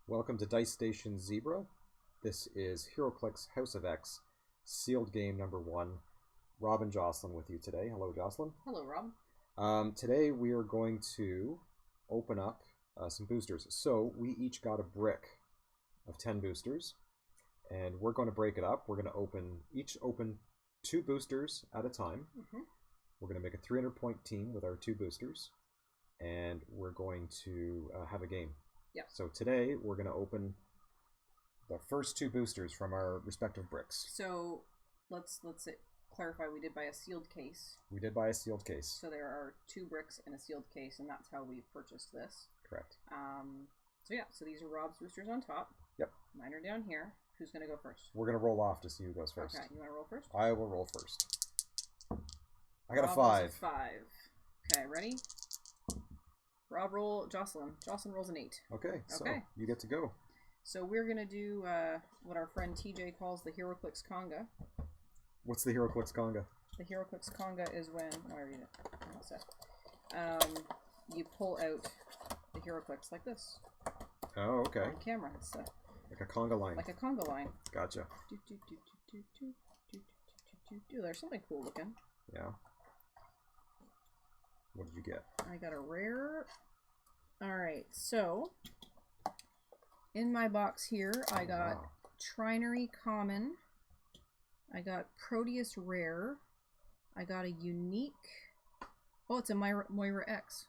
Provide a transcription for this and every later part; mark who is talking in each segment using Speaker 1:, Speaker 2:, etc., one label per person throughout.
Speaker 1: Welcome to Dice Station Zebra. This is HeroClix House of X, sealed game number 1. Rob and Jocelyn with you today. Hello, Jocelyn.
Speaker 2: Hello, Rob.
Speaker 1: Today we are going to open up some boosters. So we each got a brick of 10 boosters, and we're going to break it up. We're going to each open 2 boosters at a time. We're going to make a 300-point team with our 2 boosters, and we're going to have a game.
Speaker 2: Yeah.
Speaker 1: So today we're going to open the first 2 boosters from our respective bricks.
Speaker 2: So let's clarify. We did buy a sealed case.
Speaker 1: We did buy a sealed case.
Speaker 2: So there are 2 bricks in a sealed case, and that's how we purchased this.
Speaker 1: Correct.
Speaker 2: So yeah. So these are Rob's boosters on top.
Speaker 1: Yep.
Speaker 2: Mine are down here. Who's gonna go first?
Speaker 1: We're gonna roll off to see who goes first.
Speaker 2: Okay. You want to roll first?
Speaker 1: I will roll first. I got
Speaker 2: Rob
Speaker 1: a 5.
Speaker 2: rolls a 5. Okay. Ready? Rob roll. Jocelyn. Jocelyn rolls an 8.
Speaker 1: Okay. So
Speaker 2: Okay.
Speaker 1: you get to go.
Speaker 2: So we're gonna do what our friend TJ calls the HeroClix conga.
Speaker 1: What's the HeroClix conga?
Speaker 2: The HeroClix conga is when I read it. I'm all set. You pull out the HeroClix like this.
Speaker 1: Oh, okay.
Speaker 2: On camera. It's
Speaker 1: Like a conga line.
Speaker 2: like a conga line.
Speaker 1: Gotcha.
Speaker 2: There's something cool looking.
Speaker 1: Yeah. What did you get?
Speaker 2: I got a rare. Alright, so in my box here, I got Trinary Common. I got Proteus Rare. I got a unique. Oh, it's a Moira X.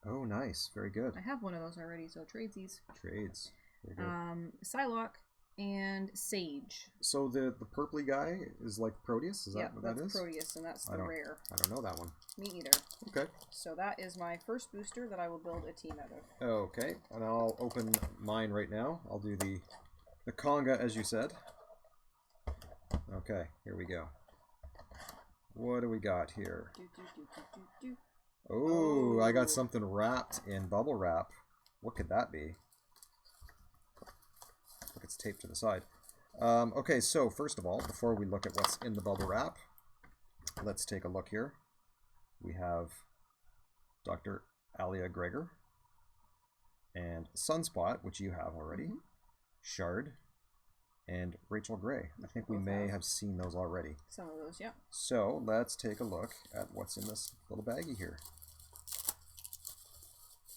Speaker 1: Oh, nice. Very good.
Speaker 2: I have one of those already, so tradesies.
Speaker 1: Trades. Very good.
Speaker 2: Psylocke and Sage.
Speaker 1: So the purpley guy is like Proteus? Is that what that is?
Speaker 2: That's Proteus, and that's the rare.
Speaker 1: I don't know that one.
Speaker 2: Me either.
Speaker 1: Okay.
Speaker 2: So that is my first booster that I will build a team out of.
Speaker 1: Okay, and I'll open mine right now. I'll do the conga, as you said. Okay, here we go. What do we got here? Oh, I got something wrapped in bubble wrap. What could that be? Look, it's taped to the side. Okay, so first of all, before we look at what's in the bubble wrap, let's take a look here. We have Dr. Alia Gregor and Sunspot, which you have already, Shard, and Rachel Gray. I think we may have seen those already.
Speaker 2: Some of those, yeah.
Speaker 1: So let's take a look at what's in this little baggie here.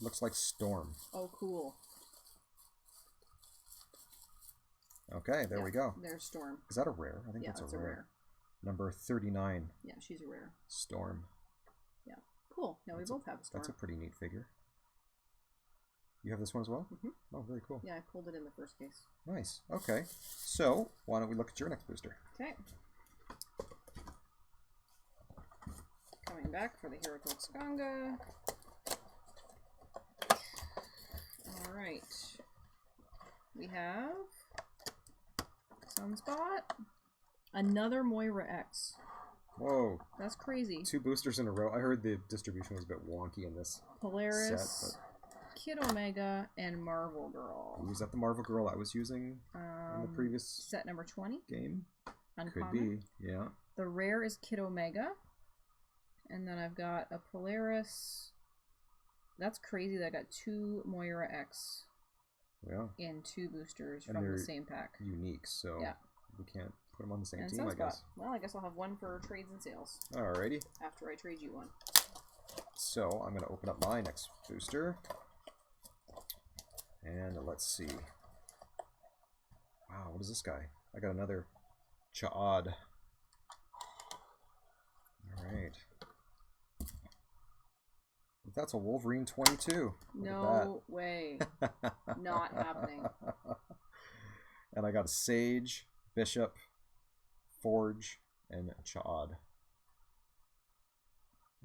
Speaker 1: Looks like Storm.
Speaker 2: Oh, cool.
Speaker 1: Okay, there we go.
Speaker 2: There's Storm.
Speaker 1: Is that a rare? I think that's a rare. Number 39.
Speaker 2: Yeah, she's a rare.
Speaker 1: Storm.
Speaker 2: Yeah, cool. Now we both have a Storm.
Speaker 1: That's a pretty neat figure. You have this one as well? Oh, very cool.
Speaker 2: Yeah, I pulled it in the first case.
Speaker 1: Nice. Okay. So, why don't we look at your next booster?
Speaker 2: Okay. Coming back for the HeroClix conga. Alright. We have Sunspot. Another Moira X.
Speaker 1: Whoa.
Speaker 2: That's crazy.
Speaker 1: 2 boosters in a row. I heard the distribution was a bit wonky in this
Speaker 2: Polaris,
Speaker 1: set,
Speaker 2: Kid Omega, and Marvel Girl.
Speaker 1: was that the Marvel Girl I was using in the previous
Speaker 2: set number 20
Speaker 1: game?
Speaker 2: Uncommon.
Speaker 1: Could be, yeah.
Speaker 2: The rare is Kid Omega. And then I've got a Polaris. That's crazy that I got 2 Moira X in 2 boosters from the same pack.
Speaker 1: Unique, so we can't put them on the same
Speaker 2: and
Speaker 1: team,
Speaker 2: Sunspot.
Speaker 1: I guess.
Speaker 2: Well, I guess I'll have one for trades and sales.
Speaker 1: Alrighty.
Speaker 2: After I trade you one.
Speaker 1: So I'm going to open up my next booster. And let's see. Wow, what is this guy? I got another Chaad. Alright. That's a Wolverine 22.
Speaker 2: No way. Not happening.
Speaker 1: And I got a Sage, Bishop, Forge, and Chaad.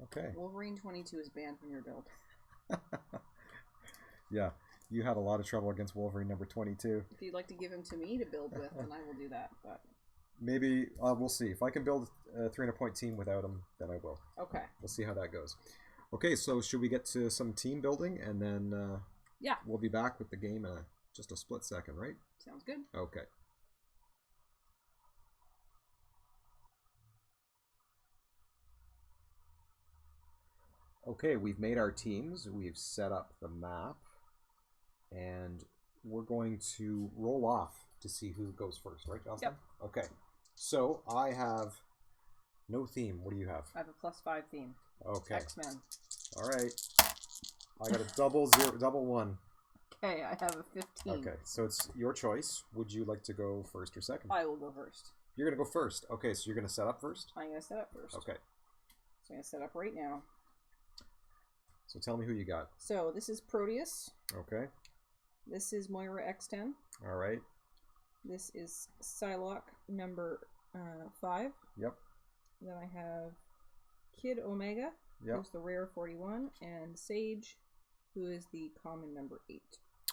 Speaker 1: Okay.
Speaker 2: Wolverine 22 is banned from your build.
Speaker 1: Yeah, you had a lot of trouble against Wolverine number 22.
Speaker 2: If you'd like to give him to me to build with, then I will do that. But
Speaker 1: maybe, we'll see. If I can build a 300-point team without him, then I will.
Speaker 2: Okay.
Speaker 1: We'll see how that goes. Okay, so should we get to some team building, and then we'll be back with the game in just a split second, right?
Speaker 2: Sounds good.
Speaker 1: Okay. Okay, we've made our teams. We've set up the map. And we're going to roll off to see who goes first, right, Jocelyn?
Speaker 2: Yep.
Speaker 1: Okay. So I have no theme. What do you have?
Speaker 2: I have a +5 theme.
Speaker 1: Okay.
Speaker 2: X-Men.
Speaker 1: All right. I got a double 1.
Speaker 2: Okay, I have a 15.
Speaker 1: Okay, so it's your choice. Would you like to go first or second?
Speaker 2: I will go first.
Speaker 1: You're going to go first. Okay, so you're going to set up first?
Speaker 2: I'm going to set up first.
Speaker 1: Okay.
Speaker 2: So I'm going to set up right now.
Speaker 1: So tell me who you got.
Speaker 2: So this is Proteus.
Speaker 1: Okay.
Speaker 2: This is Moira X10.
Speaker 1: All right.
Speaker 2: This is Psylocke number 5.
Speaker 1: Yep.
Speaker 2: Then I have Kid Omega,
Speaker 1: Yep.
Speaker 2: who's the rare 41, and Sage, who is the common number 8.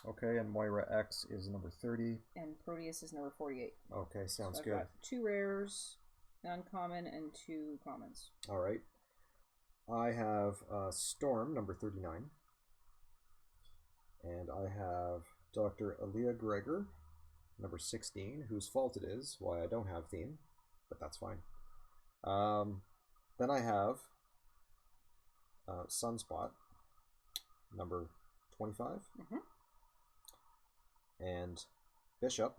Speaker 1: Okay, and Moira X is number 30.
Speaker 2: And Proteus is number 48.
Speaker 1: Okay, sounds
Speaker 2: so I've
Speaker 1: good.
Speaker 2: got 2 rares, uncommon, and 2 commons.
Speaker 1: All right. I have Storm, number 39. And I have Dr. Aaliyah Gregor, number 16, whose fault it is why I don't have theme, but that's fine. Then I have Sunspot, number 25.
Speaker 2: Mm-hmm.
Speaker 1: And Bishop,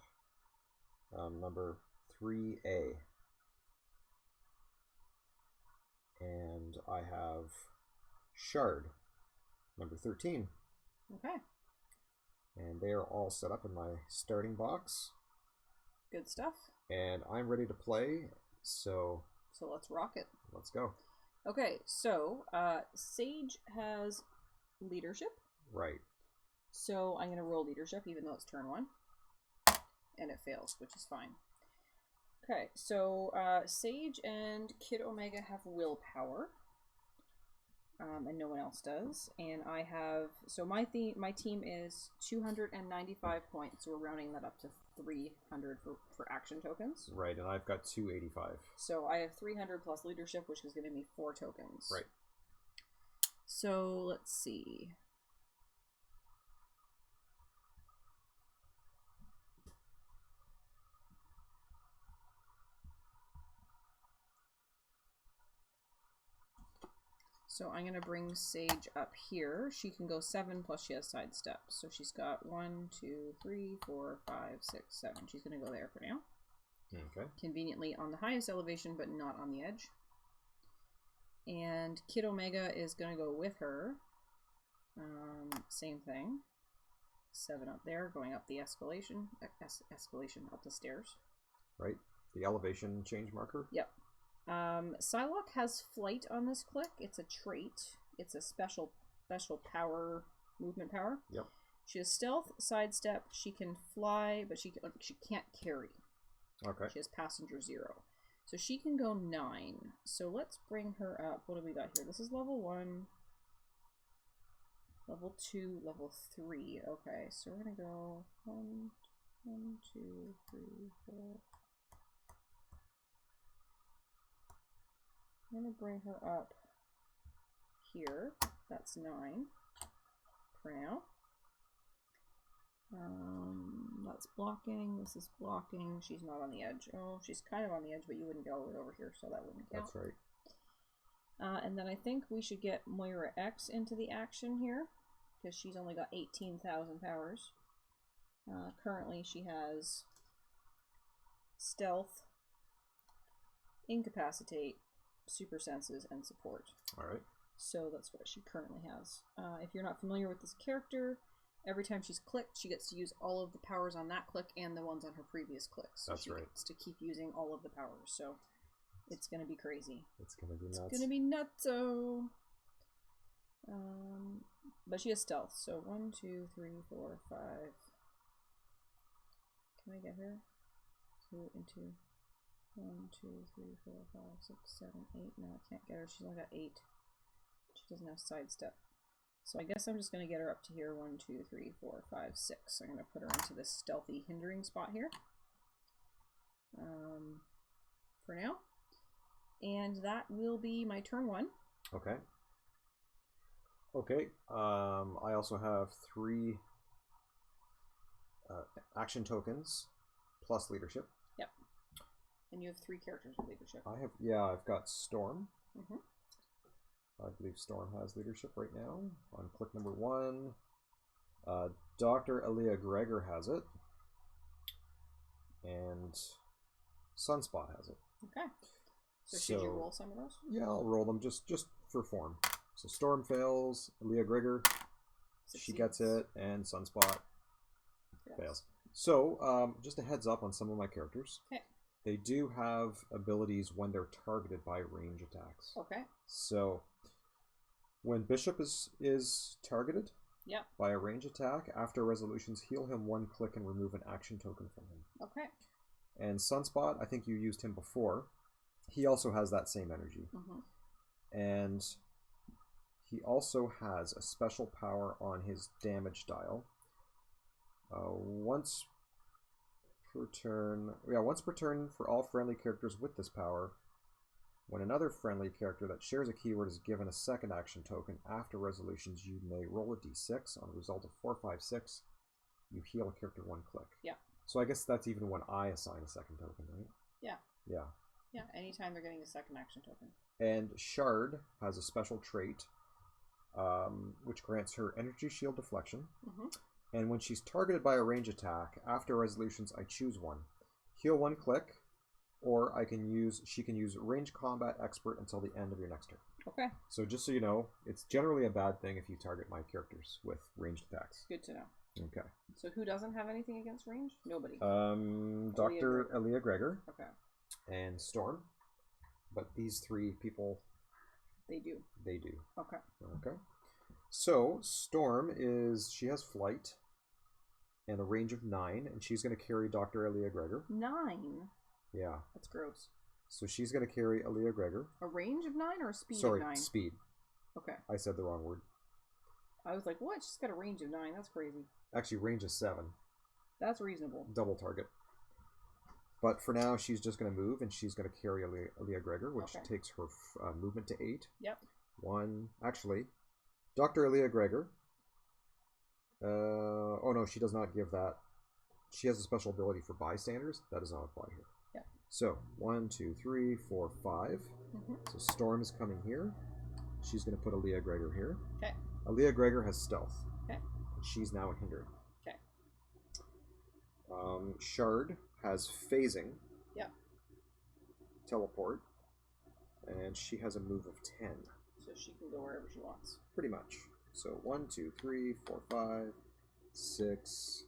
Speaker 1: number 3A. And I have Shard, number 13.
Speaker 2: Okay.
Speaker 1: And they are all set up in my starting box.
Speaker 2: Good stuff.
Speaker 1: And I'm ready to play, so
Speaker 2: let's rock it.
Speaker 1: Let's go.
Speaker 2: Okay, so Sage has leadership.
Speaker 1: Right.
Speaker 2: So I'm going to roll leadership, even though it's turn 1. And it fails, which is fine. Okay, so Sage and Kid Omega have willpower. And no one else does. And I have... So my team is 295 points. So we're rounding that up to 300 for action tokens.
Speaker 1: Right, and I've got 285.
Speaker 2: So I have 300 plus leadership, which is giving me 4 tokens.
Speaker 1: Right.
Speaker 2: So let's see. So I'm going to bring Sage up here. She can go 7 plus she has sidestep. So she's got 1, 2, 3, 4, 5, 6, 7. She's going to go there for now.
Speaker 1: Okay.
Speaker 2: Conveniently on the highest elevation, but not on the edge. And Kid Omega is going to go with her. Same thing. 7 up there, going up the escalation. Escalation up the stairs.
Speaker 1: Right. The elevation change marker?
Speaker 2: Yep. Psylocke has flight on this click. It's a trait. It's a special power, movement power.
Speaker 1: Yep.
Speaker 2: She has stealth, sidestep. She can fly, but she can't carry.
Speaker 1: Okay.
Speaker 2: She has passenger 0. So she can go 9. So let's bring her up. What do we got here? This is level 1, level 2, level 3. Okay, so we're gonna go 1, 2, 3, 4. I'm going to bring her up here. That's 9 for now. That's blocking. This is blocking. She's not on the edge. Oh, she's kind of on the edge, but you wouldn't get all the way over here, so that wouldn't count.
Speaker 1: That's right.
Speaker 2: And then I think we should get Moira X into the action here, because she's only got 18,000 powers. Currently, she has stealth, incapacitate, super senses, and support.
Speaker 1: Alright.
Speaker 2: So that's what she currently has. If you're not familiar with this character, every time she's clicked, she gets to use all of the powers on that click and the ones on her previous clicks. So
Speaker 1: that's
Speaker 2: she
Speaker 1: right.
Speaker 2: gets to keep using all of the powers. So it's going to be crazy.
Speaker 1: It's going to be nuts.
Speaker 2: It's going to be nutso. But she has stealth. So 1, 2, 3, 4, 5. Can I get her? 2 into 1, 2, 3, 4, 5, 6, 7, 8. No, I can't get her. She's only got 8. She doesn't have sidestep. So I guess I'm just going to get her up to here. 1, 2, 3, 4, 5, 6. So I'm going to put her into this stealthy hindering spot here. For now. And that will be my turn 1.
Speaker 1: Okay. Okay. I also have 3 action tokens plus leadership.
Speaker 2: Yep. And you have 3 characters with leadership.
Speaker 1: I have, yeah, I've got Storm.
Speaker 2: Mm-hmm.
Speaker 1: I believe Storm has leadership right now. On click number 1, Dr. Aaliyah Gregor has it. And Sunspot has it.
Speaker 2: Okay. So should you roll some of those?
Speaker 1: Yeah, I'll roll them just for form. So Storm fails, Aaliyah Gregor, she gets it, and Sunspot fails. So, just a heads up on some of my characters.
Speaker 2: Okay.
Speaker 1: They do have abilities when they're targeted by range attacks.
Speaker 2: Okay.
Speaker 1: So, when Bishop is targeted by a range attack, after resolutions, heal him 1 click and remove an action token from him.
Speaker 2: Okay.
Speaker 1: And Sunspot, I think you used him before. He also has that same energy. And he also has a special power on his damage dial. Once per turn for all friendly characters with this power, when another friendly character that shares a keyword is given a second action token after resolutions, you may roll a d6. On a result of 4, 5, 6, you heal a character 1 click.
Speaker 2: Yeah.
Speaker 1: So I guess that's even when I assign a second token, right?
Speaker 2: Yeah.
Speaker 1: Yeah.
Speaker 2: Yeah, anytime they're getting a second action token.
Speaker 1: And Shard has a special trait, which grants her energy shield deflection. And when she's targeted by a range attack, after resolutions, I choose one. Heal 1 click, or she can use range combat expert until the end of your next turn.
Speaker 2: Okay.
Speaker 1: So just so you know, it's generally a bad thing if you target my characters with ranged attacks.
Speaker 2: Good to know.
Speaker 1: Okay.
Speaker 2: So who doesn't have anything against range? Nobody.
Speaker 1: Dr. Aaliyah Gregor.
Speaker 2: Okay.
Speaker 1: And Storm. But these 3 people...
Speaker 2: They do.
Speaker 1: They do.
Speaker 2: Okay.
Speaker 1: Okay. So, Storm she has flight and a range of 9, and she's going to carry Dr. Aaliyah Gregor.
Speaker 2: 9?
Speaker 1: Yeah.
Speaker 2: That's gross.
Speaker 1: So she's going to carry Aaliyah Gregor.
Speaker 2: A range of 9 or a speed
Speaker 1: of 9?
Speaker 2: Sorry,
Speaker 1: speed.
Speaker 2: Okay.
Speaker 1: I said the wrong word.
Speaker 2: I was like, what? She's got a range of 9. That's crazy.
Speaker 1: Actually, range is 7.
Speaker 2: That's reasonable.
Speaker 1: Double target. But for now, she's just going to move, and she's going to carry Aaliyah Gregor, which takes her movement to 8.
Speaker 2: Yep.
Speaker 1: 1. Actually, Dr. Aaliyah Gregor. Oh no, she does not give that. She has a special ability for bystanders. That does not apply here.
Speaker 2: Yeah.
Speaker 1: So, 1, 2, 3, 4, 5. So Storm is coming here. She's going to put Aaliyah Gregor here.
Speaker 2: Okay.
Speaker 1: Aaliyah Gregor has stealth.
Speaker 2: Okay.
Speaker 1: She's now hindered.
Speaker 2: Okay.
Speaker 1: Shard has phasing.
Speaker 2: Yeah.
Speaker 1: Teleport. And she has a move of 10.
Speaker 2: So she can go wherever she wants.
Speaker 1: Pretty much. So 1, 2, 3, 4, 5, 6.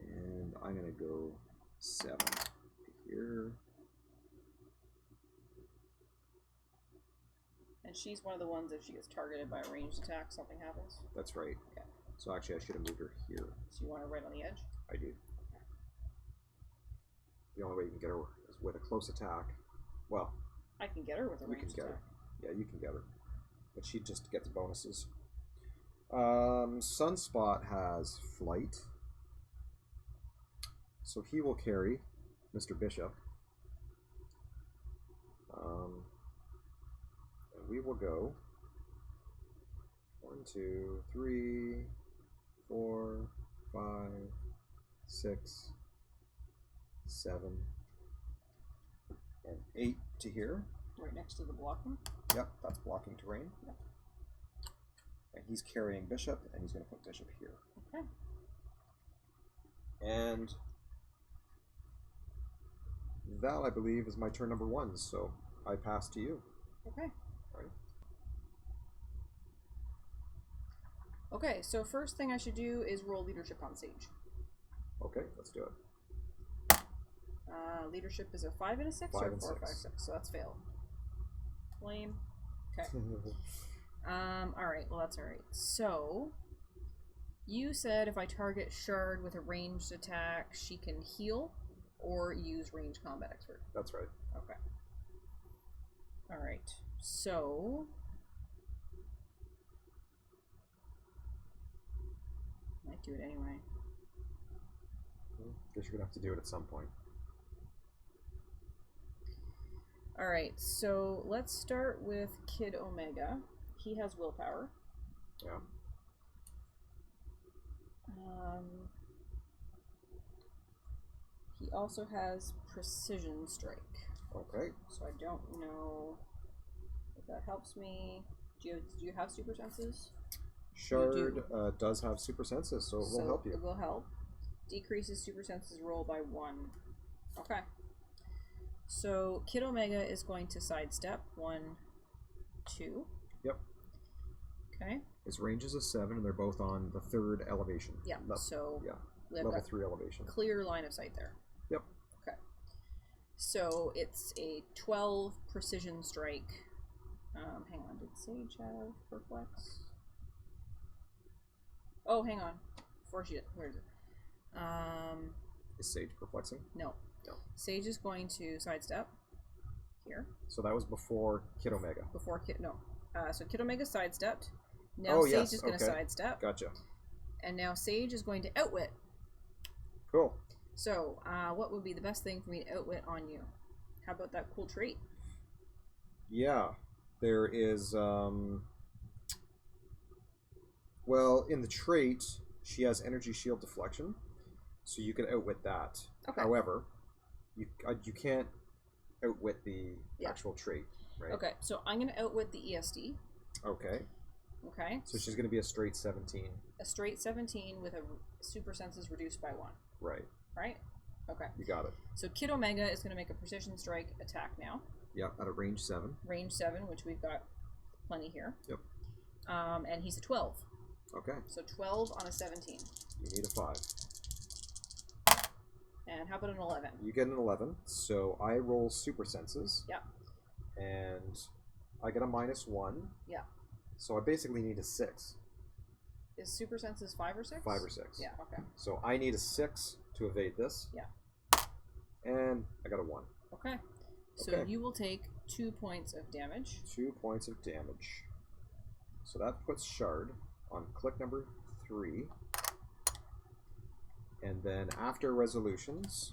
Speaker 1: And I'm going to go 7 to here.
Speaker 2: And she's one of the ones that she gets targeted by a ranged attack, something happens?
Speaker 1: That's right.
Speaker 2: Okay.
Speaker 1: So actually I should have moved her here.
Speaker 2: So you want her right on the edge?
Speaker 1: I do. The only way you can get her is with a close attack. Well,
Speaker 2: I can get her with a ranged attack.
Speaker 1: Yeah, you can get her. But she just gets bonuses. Sunspot has flight. So he will carry Mr. Bishop. And we will go 1, 2, 3, 4, 5, 6, 7, and 8 to here.
Speaker 2: Right next to the blocking?
Speaker 1: Yep, that's blocking terrain.
Speaker 2: Yep.
Speaker 1: And he's carrying Bishop, and he's going to put Bishop here.
Speaker 2: Okay.
Speaker 1: And that, I believe, is my turn number 1, so I pass to you.
Speaker 2: Okay.
Speaker 1: Right.
Speaker 2: Okay, so first thing I should do is roll leadership on Sage.
Speaker 1: Okay, let's do it.
Speaker 2: Leadership is a 5 and a 6
Speaker 1: 5
Speaker 2: or
Speaker 1: and
Speaker 2: 4, 5,
Speaker 1: 6.
Speaker 2: 6, so that's fail. Lame. Okay. Alright, well that's alright. So, you said if I target Shard with a ranged attack, she can heal or use range combat expert.
Speaker 1: That's right.
Speaker 2: Okay. Alright, so... might do it anyway.
Speaker 1: Guess you're going to have to do it at some point.
Speaker 2: Alright, so let's start with Kid Omega. He has willpower.
Speaker 1: Yeah.
Speaker 2: He also has precision strike.
Speaker 1: Okay.
Speaker 2: So I don't know if that helps me. Do you have super senses?
Speaker 1: Shard does have super senses, so it will help you.
Speaker 2: It will help. Decreases super senses roll by 1. Okay. So Kid Omega is going to sidestep 1, 2.
Speaker 1: Yep.
Speaker 2: Okay.
Speaker 1: His range is a 7, and they're both on the 3rd elevation.
Speaker 2: Yeah. We have
Speaker 1: level 3 elevation.
Speaker 2: Clear line of sight there.
Speaker 1: Yep.
Speaker 2: Okay. So it's a 12 precision strike. Hang on. Did Sage have Perplex? Oh, hang on. Before she did. Where is it?
Speaker 1: Is Sage perplexing?
Speaker 2: No.
Speaker 1: No.
Speaker 2: Sage is going to sidestep here.
Speaker 1: So that was before Kid Omega.
Speaker 2: Before Kid, no. So Kid Omega sidestepped. Now Sage is going to sidestep.
Speaker 1: Gotcha.
Speaker 2: And now Sage is going to outwit.
Speaker 1: Cool.
Speaker 2: So, what would be the best thing for me to outwit on you? How about that cool trait?
Speaker 1: Yeah. There is, well, in the trait, she has energy shield deflection, so you can outwit that.
Speaker 2: Okay.
Speaker 1: However, you can't outwit the actual trait, right?
Speaker 2: Okay, so I'm going to outwit the ESD.
Speaker 1: Okay.
Speaker 2: Okay.
Speaker 1: So she's going to be a straight 17.
Speaker 2: A straight 17 with a super senses reduced by 1.
Speaker 1: Right.
Speaker 2: Right? Okay.
Speaker 1: You got it.
Speaker 2: So Kid Omega is going to make a precision strike attack now.
Speaker 1: Yeah, at a range 7.
Speaker 2: Range 7, which we've got plenty here.
Speaker 1: Yep.
Speaker 2: And he's a 12.
Speaker 1: Okay.
Speaker 2: So 12 on a 17.
Speaker 1: You need a 5.
Speaker 2: And how about an 11?
Speaker 1: You get an 11, so I roll super senses.
Speaker 2: Yeah.
Speaker 1: And I get a -1.
Speaker 2: Yeah.
Speaker 1: So I basically need a 6.
Speaker 2: Is super senses 5 or 6?
Speaker 1: 5 or 6.
Speaker 2: Yeah, okay.
Speaker 1: So I need a 6 to evade this.
Speaker 2: Yeah.
Speaker 1: And I got a 1.
Speaker 2: Okay. So you will take 2 points of damage.
Speaker 1: 2 points of damage. So that puts Shard on click number 3. And then after resolutions,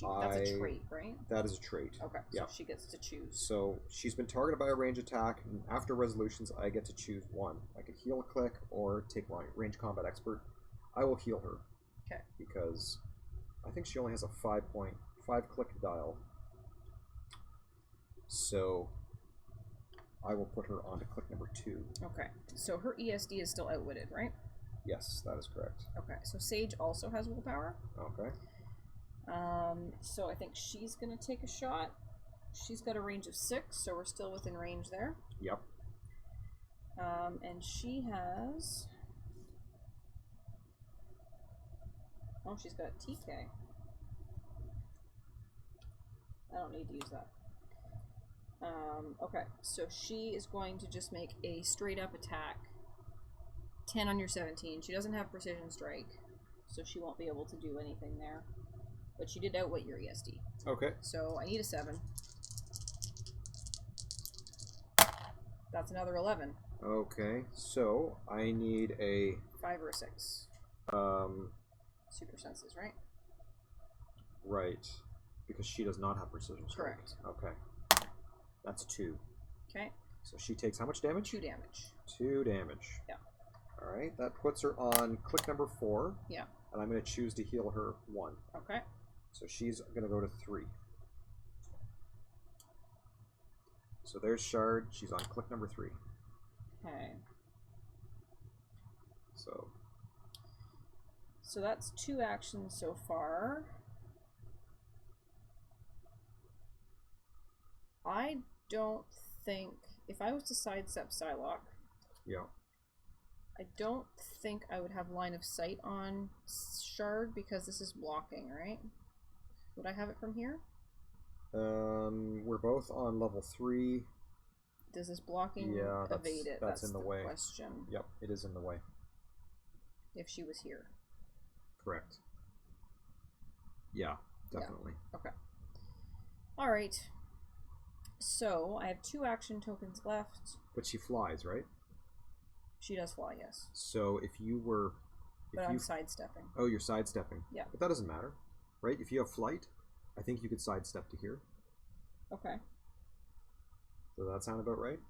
Speaker 2: that's a trait, right?
Speaker 1: That is a trait.
Speaker 2: Okay,
Speaker 1: yeah.
Speaker 2: So she gets to choose.
Speaker 1: So she's been targeted by a range attack, and after resolutions, I get to choose one. I could HeroClix or take range combat expert. I will heal her.
Speaker 2: Okay.
Speaker 1: Because I think she only has a 5-click dial. So I will put her onto click number 2.
Speaker 2: Okay. So her ESD is still outwitted, right?
Speaker 1: Yes, that is correct.
Speaker 2: Okay. So Sage also has willpower.
Speaker 1: Okay.
Speaker 2: So I think she's gonna take a shot. She's got a range of 6, so we're still within range there.
Speaker 1: Yep.
Speaker 2: And she has. Oh, she's got TK. I don't need to use that. Okay, so she is going to just make a straight up attack. 10 on your 17. She doesn't have precision strike, so she won't be able to do anything there. But she did outwit your ESD.
Speaker 1: Okay.
Speaker 2: So I need a 7. That's another 11.
Speaker 1: Okay, so I need a
Speaker 2: 5 or a 6. Super senses, right?
Speaker 1: Right. Because she does not have precision strike.
Speaker 2: Correct.
Speaker 1: Okay. That's a 2.
Speaker 2: Okay.
Speaker 1: So she takes how much damage?
Speaker 2: 2 damage.
Speaker 1: 2 damage.
Speaker 2: Yeah.
Speaker 1: Alright, that puts her on click number 4.
Speaker 2: Yeah.
Speaker 1: And I'm going to choose to heal her 1.
Speaker 2: Okay.
Speaker 1: So she's going to go to 3. So there's Shard. She's on click number 3.
Speaker 2: Okay.
Speaker 1: So
Speaker 2: that's 2 actions so far. I don't think, if I was to sidestep Psylocke,
Speaker 1: yeah,
Speaker 2: I don't think I would have line of sight on Shard because this is blocking, right? Would I have it from here?
Speaker 1: We're both on level 3.
Speaker 2: Does this blocking evade it?
Speaker 1: That's in the way.
Speaker 2: Question.
Speaker 1: Yep, it is in the way.
Speaker 2: If she was here.
Speaker 1: Correct. Yeah, definitely.
Speaker 2: Yeah. Okay. Alright. So, I have 2 action tokens left.
Speaker 1: But she flies, right?
Speaker 2: She does fly, yes.
Speaker 1: So if you were...
Speaker 2: But I'm sidestepping.
Speaker 1: Oh, you're sidestepping.
Speaker 2: Yeah.
Speaker 1: But that doesn't matter, right? If you have flight, I think you could sidestep to here.
Speaker 2: Okay.
Speaker 1: Does that sound about right?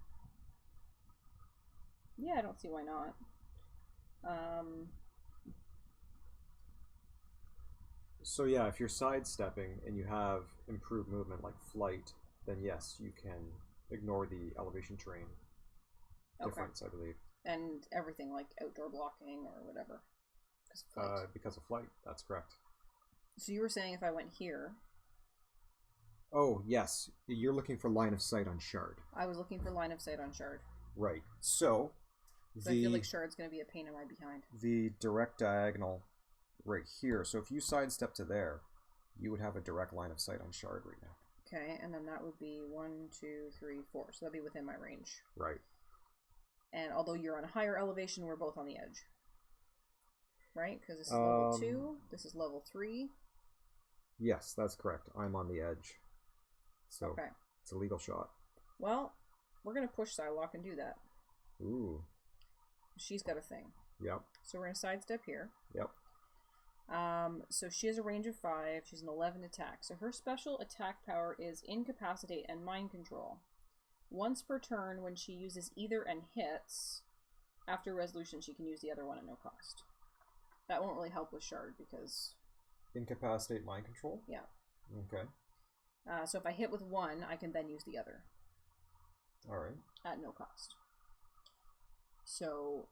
Speaker 2: Yeah, I don't see why not.
Speaker 1: So yeah, if you're sidestepping and you have improved movement like flight, then yes, you can ignore the elevation terrain difference, I believe.
Speaker 2: And everything like outdoor blocking or whatever.
Speaker 1: Because of flight. That's correct.
Speaker 2: So you were saying if I went here...
Speaker 1: Oh, yes. You're looking for line of sight on Shard.
Speaker 2: I was looking for line of sight on Shard.
Speaker 1: Right. So,
Speaker 2: I feel like Shard's going to be a pain in my behind.
Speaker 1: The direct diagonal right here. So if you sidestep to there, you would have a direct line of sight on Shard right now.
Speaker 2: Okay, and then that would be 1, 2, 3, 4. So that'd be within my range.
Speaker 1: Right.
Speaker 2: And although you're on a higher elevation, we're both on the edge. Right? Because this is level 2. This is level 3.
Speaker 1: Yes, that's correct. I'm on the edge. So
Speaker 2: okay.
Speaker 1: It's a legal shot.
Speaker 2: Well, we're going to push Psylocke and do that.
Speaker 1: Ooh.
Speaker 2: She's got a thing.
Speaker 1: Yep.
Speaker 2: So we're going to sidestep here.
Speaker 1: Yep.
Speaker 2: So she has a range of 5. She's an 11 attack. So her special attack power is Incapacitate and Mind Control. Once per turn, when she uses either and hits, after resolution, she can use the other one at no cost. That won't really help with Shard because...
Speaker 1: Incapacitate Mind Control?
Speaker 2: Yeah.
Speaker 1: Okay.
Speaker 2: So if I hit with one, I can then use the other.
Speaker 1: Alright.
Speaker 2: At no cost. So,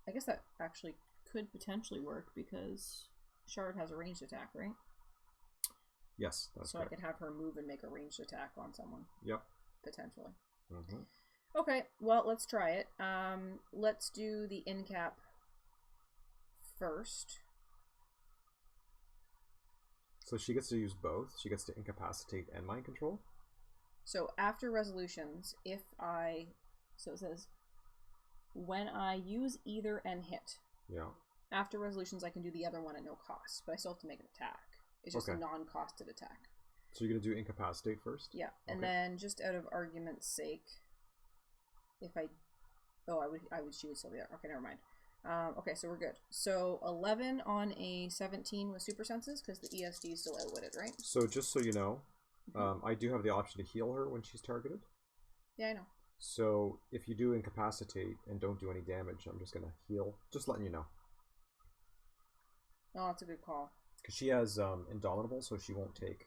Speaker 2: I guess that actually could potentially work because Shard has a ranged attack, right?
Speaker 1: Yes, that's correct.
Speaker 2: So I could have her move and make a ranged attack on someone.
Speaker 1: Yep.
Speaker 2: Potentially.
Speaker 1: Mm-hmm.
Speaker 2: Okay, well, let's try it. Let's do the incap first.
Speaker 1: So she gets to use both. She gets to incapacitate and mind control.
Speaker 2: So after resolutions, if I... So it says, when I use either and hit.
Speaker 1: Yeah.
Speaker 2: After resolutions, I can do the other one at no cost, but I still have to make an attack. It's just a non-costed attack.
Speaker 1: So you're going to do incapacitate first?
Speaker 2: Yeah, and then just out of argument's sake, if I... Oh, she would still be there. Okay, never mind. Okay, so we're good. So 11 on a 17 with super senses, because the ESD is still outwitted, right?
Speaker 1: So just so you know, I do have the option to heal her when she's targeted.
Speaker 2: Yeah, I know.
Speaker 1: So if you do incapacitate and don't do any damage, I'm just going to heal. Just letting you know.
Speaker 2: Oh, that's a good call.
Speaker 1: Because she has Indomitable, so she won't take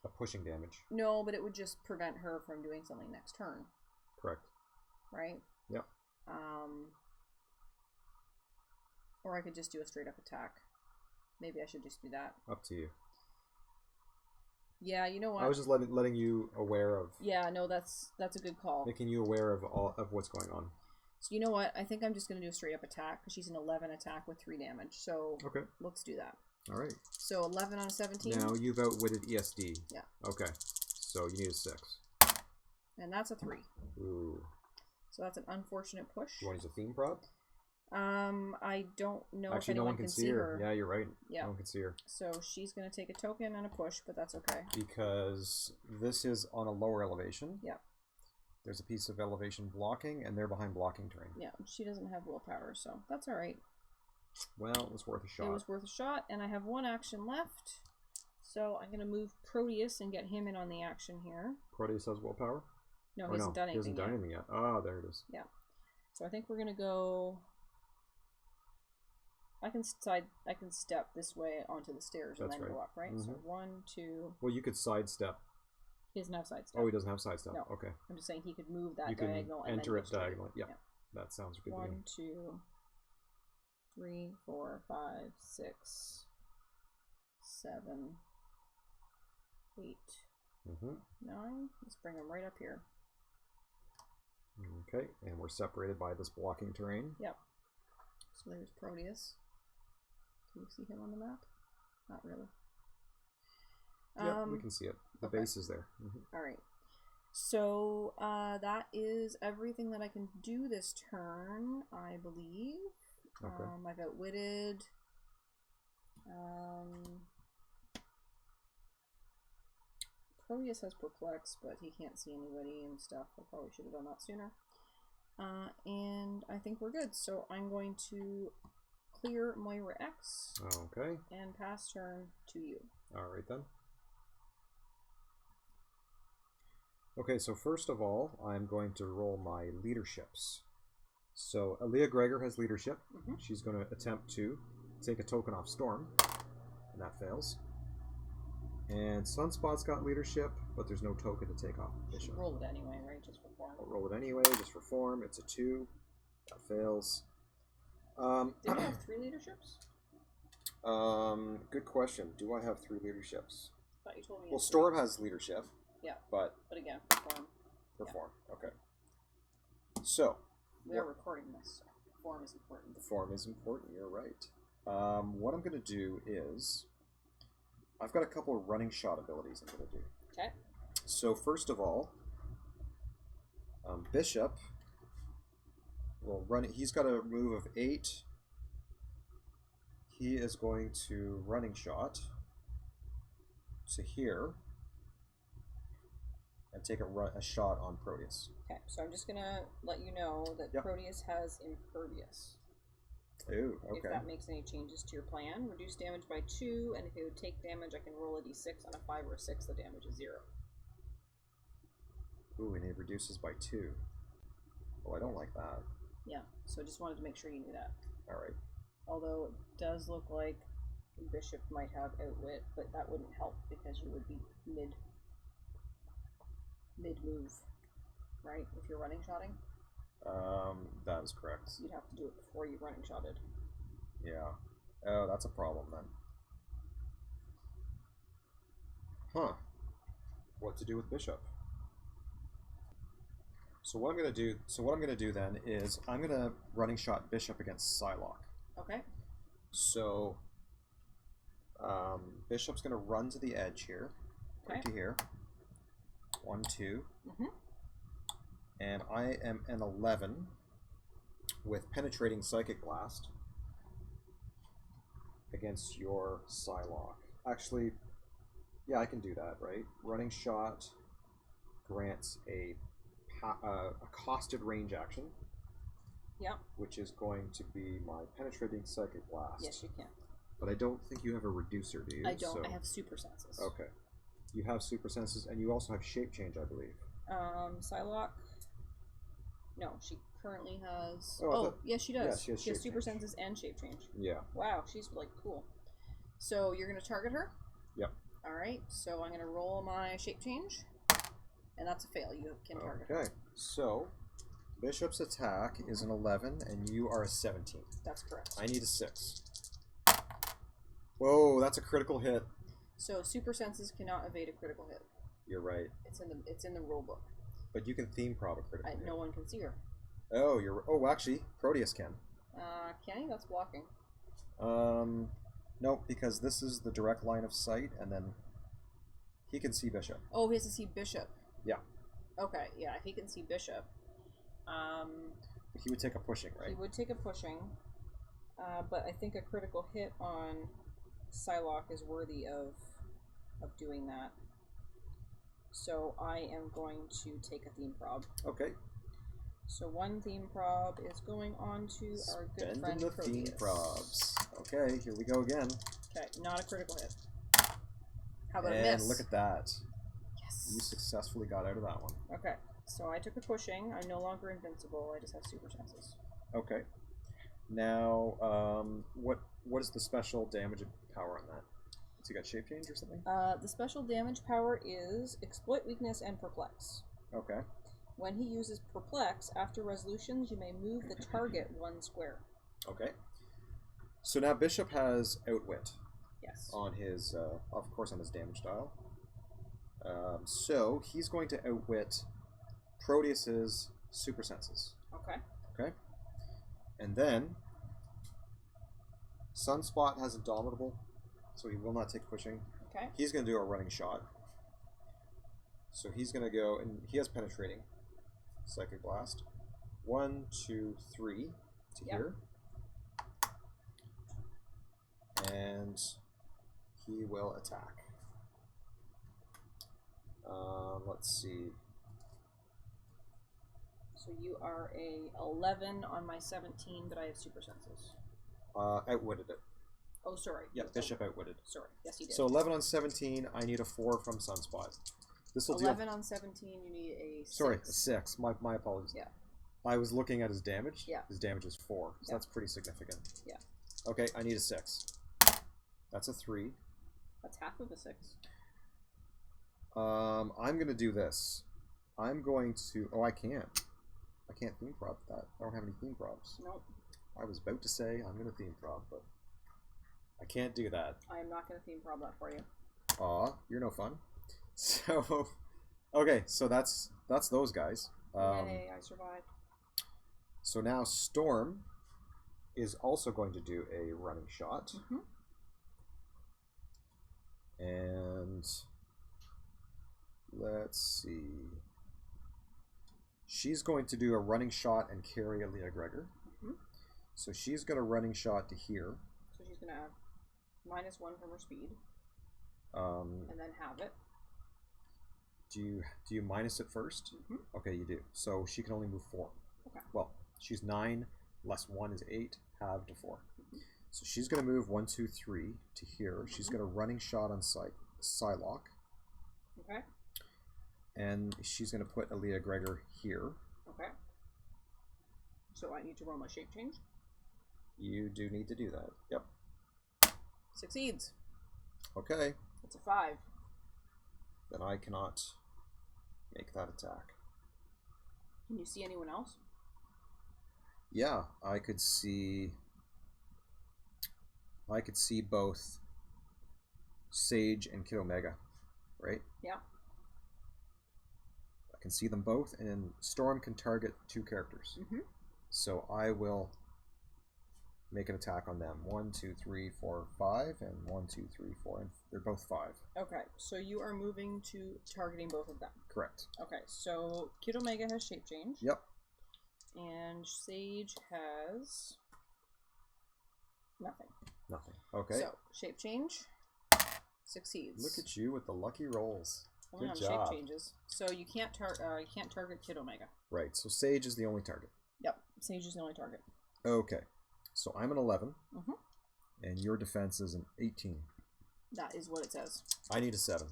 Speaker 1: a pushing damage.
Speaker 2: No, but it would just prevent her from doing something next turn.
Speaker 1: Correct.
Speaker 2: Right?
Speaker 1: Yep.
Speaker 2: Or I could just do a straight up attack. Maybe I should just do that.
Speaker 1: Up to you.
Speaker 2: Yeah, you know what?
Speaker 1: I was just letting you aware of...
Speaker 2: Yeah, no, that's a good call.
Speaker 1: Making you aware of all of what's going on.
Speaker 2: So you know what? I think I'm just going to do a straight up attack because she's an 11 attack with 3 damage. So
Speaker 1: okay,
Speaker 2: let's do that.
Speaker 1: All right.
Speaker 2: So 11 on a 17.
Speaker 1: Now you've outwitted ESD.
Speaker 2: Yeah.
Speaker 1: Okay. So you need a 6.
Speaker 2: And that's a 3.
Speaker 1: Ooh.
Speaker 2: So that's an unfortunate push.
Speaker 1: Do you want to use a theme prop?
Speaker 2: I don't know.
Speaker 1: Actually,
Speaker 2: if
Speaker 1: no
Speaker 2: anyone
Speaker 1: one can see her. Yeah, you're right.
Speaker 2: Yeah.
Speaker 1: No one can see her.
Speaker 2: So she's going to take a token and a push, but that's okay.
Speaker 1: Because this is on a lower elevation.
Speaker 2: Yeah.
Speaker 1: There's a piece of elevation blocking, and they're behind blocking terrain.
Speaker 2: Yeah, she doesn't have willpower, so that's all right.
Speaker 1: Well, it was worth a shot.
Speaker 2: It was worth a shot, and I have 1 action left. So I'm going to move Proteus and get him in on the action here.
Speaker 1: Proteus has willpower?
Speaker 2: No, he hasn't done anything yet.
Speaker 1: He hasn't done anything yet. Oh, there it is.
Speaker 2: Yeah. So I think we're going to go... I can step this way onto the stairs and then go up, right? So 1, 2...
Speaker 1: Well, you could sidestep.
Speaker 2: He doesn't have sidestep.
Speaker 1: Oh, he doesn't have sidestep.
Speaker 2: No.
Speaker 1: Okay.
Speaker 2: I'm just saying he could move that
Speaker 1: you
Speaker 2: diagonal
Speaker 1: can
Speaker 2: and
Speaker 1: enter
Speaker 2: then
Speaker 1: it diagonally. Yeah. That sounds good.
Speaker 2: 1, 2, 3, 4, 5, 6, 7, 8, 9. Let's bring him right up here.
Speaker 1: Okay, and we're separated by this blocking terrain.
Speaker 2: Yep. So there's Proteus. Can you see him on the map? Not really.
Speaker 1: Yeah, we can see it. The base is there.
Speaker 2: All right. So that is everything that I can do this turn, I believe.
Speaker 1: Okay.
Speaker 2: I've outwitted. Proteus has Perplex, but he can't see anybody and stuff. I probably should have done that sooner. And I think we're good. So I'm going to clear Moira X.
Speaker 1: Okay.
Speaker 2: And pass turn to you.
Speaker 1: All right then. Okay, so first of all, I'm going to roll my leaderships. So Aaliyah Gregor has leadership. She's going to attempt to take a token off Storm, and that fails. And Sunspot's got leadership, but there's no token to take off Bishop.
Speaker 2: Roll it anyway, right? Just for form.
Speaker 1: I'll roll it anyway, just for form. It's a 2. That fails.
Speaker 2: Did you have 3 leaderships?
Speaker 1: Good question. Do I have 3 leaderships?
Speaker 2: I thought you told me.
Speaker 1: Well, Storm has leadership.
Speaker 2: Yeah.
Speaker 1: But
Speaker 2: again, perform.
Speaker 1: Perform. Yeah. Okay. So.
Speaker 2: We are recording this, so form is important.
Speaker 1: The form is important. You're right. What I'm going to do is, I've got a couple of running shot abilities I'm going to do.
Speaker 2: Okay.
Speaker 1: So first of all, Bishop will run. He's got a move of 8. He is going to running shot to here and take a shot on Proteus.
Speaker 2: Okay, so I'm just gonna let you know that Proteus has impervious.
Speaker 1: Ooh, okay.
Speaker 2: If that makes any changes to your plan, reduce damage by 2, and if it would take damage, I can roll a d6 on a 5 or a 6. The damage is 0.
Speaker 1: Ooh, and it reduces by 2. Well, I don't like that.
Speaker 2: Yeah, so just wanted to make sure you knew that.
Speaker 1: All right.
Speaker 2: Although it does look like Bishop might have Outwit, but that wouldn't help because you would be mid-move, right? If you're running shotting?
Speaker 1: That is correct.
Speaker 2: You'd have to do it before you running shotted.
Speaker 1: Yeah. Oh, that's a problem then. Huh. What to do with Bishop? So what I'm gonna do then is I'm gonna running shot Bishop against Psylocke.
Speaker 2: Okay.
Speaker 1: So Bishop's gonna run to the edge here. Right to here. 1, 2. And I am an 11 with penetrating psychic blast against your Psylocke. Actually, yeah, I can do that, right? Running shot grants a costed range action.
Speaker 2: Yeah.
Speaker 1: Which is going to be my penetrating psychic blast.
Speaker 2: Yes, you can.
Speaker 1: But I don't think you have a reducer, do you?
Speaker 2: I don't. So... I have super senses.
Speaker 1: Okay. You have super senses, and you also have shape change, I believe.
Speaker 2: Psylocke. No, she currently has. Yes, she
Speaker 1: Yeah,
Speaker 2: does.
Speaker 1: she has
Speaker 2: super senses and shape change.
Speaker 1: Yeah.
Speaker 2: Wow, she's like cool. So you're gonna target her?
Speaker 1: Yep.
Speaker 2: All right. So I'm gonna roll my shape change, and that's a fail. You can target her.
Speaker 1: Okay. So Bishop's attack is an 11, and you are a 17.
Speaker 2: That's correct.
Speaker 1: I need a 6. Whoa, that's a critical hit.
Speaker 2: So super senses cannot evade a critical hit.
Speaker 1: You're right.
Speaker 2: It's in the rule book.
Speaker 1: But you can theme prob a critical hit.
Speaker 2: No one can see her.
Speaker 1: Oh, actually, Proteus can.
Speaker 2: Can he? That's blocking.
Speaker 1: Nope, because this is the direct line of sight, and then he can see Bishop.
Speaker 2: Oh, he has to see Bishop.
Speaker 1: Yeah.
Speaker 2: Okay, yeah, if he can see Bishop.
Speaker 1: But he would take a pushing, right?
Speaker 2: He would take a pushing, but I think a critical hit on Psylocke is worthy of doing that. So I am going to take a theme prob.
Speaker 1: Okay.
Speaker 2: So 1 theme prob is going on to our good friend
Speaker 1: the
Speaker 2: Proteus.
Speaker 1: Theme probs. Okay, here we go again.
Speaker 2: Okay, not a critical hit. How about a
Speaker 1: miss?
Speaker 2: miss?
Speaker 1: Look at that.
Speaker 2: Yes.
Speaker 1: You successfully got out of that one.
Speaker 2: Okay, so I took a pushing. I'm no longer invincible. I just have super senses.
Speaker 1: Okay. Now, what is the special damage and power on that? So you got shape change or something?
Speaker 2: The special damage power is exploit weakness and perplex.
Speaker 1: Okay.
Speaker 2: When he uses perplex, after resolutions, you may move the target 1 square.
Speaker 1: Okay. So now Bishop has Outwit.
Speaker 2: Yes.
Speaker 1: On his, of course, on his damage dial. So he's going to Outwit Proteus's super senses.
Speaker 2: Okay.
Speaker 1: Okay. And then Sunspot has Indomitable, so he will not take pushing.
Speaker 2: Okay.
Speaker 1: He's going to do a running shot. So he's going to go, and he has penetrating psychic blast. 1, 2, 3 to here. And he will attack. Let's see.
Speaker 2: So you are a 11 on my 17, but I have super senses.
Speaker 1: Outwitted it.
Speaker 2: Oh, sorry.
Speaker 1: Yeah, Bishop outwitted.
Speaker 2: Sorry. Yes, he did.
Speaker 1: So 11 on 17, I need a 4 from Sunspot. This will
Speaker 2: 11 on 17, you need a 6.
Speaker 1: Sorry, a 6. My apologies.
Speaker 2: Yeah.
Speaker 1: I was looking at his damage.
Speaker 2: Yeah.
Speaker 1: His damage is 4, so that's pretty significant.
Speaker 2: Yeah.
Speaker 1: Okay, I need a 6. That's a 3.
Speaker 2: That's half of a 6.
Speaker 1: I'm going to do this. I'm going to... Oh, I can't. I can't theme prop that. I don't have any theme props.
Speaker 2: Nope.
Speaker 1: I was about to say I'm going to theme prop, but I can't do that.
Speaker 2: I am not going to theme prop that for you.
Speaker 1: Aw, you're no fun. So, okay, so that's those guys.
Speaker 2: Yay, I survived.
Speaker 1: So now Storm is also going to do a running shot. And let's see. She's going to do a running shot and carry Leah Gregor. So she's got a running shot to here.
Speaker 2: So she's going to have -1 from her speed. And then have it.
Speaker 1: Do you minus it first? Okay, you do. So she can only move 4.
Speaker 2: Okay.
Speaker 1: Well, she's 9, less 1 is 8, halved to 4. So she's going to move 1, 2, 3 to here. She's got a running shot on Psylocke.
Speaker 2: Okay.
Speaker 1: And she's going to put Leah Gregor here.
Speaker 2: Okay. So I need to roll my shape change?
Speaker 1: You do need to do that. Yep.
Speaker 2: Succeeds.
Speaker 1: Okay.
Speaker 2: It's a 5.
Speaker 1: Then I cannot make that attack.
Speaker 2: Can you see anyone else?
Speaker 1: Yeah, I could see both Sage and Kid Omega, right?
Speaker 2: Yeah.
Speaker 1: I can see them both, and Storm can target 2 characters. So I will make an attack on them. 1, 2, 3, 4, 5, and 1, 2, 3, 4, and they're both 5.
Speaker 2: Okay, so you are moving to targeting both of them.
Speaker 1: Correct.
Speaker 2: Okay, so Kid Omega has shape change.
Speaker 1: Yep.
Speaker 2: And Sage has nothing.
Speaker 1: Nothing. Okay.
Speaker 2: So shape change succeeds.
Speaker 1: Look at you with the lucky rolls.
Speaker 2: Only
Speaker 1: Good
Speaker 2: on
Speaker 1: job.
Speaker 2: shape changes. So you can't target Kid Omega.
Speaker 1: Right. So Sage is the only target.
Speaker 2: Yep. Sage is the only target.
Speaker 1: Okay. So I'm an 11. And your defense is an 18.
Speaker 2: That is what it says.
Speaker 1: I need a 7.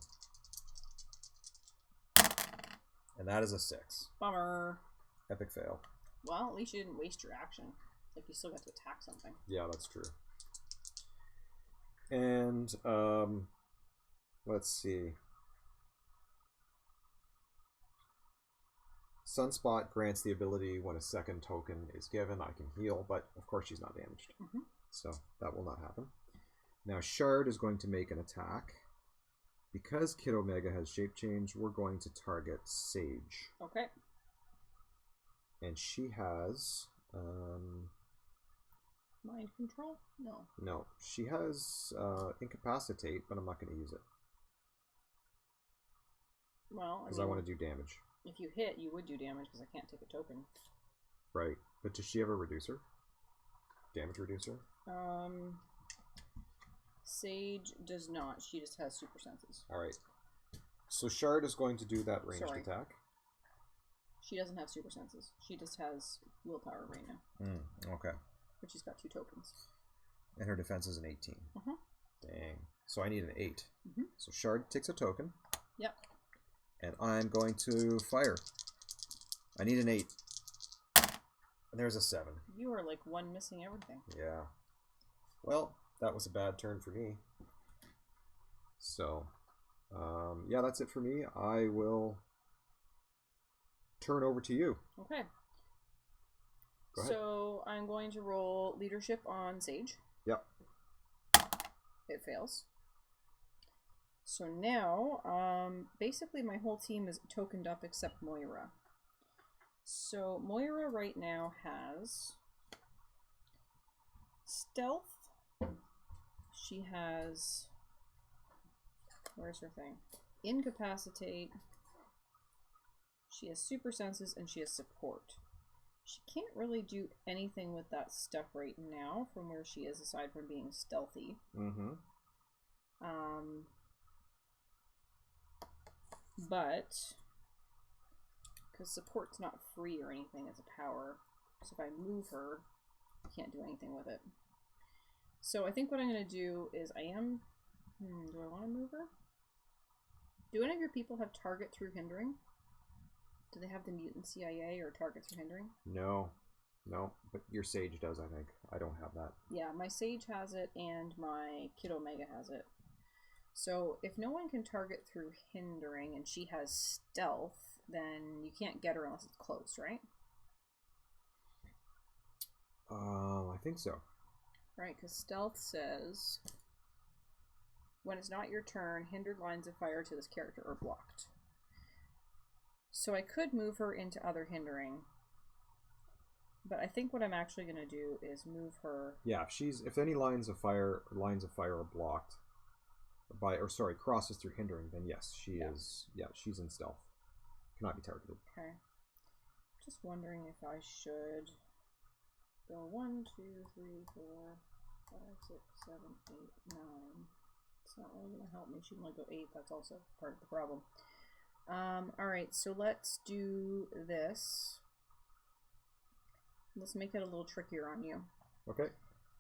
Speaker 1: And that is a 6.
Speaker 2: Bummer.
Speaker 1: Epic fail.
Speaker 2: Well, at least you didn't waste your action. Like, you still got to attack something.
Speaker 1: Yeah, that's true. And, let's see. Sunspot grants the ability when a second token is given. I can heal, but of course she's not damaged. So that will not happen. Now Shard is going to make an attack. Because Kid Omega has shape change, we're going to target Sage.
Speaker 2: Okay.
Speaker 1: And she has
Speaker 2: Mind control? No.
Speaker 1: no, she has incapacitate, but I'm not going to use it
Speaker 2: Well,
Speaker 1: because I want to do damage.
Speaker 2: If you hit, you would do damage because I can't take a token.
Speaker 1: Right, but does she have a reducer? Damage reducer?
Speaker 2: Sage does not. She just has super senses.
Speaker 1: All right. So Shard is going to do that ranged attack.
Speaker 2: She doesn't have super senses. She just has willpower right now.
Speaker 1: Okay.
Speaker 2: But she's got 2 tokens.
Speaker 1: And her defense is an 18. Dang. So I need an 8. So Shard takes a token.
Speaker 2: Yep.
Speaker 1: And I'm going to fire. I need an 8. And there's a 7.
Speaker 2: You are like 1 missing everything.
Speaker 1: Yeah. Well, that was a bad turn for me. So, yeah, that's it for me. I will turn over to you.
Speaker 2: Okay.
Speaker 1: Go ahead.
Speaker 2: So I'm going to roll leadership on Sage.
Speaker 1: Yep.
Speaker 2: It fails. So now, basically my whole team is tokened up except Moira. So Moira right now has stealth. She has, where's her thing? Incapacitate. She has super senses and she has support. She can't really do anything with that stuff right now from where she is aside from being stealthy. But because support's not free or anything, it's a power. So if I move her, I can't do anything with it. So I think what I'm going to do is do I want to move her? Do any of your people have target through hindering? Do they have the mutant CIA or target through hindering?
Speaker 1: No. No, but your Sage does, I think. I don't have that.
Speaker 2: Yeah, my Sage has it and my Kid Omega has it. So if no one can target through hindering and she has stealth, then you can't get her unless it's close, right?
Speaker 1: I think so.
Speaker 2: Right, because stealth says when it's not your turn, hindered lines of fire to this character are blocked. So I could move her into other hindering, but I think what I'm actually going to do is move her.
Speaker 1: Yeah, if any lines of fire are blocked by, or sorry, crosses through hindering, then yes, she is. Yeah, she's in stealth. Cannot be targeted.
Speaker 2: Okay. Just wondering if I should go 1, 2, 3, 4, 5, 6, 7, 8, 9. It's not really going to help me. She can only go 8. That's also part of the problem. Alright, so let's do this. Let's make it a little trickier on you.
Speaker 1: Okay.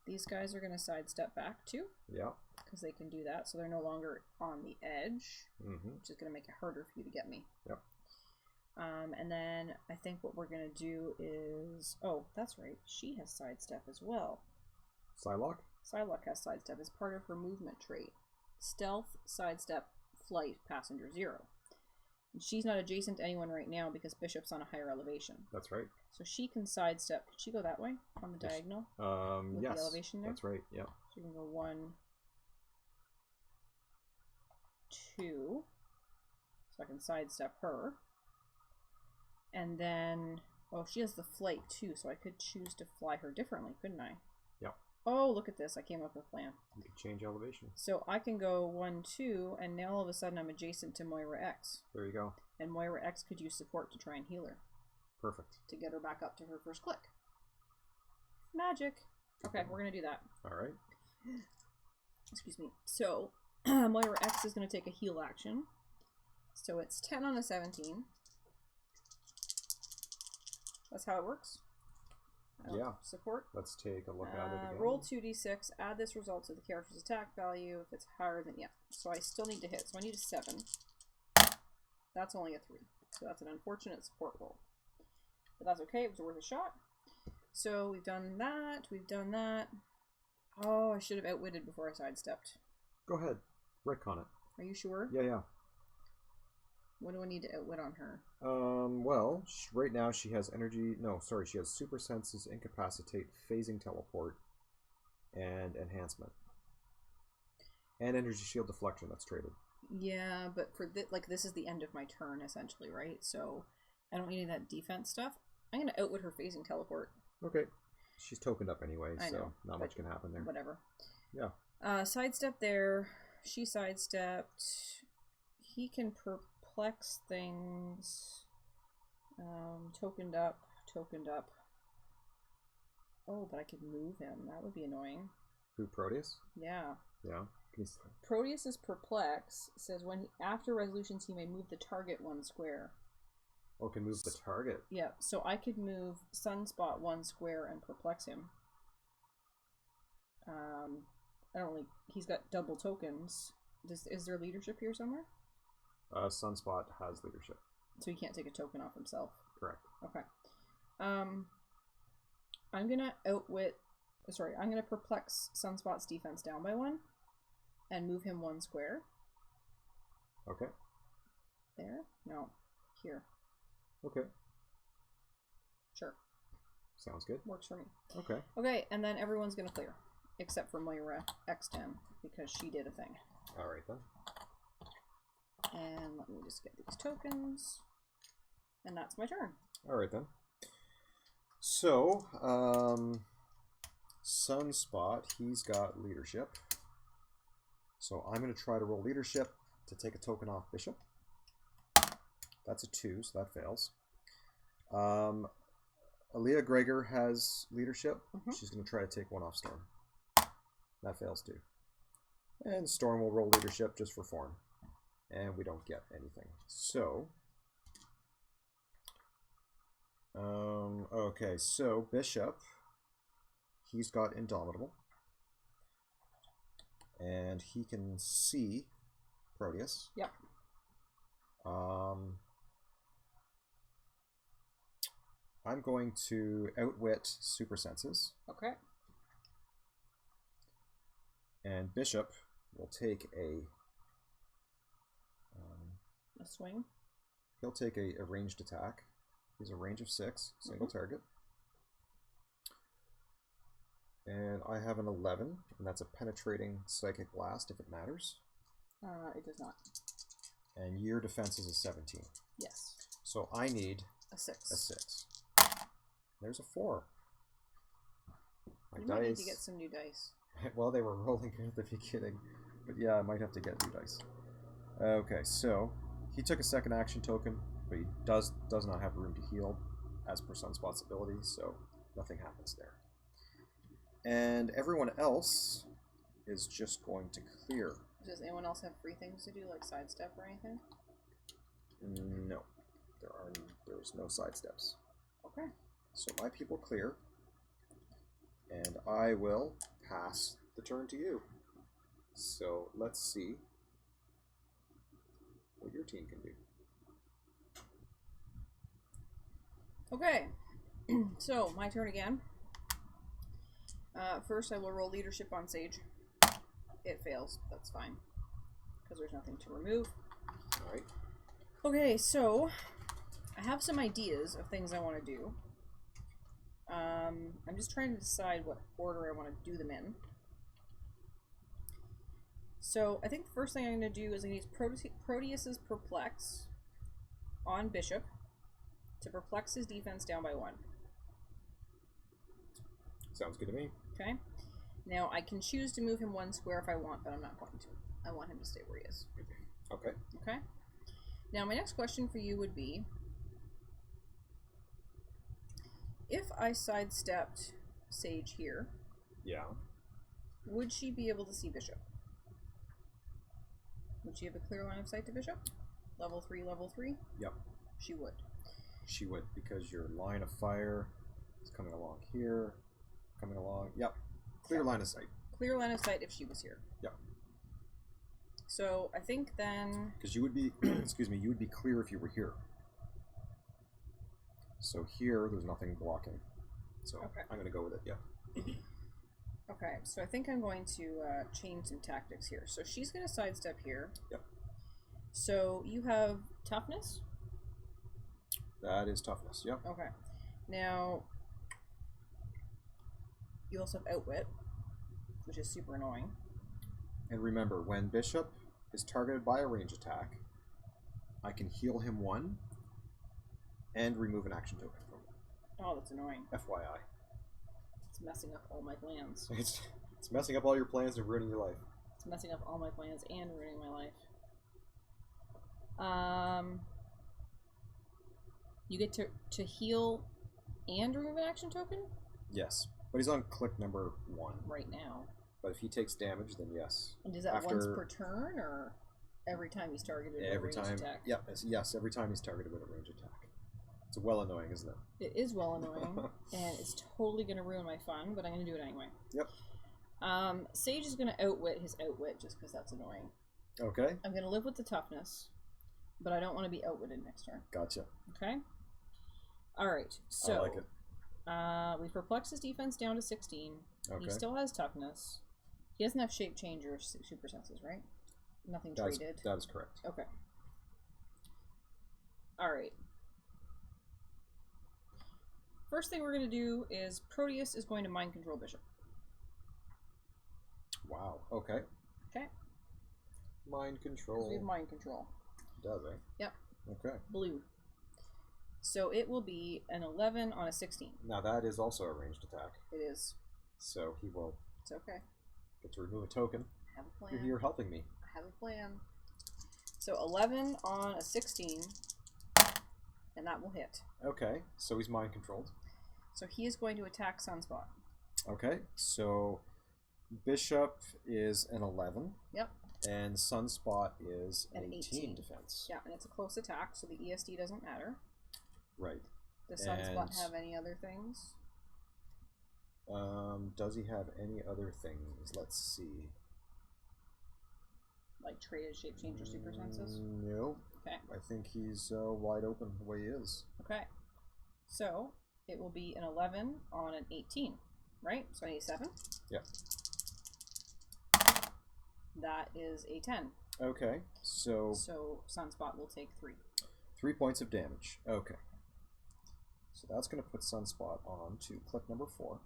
Speaker 2: These guys are going to sidestep back too.
Speaker 1: Yeah.
Speaker 2: Because they can do that, so they're no longer on the edge,
Speaker 1: Mm-hmm.
Speaker 2: which is going to make it harder for you to get me.
Speaker 1: Yep.
Speaker 2: And then I think what we're going to do is... Oh, that's right. She has sidestep as well.
Speaker 1: Psylocke?
Speaker 2: Psylocke has sidestep as part of her movement trait. Stealth, sidestep, flight, passenger 0. And she's not adjacent to anyone right now because Bishop's on a higher elevation.
Speaker 1: That's right.
Speaker 2: So she can sidestep. Could she go that way on the diagonal? With
Speaker 1: yes.
Speaker 2: the elevation there?
Speaker 1: That's right, yeah.
Speaker 2: So you can go 1, 2. So I can sidestep her. And then, oh, she has the flight too, so I could choose to fly her differently, couldn't I?
Speaker 1: Yep.
Speaker 2: Oh, look at this. I came up with a plan.
Speaker 1: You can change elevation.
Speaker 2: So I can go 1, 2, and now all of a sudden I'm adjacent to Moira X.
Speaker 1: There you go.
Speaker 2: And Moira X could use support to try and heal her.
Speaker 1: Perfect.
Speaker 2: To get her back up to her first click. Magic. Okay, we're going to do that.
Speaker 1: All right.
Speaker 2: Excuse me. So, Moira X is going to take a heal action. So it's 10 on a 17. That's how it works.
Speaker 1: Yeah.
Speaker 2: Support.
Speaker 1: Let's take a look at it again.
Speaker 2: Roll 2d6. Add this result to the character's attack value. If it's higher than... Yeah. So I still need to hit. So I need a 7. That's only a 3. So that's an unfortunate support roll. But that's okay. It was worth a shot. So we've done that. We've done that. Oh, I should have outwitted before I sidestepped.
Speaker 1: Go ahead. Retcon it.
Speaker 2: Are you sure?
Speaker 1: Yeah, yeah.
Speaker 2: What do I need to outwit on her?
Speaker 1: Well, right now she has energy... No, sorry, she has super senses, incapacitate, phasing teleport, and enhancement. And energy shield deflection, that's traded.
Speaker 2: Yeah, but for this is the end of my turn, essentially, right? So I don't need any of that defense stuff. I'm going to outwit her phasing teleport.
Speaker 1: Okay. She's tokened up anyway,
Speaker 2: I
Speaker 1: so
Speaker 2: know,
Speaker 1: not much can happen there.
Speaker 2: Whatever.
Speaker 1: Yeah.
Speaker 2: Sidestep there. She sidestepped. He can perplex things. Tokened up. Oh, but I could move him. That would be annoying.
Speaker 1: Who, Proteus?
Speaker 2: Yeah.
Speaker 1: Yeah.
Speaker 2: Proteus's perplex says after resolutions he may move the target 1 square.
Speaker 1: Oh, can move the target.
Speaker 2: Yeah, so I could move Sunspot 1 square and perplex him. I don't really... He's got double tokens. Is there leadership here somewhere?
Speaker 1: Sunspot has leadership.
Speaker 2: So he can't take a token off himself.
Speaker 1: Correct.
Speaker 2: Okay. I'm gonna outwit... Sorry, I'm gonna perplex Sunspot's defense down by 1. And move him 1 square.
Speaker 1: Okay.
Speaker 2: There? No. Here.
Speaker 1: Okay.
Speaker 2: Sure.
Speaker 1: Sounds good.
Speaker 2: Works for me.
Speaker 1: Okay.
Speaker 2: Okay, and then everyone's gonna clear. Except for Moira X10, because she did a thing.
Speaker 1: Alright then.
Speaker 2: And let me just get these tokens. And that's my turn.
Speaker 1: Alright then. So, Sunspot, he's got leadership. So I'm going to try to roll leadership to take a token off Bishop. That's a 2, so that fails. Aaliyah Gregor has leadership. She's going to try to take 1 off Storm. That fails too. And Storm will roll leadership just for form. And we don't get anything. So, okay, so Bishop, he's got Indomitable. And he can see Proteus.
Speaker 2: Yep.
Speaker 1: I'm going to outwit Super Senses.
Speaker 2: Okay.
Speaker 1: And Bishop will take a
Speaker 2: swing.
Speaker 1: He'll take a ranged attack. He's a range of 6, single target. I have an 11, and that's a penetrating psychic blast if it matters.
Speaker 2: It does not.
Speaker 1: And your defense is a 17.
Speaker 2: Yes.
Speaker 1: So I need
Speaker 2: a 6.
Speaker 1: a 6. There's a 4. My
Speaker 2: You
Speaker 1: dice.
Speaker 2: might need to get some new dice.
Speaker 1: Well, they were rolling at the beginning, but yeah, I might have to get new dice. Okay, so he took a second action token, but he does not have room to heal as per Sunspot's ability, so nothing happens there. And everyone else is just going to clear.
Speaker 2: Does anyone else have free things to do, like sidestep or anything?
Speaker 1: No, there's no sidesteps.
Speaker 2: Okay.
Speaker 1: So my people clear, and I will pass the turn to you. So let's see what your team can do.
Speaker 2: Okay, so my turn again. First I will roll leadership on Sage. It fails, that's fine, because there's nothing to remove.
Speaker 1: Alright.
Speaker 2: Okay, so I have some ideas of things I want to do. I'm just trying to decide what order I want to do them in. So I think the first thing I'm going to do is I'm going to use Proteus's Perplex on Bishop to perplex his defense down by 1.
Speaker 1: Sounds good to me.
Speaker 2: Okay. Now I can choose to move him 1 square if I want, but I'm not going to. I want him to stay where he is.
Speaker 1: Okay.
Speaker 2: Okay. Now my next question for you would be, if I sidestepped Sage here,
Speaker 1: Yeah.
Speaker 2: would she be able to see Bishop? Would she have a clear line of sight to Bishop? Level 3, level 3?
Speaker 1: Yep.
Speaker 2: She would.
Speaker 1: She would, because your line of fire is coming along here, coming along. Yep. Clear line of sight.
Speaker 2: Clear line of sight if she was here.
Speaker 1: Yep.
Speaker 2: So I think then...
Speaker 1: Because you would be, excuse me, you would be clear if you were here. So here, there's nothing blocking. So
Speaker 2: Okay.
Speaker 1: I'm going to go with it, yeah.
Speaker 2: Okay, so I think I'm going to change some tactics here. So she's going to sidestep here.
Speaker 1: Yep.
Speaker 2: So you have toughness?
Speaker 1: That is toughness, yep.
Speaker 2: Okay. Now, you also have outwit, which is super annoying.
Speaker 1: And remember, when Bishop is targeted by a range attack, I can heal him 1 and remove an action token from him.
Speaker 2: Oh, that's annoying.
Speaker 1: FYI.
Speaker 2: It's messing up all my plans.
Speaker 1: It's messing up all your plans and ruining your life.
Speaker 2: It's messing up all my plans and ruining my life. You get to heal and remove an action token?
Speaker 1: Yes, but he's on click number 1.
Speaker 2: Right now.
Speaker 1: But if he takes damage, then yes.
Speaker 2: And is that once per turn, or every time he's targeted with a range attack?
Speaker 1: Yeah, yes, every time he's targeted with a range attack. It's well annoying, isn't it?
Speaker 2: It is well annoying, and it's totally going to ruin my fun, but I'm going to do it anyway.
Speaker 1: Yep.
Speaker 2: Sage is going to outwit his outwit, just because that's annoying.
Speaker 1: Okay.
Speaker 2: I'm going to live with the toughness, but I don't want to be outwitted next turn.
Speaker 1: Gotcha.
Speaker 2: Okay? Alright, so...
Speaker 1: I like it.
Speaker 2: We perplex his defense down to 16.
Speaker 1: Okay.
Speaker 2: He still has toughness. He doesn't have shape change or super senses, right? Nothing traded.
Speaker 1: That is correct.
Speaker 2: Okay. Alright. First thing we're going to do is Proteus is going to mind control Bishop.
Speaker 1: Wow. Okay.
Speaker 2: Okay.
Speaker 1: Mind control.
Speaker 2: We have mind control.
Speaker 1: Does, eh?
Speaker 2: Yep.
Speaker 1: Okay.
Speaker 2: Blue. So it will be an 11 on a 16.
Speaker 1: Now that is also a ranged attack.
Speaker 2: It is.
Speaker 1: So he will
Speaker 2: It's okay.
Speaker 1: get to remove a token.
Speaker 2: I have a plan.
Speaker 1: You're here helping me.
Speaker 2: I have a plan. So 11 on a 16, and that will hit.
Speaker 1: Okay, so he's mind controlled.
Speaker 2: So he is going to attack Sunspot.
Speaker 1: Okay, so Bishop is an 11.
Speaker 2: Yep.
Speaker 1: And Sunspot is an 18
Speaker 2: 18
Speaker 1: defense.
Speaker 2: Yeah, and it's a close attack, so the ESD doesn't matter.
Speaker 1: Right.
Speaker 2: Does Sunspot have any other things?
Speaker 1: Does he have any other things? Let's see.
Speaker 2: Like traded shape change or super senses?
Speaker 1: No.
Speaker 2: Okay.
Speaker 1: I think he's wide open the way he is.
Speaker 2: Okay. So it will be an 11 on an 18, right? So I need 7.
Speaker 1: Yep.
Speaker 2: That is a 10.
Speaker 1: Okay, so
Speaker 2: Sunspot will take 3.
Speaker 1: 3 points of damage. Okay. So that's going to put Sunspot on to click number 4.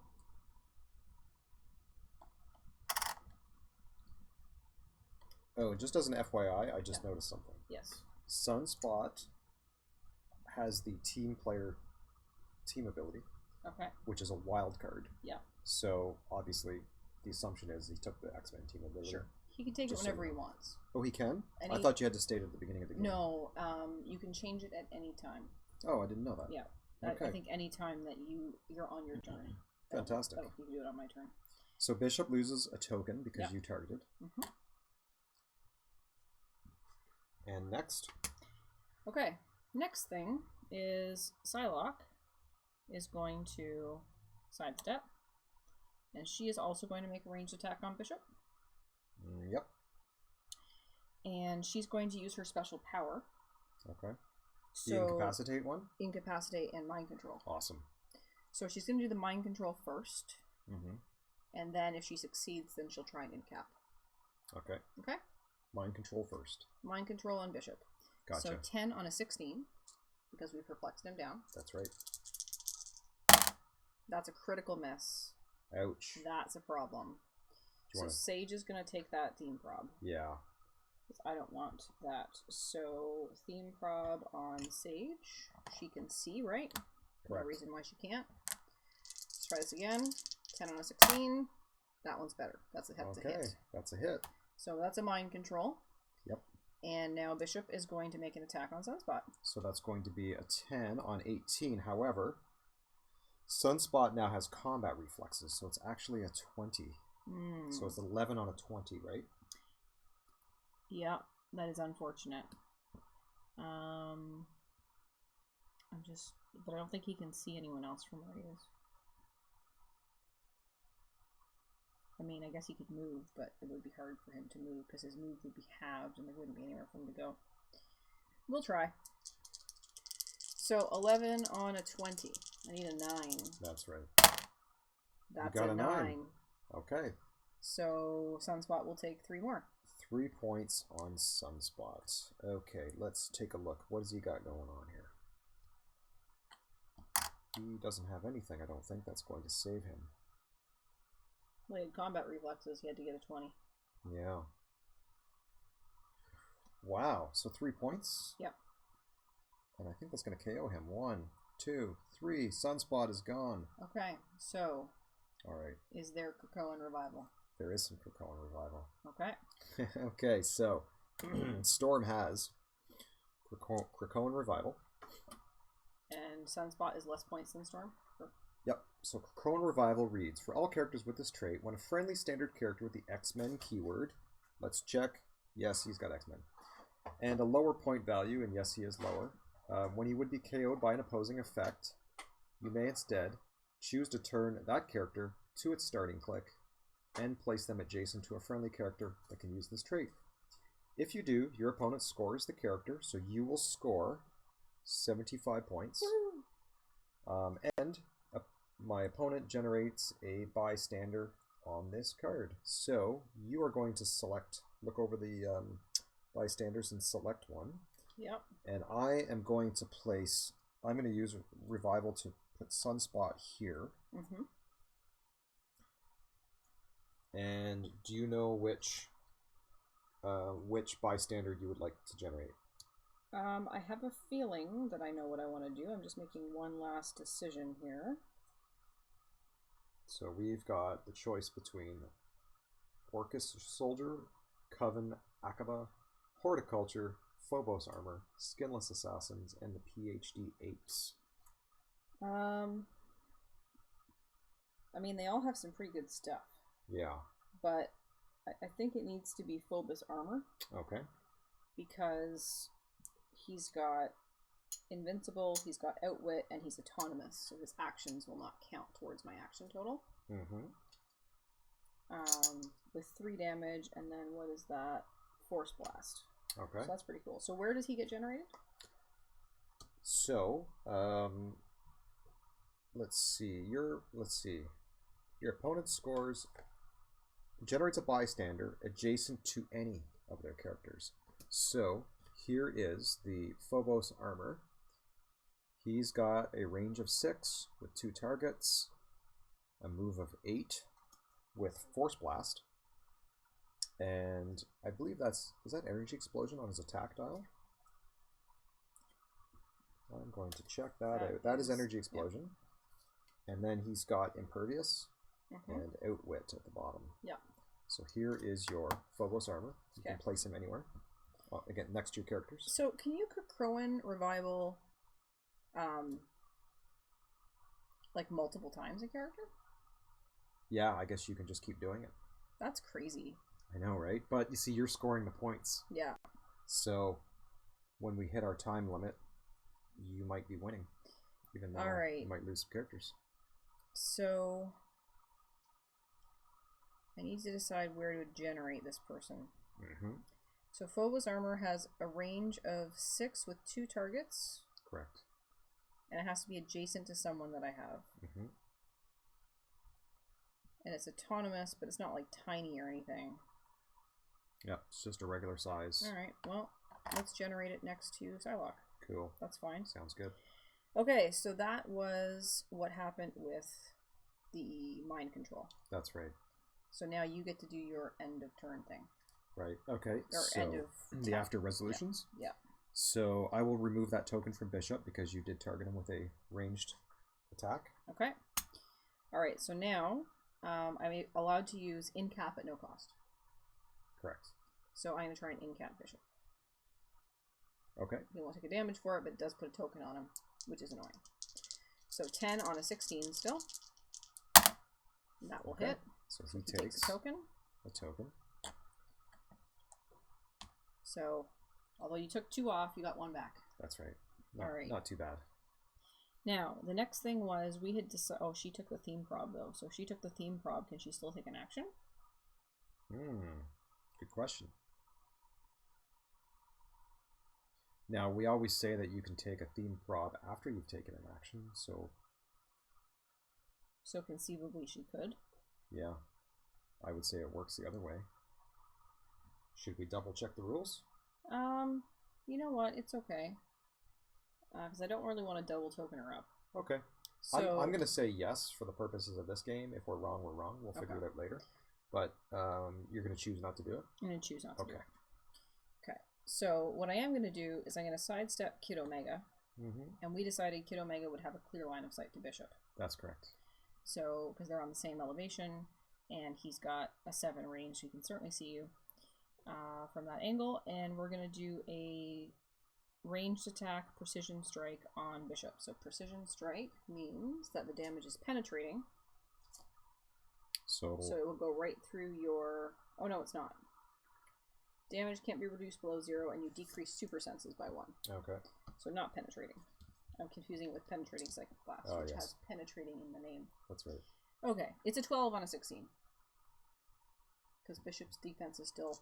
Speaker 1: Oh, just as an FYI, I just noticed something.
Speaker 2: Yes.
Speaker 1: Sunspot has the team ability.
Speaker 2: Okay.
Speaker 1: Which is a wild card.
Speaker 2: Yeah.
Speaker 1: So obviously, the assumption is he took the X-Men team ability.
Speaker 2: Sure. He can take it whenever he wants.
Speaker 1: Oh, he can? I thought you had to state it at the beginning of the game.
Speaker 2: No, you can change it at any time.
Speaker 1: Oh, I didn't know that.
Speaker 2: Yeah.
Speaker 1: Okay.
Speaker 2: I think any time that you're on your turn.
Speaker 1: Fantastic.
Speaker 2: You can do it on my turn.
Speaker 1: So Bishop loses a token because you targeted.
Speaker 2: Mm-hmm.
Speaker 1: And next?
Speaker 2: Okay. Next thing is Psylocke is going to sidestep. And she is also going to make a ranged attack on Bishop.
Speaker 1: Yep.
Speaker 2: And she's going to use her special power.
Speaker 1: Okay.
Speaker 2: So,
Speaker 1: the Incapacitate one?
Speaker 2: Incapacitate and Mind Control.
Speaker 1: Awesome.
Speaker 2: So she's going to do the Mind Control first.
Speaker 1: Mm-hmm.
Speaker 2: And then if she succeeds, then she'll try and Incap.
Speaker 1: Okay.
Speaker 2: Okay?
Speaker 1: Mind Control first.
Speaker 2: Mind Control on Bishop.
Speaker 1: Gotcha.
Speaker 2: So 10 on a 16, because we perplexed him down.
Speaker 1: That's right.
Speaker 2: That's a critical miss.
Speaker 1: Ouch.
Speaker 2: That's a problem. So Sage is going to take that Theme Prob.
Speaker 1: Yeah.
Speaker 2: Because I don't want that. So Theme Prob on Sage. She can see, right?
Speaker 1: Correct.
Speaker 2: No reason why she can't. Let's try this again. 10 on a 16. That one's better. That's a hit.
Speaker 1: Okay. That's a hit.
Speaker 2: So that's a Mind Control.
Speaker 1: Yep.
Speaker 2: And now Bishop is going to make an attack on Sunspot.
Speaker 1: So that's going to be a 10 on 18. However, Sunspot now has combat reflexes, so it's actually a 20. So it's 11 on a 20, right?
Speaker 2: Yeah, that is unfortunate. But I don't think he can see anyone else from where he is. I mean, I guess he could move, but it would be hard for him to move because his move would be halved and there wouldn't be anywhere for him to go. We'll try. So 11 on a 20. I need a 9.
Speaker 1: That's right.
Speaker 2: That's a 9.
Speaker 1: Okay.
Speaker 2: So Sunspot will take 3 more.
Speaker 1: 3 points on Sunspot. Okay, let's take a look. What has he got going on here? He doesn't have anything, I don't think, that's going to save him.
Speaker 2: Well, he had combat reflexes. He had to get a 20.
Speaker 1: Yeah. Wow. So 3 points?
Speaker 2: Yep.
Speaker 1: And I think that's going to KO him. 1, 2, 3. Sunspot is gone.
Speaker 2: Okay. So.
Speaker 1: All right.
Speaker 2: Is there Krakoan revival?
Speaker 1: There is some Krakoan revival.
Speaker 2: Okay.
Speaker 1: Okay. So Storm has Krakoan revival.
Speaker 2: And Sunspot is less points than Storm?
Speaker 1: Yep. So Krakoan Revival reads, for all characters with this trait, when a friendly standard character with the X-Men keyword, let's check, yes, he's got X-Men, and a lower point value, and yes, he is lower, when he would be KO'd by an opposing effect, you may instead choose to turn that character to its starting click and place them adjacent to a friendly character that can use this trait. If you do, your opponent scores the character, so you will score 75 points. And my opponent generates a bystander on this card. So you are going to look over the bystanders and select one.
Speaker 2: Yep.
Speaker 1: And I am going to I'm going to use Revival to put Sunspot here.
Speaker 2: Mm-hmm.
Speaker 1: And do you know which bystander you would like to generate?
Speaker 2: I have a feeling that I know what I want to do. I'm just making one last decision here.
Speaker 1: So we've got the choice between Orcus Soldier, Coven Akaba, Horticulture, Phobos Armor, Skinless Assassins, and the PhD Apes.
Speaker 2: I mean, they all have some pretty good stuff.
Speaker 1: Yeah.
Speaker 2: But I think it needs to be Phobos Armor.
Speaker 1: Okay.
Speaker 2: Because he's got Invincible, he's got Outwit, and he's autonomous, so his actions will not count towards my action total.
Speaker 1: Mm-hmm.
Speaker 2: With 3 damage, and then what is that? Force Blast.
Speaker 1: Okay.
Speaker 2: So that's pretty cool. So where does he get generated?
Speaker 1: So, let's see. Your opponent generates a bystander adjacent to any of their characters. So here is the Phobos Armor. He's got a range of 6 with 2 targets, a move of 8 with Force Blast, And I believe is that energy explosion on his attack dial? I'm going to check that out. That is energy explosion. Yeah. And then he's got impervious and outwit at the bottom.
Speaker 2: Yeah.
Speaker 1: So here is your Phobos Armor. You can place him anywhere. Well, again, next to your characters.
Speaker 2: So can you Crowan revival like multiple times a character?
Speaker 1: Yeah, I guess you can just keep doing it.
Speaker 2: That's crazy.
Speaker 1: I know, right? But you see, you're scoring the points.
Speaker 2: Yeah.
Speaker 1: So when we hit our time limit, you might be winning. Even though you might lose some characters.
Speaker 2: So I need to decide where to generate this person. So Phobos Armor has a range of 6 with 2 targets.
Speaker 1: Correct.
Speaker 2: And it has to be adjacent to someone that I have. And it's autonomous, but it's not like tiny or anything.
Speaker 1: Yeah, it's just a regular size.
Speaker 2: Alright, well, let's generate it next to Psylocke.
Speaker 1: Cool.
Speaker 2: That's fine.
Speaker 1: Sounds good.
Speaker 2: Okay, so that was what happened with the mind control.
Speaker 1: That's right.
Speaker 2: So now you get to do your end of turn thing.
Speaker 1: Right. Okay.
Speaker 2: Or
Speaker 1: so
Speaker 2: end of
Speaker 1: the after resolutions.
Speaker 2: Yeah.
Speaker 1: So I will remove that token from Bishop because you did target him with a ranged attack.
Speaker 2: Okay. All right. So now I'm allowed to use incap at no cost.
Speaker 1: Correct.
Speaker 2: So I'm going to try and incap Bishop.
Speaker 1: Okay.
Speaker 2: He won't take a damage for it, but it does put a token on him, which is annoying. So 10 on a 16 still. And that will hit.
Speaker 1: So
Speaker 2: he
Speaker 1: takes
Speaker 2: a token.
Speaker 1: A token.
Speaker 2: So, although you took 2 off, you got 1 back.
Speaker 1: That's right.
Speaker 2: All right.
Speaker 1: Not too bad.
Speaker 2: Now, the next thing was we had decided... Oh, she took the theme prob, though. So if she took the theme prob, can she still take an action?
Speaker 1: Good question. Now, we always say that you can take a theme prob after you've taken an action, so...
Speaker 2: So conceivably she could.
Speaker 1: Yeah. I would say it works the other way. Should we double check the rules?
Speaker 2: You know what? It's okay. Because I don't really want to double token her up.
Speaker 1: Okay.
Speaker 2: So
Speaker 1: I'm going to say yes for the purposes of this game. If we're wrong, we're wrong. We'll figure it out later. But you're going to choose not to do it?
Speaker 2: I'm going to choose not to do it. Okay. So what I am going to do is I'm going to sidestep Kid Omega. And we decided Kid Omega would have a clear line of sight to Bishop.
Speaker 1: That's correct.
Speaker 2: So, because they're on the same elevation, and he's got a 7 range, so he can certainly see you from that angle. And we're going to do a ranged attack precision strike on Bishop. So precision strike means that the damage is penetrating. So it will go right through your... Oh no, it's not. Damage can't be reduced below 0, and you decrease super senses by 1.
Speaker 1: Okay.
Speaker 2: So not penetrating. I'm confusing it with penetrating second class, which has penetrating in the name.
Speaker 1: That's right.
Speaker 2: Okay, it's a 12 on a 16. Because Bishop's defense is still...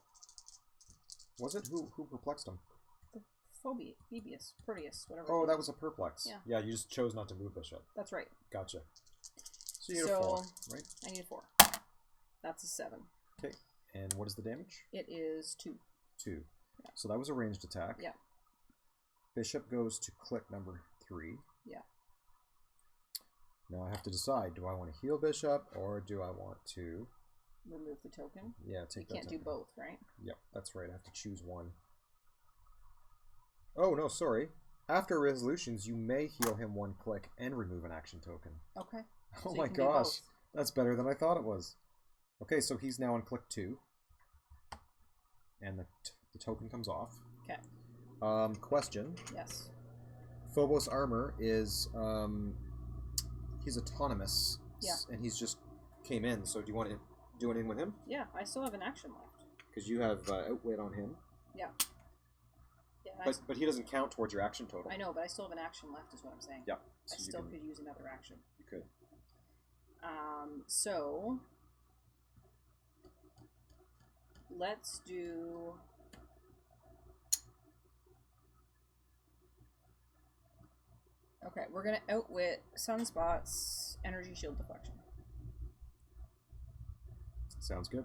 Speaker 1: Was it? Who perplexed him?
Speaker 2: The Phobos, Proteus, whatever.
Speaker 1: Oh, that was a perplex.
Speaker 2: Yeah.
Speaker 1: Yeah, you just chose not to move Bishop.
Speaker 2: That's right.
Speaker 1: Gotcha. So you need a 4, right?
Speaker 2: I need a 4. That's a 7.
Speaker 1: Okay. And what is the damage?
Speaker 2: It is 2.
Speaker 1: 2.
Speaker 2: Yeah.
Speaker 1: So that was a ranged attack.
Speaker 2: Yeah.
Speaker 1: Bishop goes to click number 3.
Speaker 2: Yeah.
Speaker 1: Now I have to decide, do I want to heal Bishop or do I want to...
Speaker 2: Remove the token?
Speaker 1: Yeah, take that token.
Speaker 2: You can't do both, right?
Speaker 1: Yep, that's right. I have to choose one. Oh, no, sorry. After resolutions, you may heal him 1 click and remove an action token.
Speaker 2: Okay.
Speaker 1: Oh my gosh. That's better than I thought it was. Okay, so he's now on click 2. And the token comes off.
Speaker 2: Okay.
Speaker 1: Question.
Speaker 2: Yes.
Speaker 1: Phobos Armor is, he's autonomous.
Speaker 2: Yeah.
Speaker 1: And he's just came in, so do you want to do anything with him?
Speaker 2: Yeah, I still have an action left.
Speaker 1: Because you have outwit on him.
Speaker 2: Yeah.
Speaker 1: But he doesn't count towards your action total.
Speaker 2: I know, but I still have an action left is what I'm saying.
Speaker 1: Yeah.
Speaker 2: So I still could use another action.
Speaker 1: You could.
Speaker 2: So let's do... Okay, we're going to outwit Sunspot's energy shield deflection.
Speaker 1: Sounds good.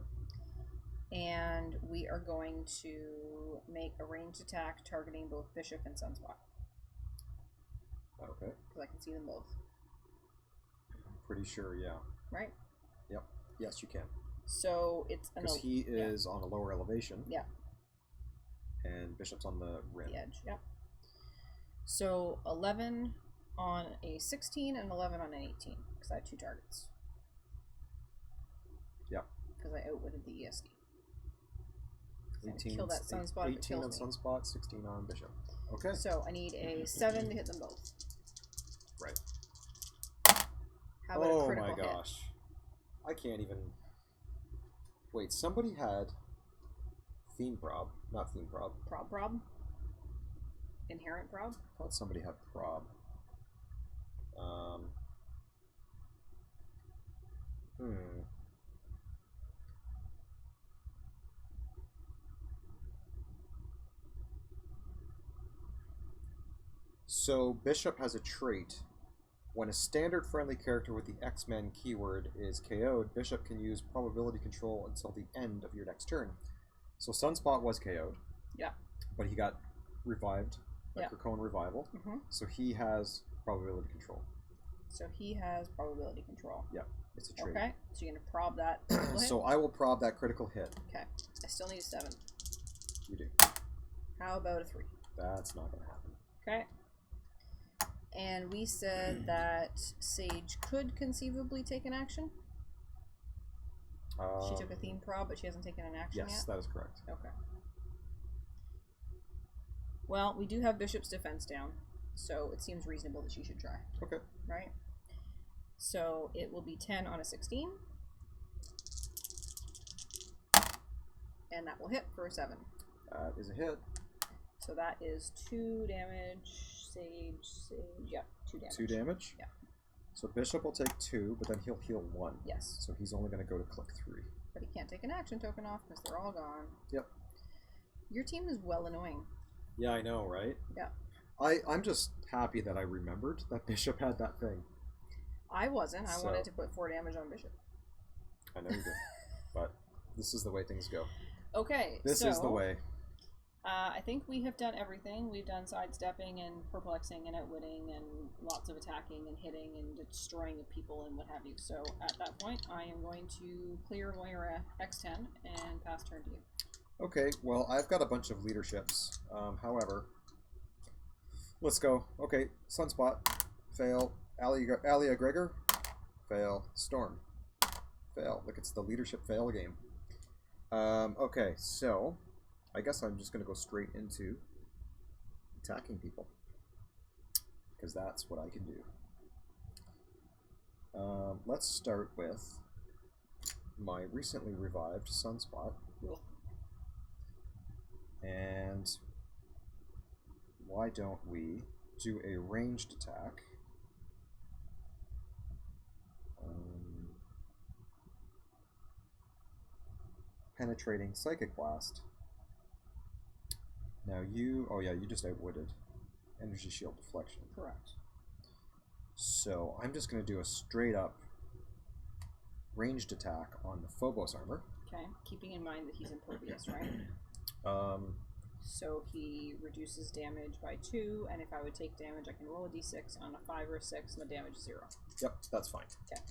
Speaker 2: And we are going to make a ranged attack targeting both Bishop and Sunspot.
Speaker 1: Okay.
Speaker 2: Because I can see them both.
Speaker 1: I'm pretty sure, yeah.
Speaker 2: Right?
Speaker 1: Yep. Yes, you can.
Speaker 2: So it's
Speaker 1: because he is on a lower elevation.
Speaker 2: Yeah.
Speaker 1: And bishop's on the rim.
Speaker 2: The edge. Yep. So 11 on a 16 and 11 on an 18 because I have 2 targets.
Speaker 1: Yep.
Speaker 2: Because I outwitted the ESD.
Speaker 1: 18,
Speaker 2: kill that Sunspot.
Speaker 1: 18 on Sunspot, 16 on Bishop. Okay.
Speaker 2: So I need a 7 to hit them both.
Speaker 1: Right.
Speaker 2: How about a critical
Speaker 1: hit? Oh my gosh. I can't even... Wait, somebody had theme prob. Not theme prob.
Speaker 2: Prob? Inherent prob?
Speaker 1: I thought somebody had prob. So Bishop has a trait. When a standard friendly character with the X-Men keyword is KO'd, Bishop can use probability control until the end of your next turn. So Sunspot was KO'd.
Speaker 2: Yeah.
Speaker 1: But he got revived, like Krakoan revival.
Speaker 2: Mm-hmm.
Speaker 1: So he has probability control.
Speaker 2: So he has probability control.
Speaker 1: Yeah, it's a trait.
Speaker 2: Okay, so you're going to prob that.
Speaker 1: So I will prob that critical hit.
Speaker 2: Okay, I still need a 7.
Speaker 1: You do.
Speaker 2: How about a 3?
Speaker 1: That's not going to happen.
Speaker 2: Okay. And we said that Sage could conceivably take an action. She took a theme prob, but she hasn't taken an action yet?
Speaker 1: Yes, that is correct.
Speaker 2: Okay. Well, we do have Bishop's defense down, so it seems reasonable that she should try.
Speaker 1: Okay.
Speaker 2: Right? So it will be 10 on a 16. And that will hit for a 7.
Speaker 1: That is a hit.
Speaker 2: So that is 2 damage. Sage, yeah, 2 damage.
Speaker 1: 2 damage?
Speaker 2: Yeah.
Speaker 1: So Bishop will take 2, but then he'll heal 1.
Speaker 2: Yes.
Speaker 1: So he's only going to go to click 3.
Speaker 2: But he can't take an action token off because they're all gone.
Speaker 1: Yep.
Speaker 2: Your team is well annoying.
Speaker 1: Yeah, I know, right?
Speaker 2: Yeah.
Speaker 1: I'm just happy that I remembered that Bishop had that thing.
Speaker 2: I wasn't. I wanted to put 4 damage on Bishop.
Speaker 1: I know you did. But this is the way things go.
Speaker 2: Okay,
Speaker 1: This is the way.
Speaker 2: I think we have done everything. We've done sidestepping and perplexing and outwitting and lots of attacking and hitting and destroying of people and what have you. So at that point, I am going to clear Moira X10 and pass turn to you.
Speaker 1: Okay, well, I've got a bunch of leaderships. However, let's go. Okay, Sunspot, fail. Alia Gregor, fail. Storm, fail. Look, it's the leadership fail game. Okay, so I guess I'm just going to go straight into attacking people, because that's what I can do. Let's start with my recently revived Sunspot. And why don't we do a ranged attack? Penetrating Psychic Blast. Now you, oh yeah, you just outwitted. Energy Shield Deflection.
Speaker 2: Correct.
Speaker 1: So I'm just going to do a straight up ranged attack on the Phobos Armor.
Speaker 2: Okay, keeping in mind that he's impervious, right? So he reduces damage by 2, and if I would take damage, I can roll a d6 on a 5 or a 6, and the damage is 0.
Speaker 1: Yep, that's fine.
Speaker 2: Okay.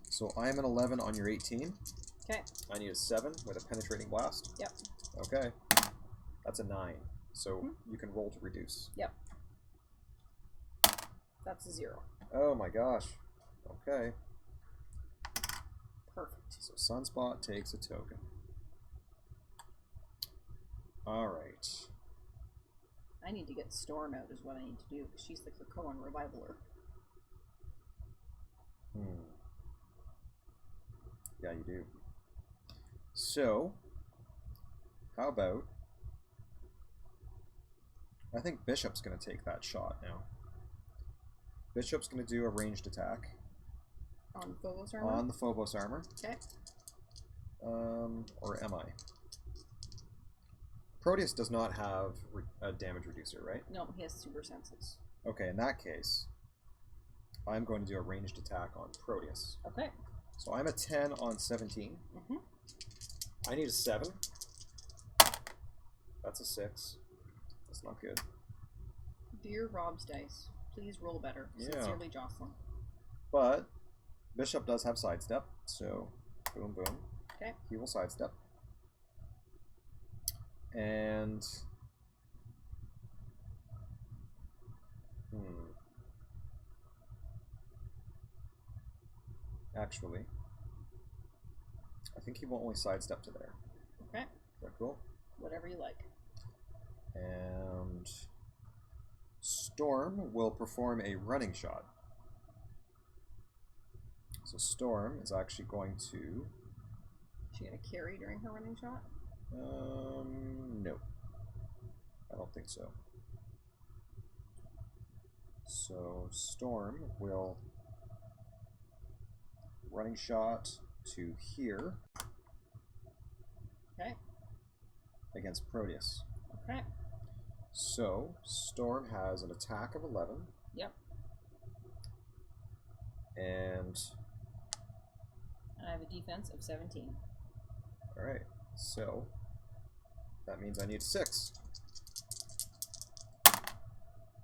Speaker 1: So I am an 11 on your 18.
Speaker 2: Okay.
Speaker 1: I need a 7 with a Penetrating Blast.
Speaker 2: Yep.
Speaker 1: Okay. That's a 9. So you can roll to reduce.
Speaker 2: Yep. That's a 0.
Speaker 1: Oh my gosh. Okay.
Speaker 2: Perfect.
Speaker 1: So Sunspot takes a token. Alright.
Speaker 2: I need to get Storm out is what I need to do, because she's the Krakoan Revivaler.
Speaker 1: Yeah, you do. So, how about... I think Bishop's going to take that shot now. Bishop's going to do a ranged attack.
Speaker 2: On the Phobos Armor?
Speaker 1: On the Phobos Armor.
Speaker 2: Okay.
Speaker 1: Or am I? Proteus does not have a damage reducer, right?
Speaker 2: No, he has super senses.
Speaker 1: Okay, in that case, I'm going to do a ranged attack on Proteus.
Speaker 2: Okay.
Speaker 1: So I'm a 10 on 17. I need a 7. That's a 6. That's not good.
Speaker 2: Dear Rob's dice, please roll better.
Speaker 1: Yeah.
Speaker 2: Sincerely, Jocelyn.
Speaker 1: But Bishop does have sidestep, so boom, boom.
Speaker 2: Okay.
Speaker 1: He will sidestep. And... Actually, I think he will only sidestep to there.
Speaker 2: Okay.
Speaker 1: Is that cool?
Speaker 2: Whatever you like.
Speaker 1: And Storm will perform a running shot. So Storm is actually going to...
Speaker 2: Is she going to carry during her running shot?
Speaker 1: No. I don't think so. So Storm will running shot to here.
Speaker 2: Okay.
Speaker 1: Against Proteus.
Speaker 2: Okay.
Speaker 1: So Storm has an attack of 11.
Speaker 2: Yep.
Speaker 1: And
Speaker 2: I have a defense of 17.
Speaker 1: Alright, so that means I need 6.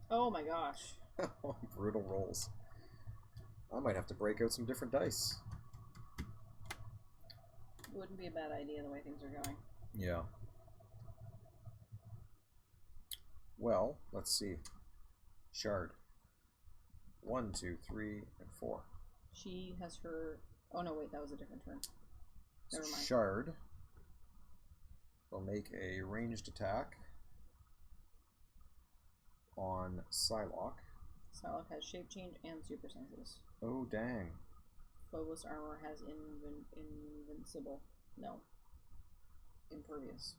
Speaker 2: Oh my gosh.
Speaker 1: Brutal rolls. I might have to break out some different dice.
Speaker 2: Wouldn't be a bad idea the way things are going.
Speaker 1: Yeah. Well, let's see. Shard. 1, 2, 3, and 4.
Speaker 2: She has her... Oh no, wait, that was a different turn. Never mind.
Speaker 1: Shard will make a ranged attack on Psylocke.
Speaker 2: Psylocke has shape change and super senses.
Speaker 1: Oh, dang.
Speaker 2: Phobos Armor has invincible. No. Impervious.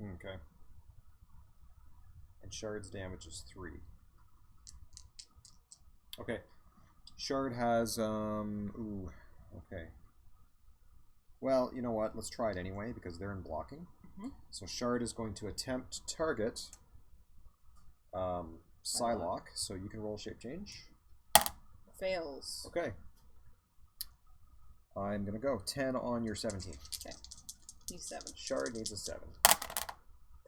Speaker 1: Okay. And Shard's damage is 3. Okay. Shard has, ooh, okay. Well, you know what? Let's try it anyway, because they're in blocking.
Speaker 2: Mm-hmm.
Speaker 1: So Shard is going to attempt to target Psylocke, so you can roll shape change.
Speaker 2: Fails.
Speaker 1: Okay. I'm going to go 10 on your 17.
Speaker 2: Okay. He's 7.
Speaker 1: Shard needs a 7.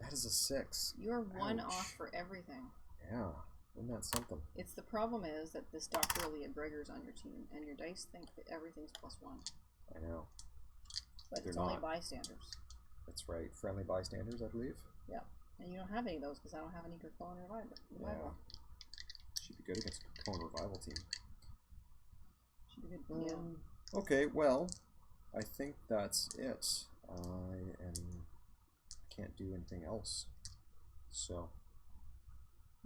Speaker 1: That is a 6.
Speaker 2: You're 1
Speaker 1: Ouch.
Speaker 2: off for everything.
Speaker 1: Yeah. Isn't that something?
Speaker 2: It's the problem is that this Dr. Leah Gregor's on your team, and your dice think that everything's +1.
Speaker 1: I know.
Speaker 2: But
Speaker 1: They're
Speaker 2: it's only
Speaker 1: not.
Speaker 2: bystanders.
Speaker 1: That's right. Friendly bystanders, I believe.
Speaker 2: Yeah. And you don't have any of those because I don't have any Cone Revival.
Speaker 1: Yeah. Should be good against a Cone Revival team.
Speaker 2: Should be good. Yeah.
Speaker 1: Okay, well, I think that's it. I can't do anything else. So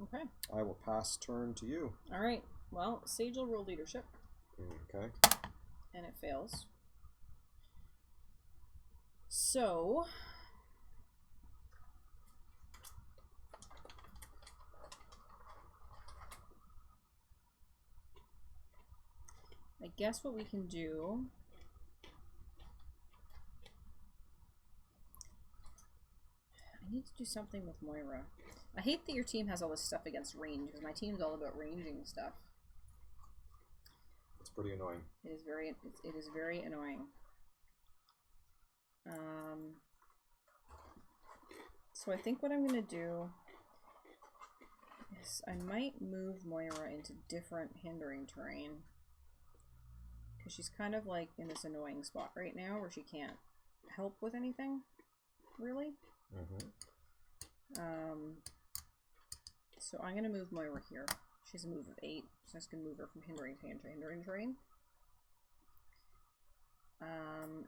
Speaker 2: Okay.
Speaker 1: I will pass turn to you.
Speaker 2: Alright. Well, Sage will roll leadership.
Speaker 1: Okay.
Speaker 2: And it fails. So I guess what we can do I need to do something with Moira. I hate that your team has all this stuff against range, because my team's all about ranging stuff.
Speaker 1: It's pretty annoying.
Speaker 2: It is very annoying. So I think what I'm going to do is I might move Moira into different hindering terrain. Because she's kind of like in this annoying spot right now where she can't help with anything, really. So I'm going to move Moira here. She's a move of 8, so I'm just going to move her from hindering terrain to hindering terrain.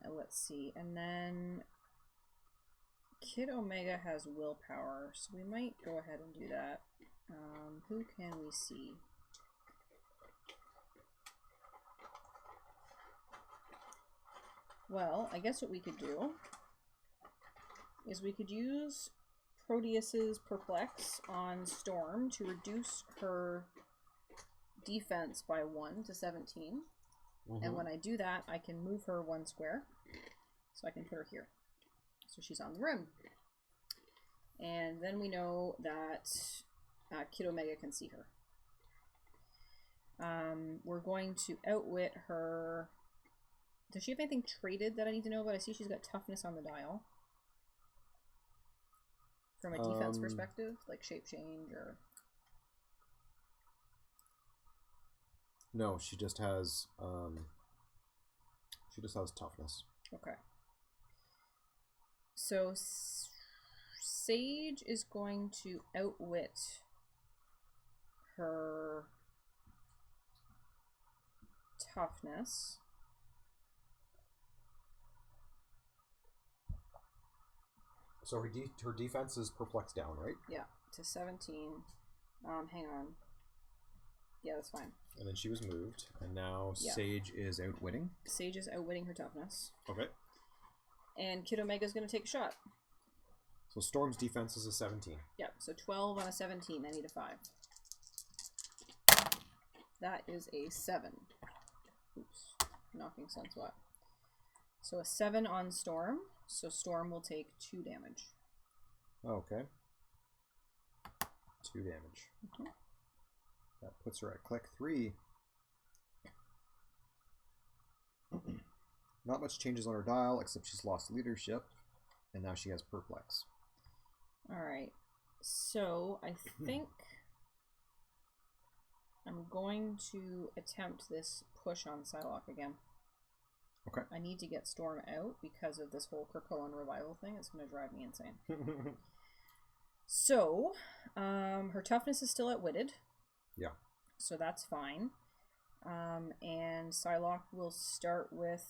Speaker 2: Let's see, and then Kid Omega has willpower, so we might go ahead and do that. Who can we see? Well, I guess what we could do is we could use Proteus's Perplex on Storm to reduce her defense by 1 to 17. And when I do that, I can move her 1 square. So I can put her here. So she's on the rim. And then we know that Kid Omega can see her. We're going to outwit her. Does she have anything traded that I need to know about? I see she's got toughness on the dial. From a defense perspective, like shape change or...
Speaker 1: No, she just has toughness.
Speaker 2: Okay. So Sage is going to outwit her toughness.
Speaker 1: So her defense is perplexed down, right?
Speaker 2: Yeah, to 17. Hang on. Yeah, that's fine.
Speaker 1: And then she was moved, and now Sage is outwitting.
Speaker 2: Sage is outwitting her toughness.
Speaker 1: Okay.
Speaker 2: And Kid Omega's going to take a shot.
Speaker 1: So Storm's defense is a 17.
Speaker 2: Yep, so 12 on a 17. I need a 5. That is a 7. Oops, knocking Sunspot. So a 7 on Storm. So Storm will take 2 damage.
Speaker 1: Okay. 2 damage.
Speaker 2: Mm-hmm.
Speaker 1: That puts her at click 3. Not much changes on her dial, except she's lost leadership, and now she has perplex.
Speaker 2: Alright, so I think I'm going to attempt this push on Psylocke again.
Speaker 1: Okay.
Speaker 2: I need to get Storm out because of this whole Krakoan revival thing. It's going to drive me insane. So, her toughness is still outwitted.
Speaker 1: Yeah.
Speaker 2: So that's fine. And Psylocke will start with...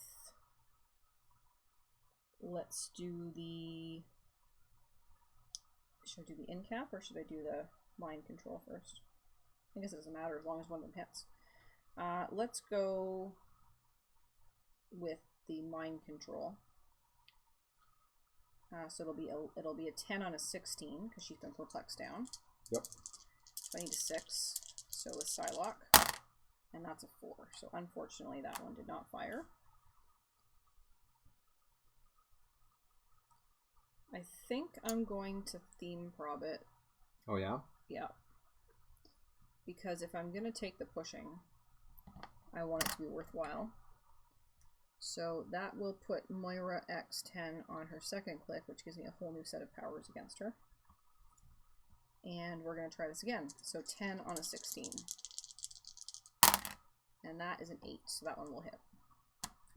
Speaker 2: Let's do the... Should I do the in-cap or should I do the mind control first? I guess it doesn't matter as long as one of them hits. Let's go with the mind control. So it'll be a 10 on a 16 because she's been perplexed down.
Speaker 1: Yep.
Speaker 2: So I need a 6. So with Psylocke, and that's a 4. So unfortunately that one did not fire. I think I'm going to theme prob it.
Speaker 1: Oh yeah?
Speaker 2: Yeah. Because if I'm going to take the pushing, I want it to be worthwhile. So that will put Moira X10 on her second click, which gives me a whole new set of powers against her. And we're going to try this again. So 10 on a 16. And that is an 8, so that one will hit.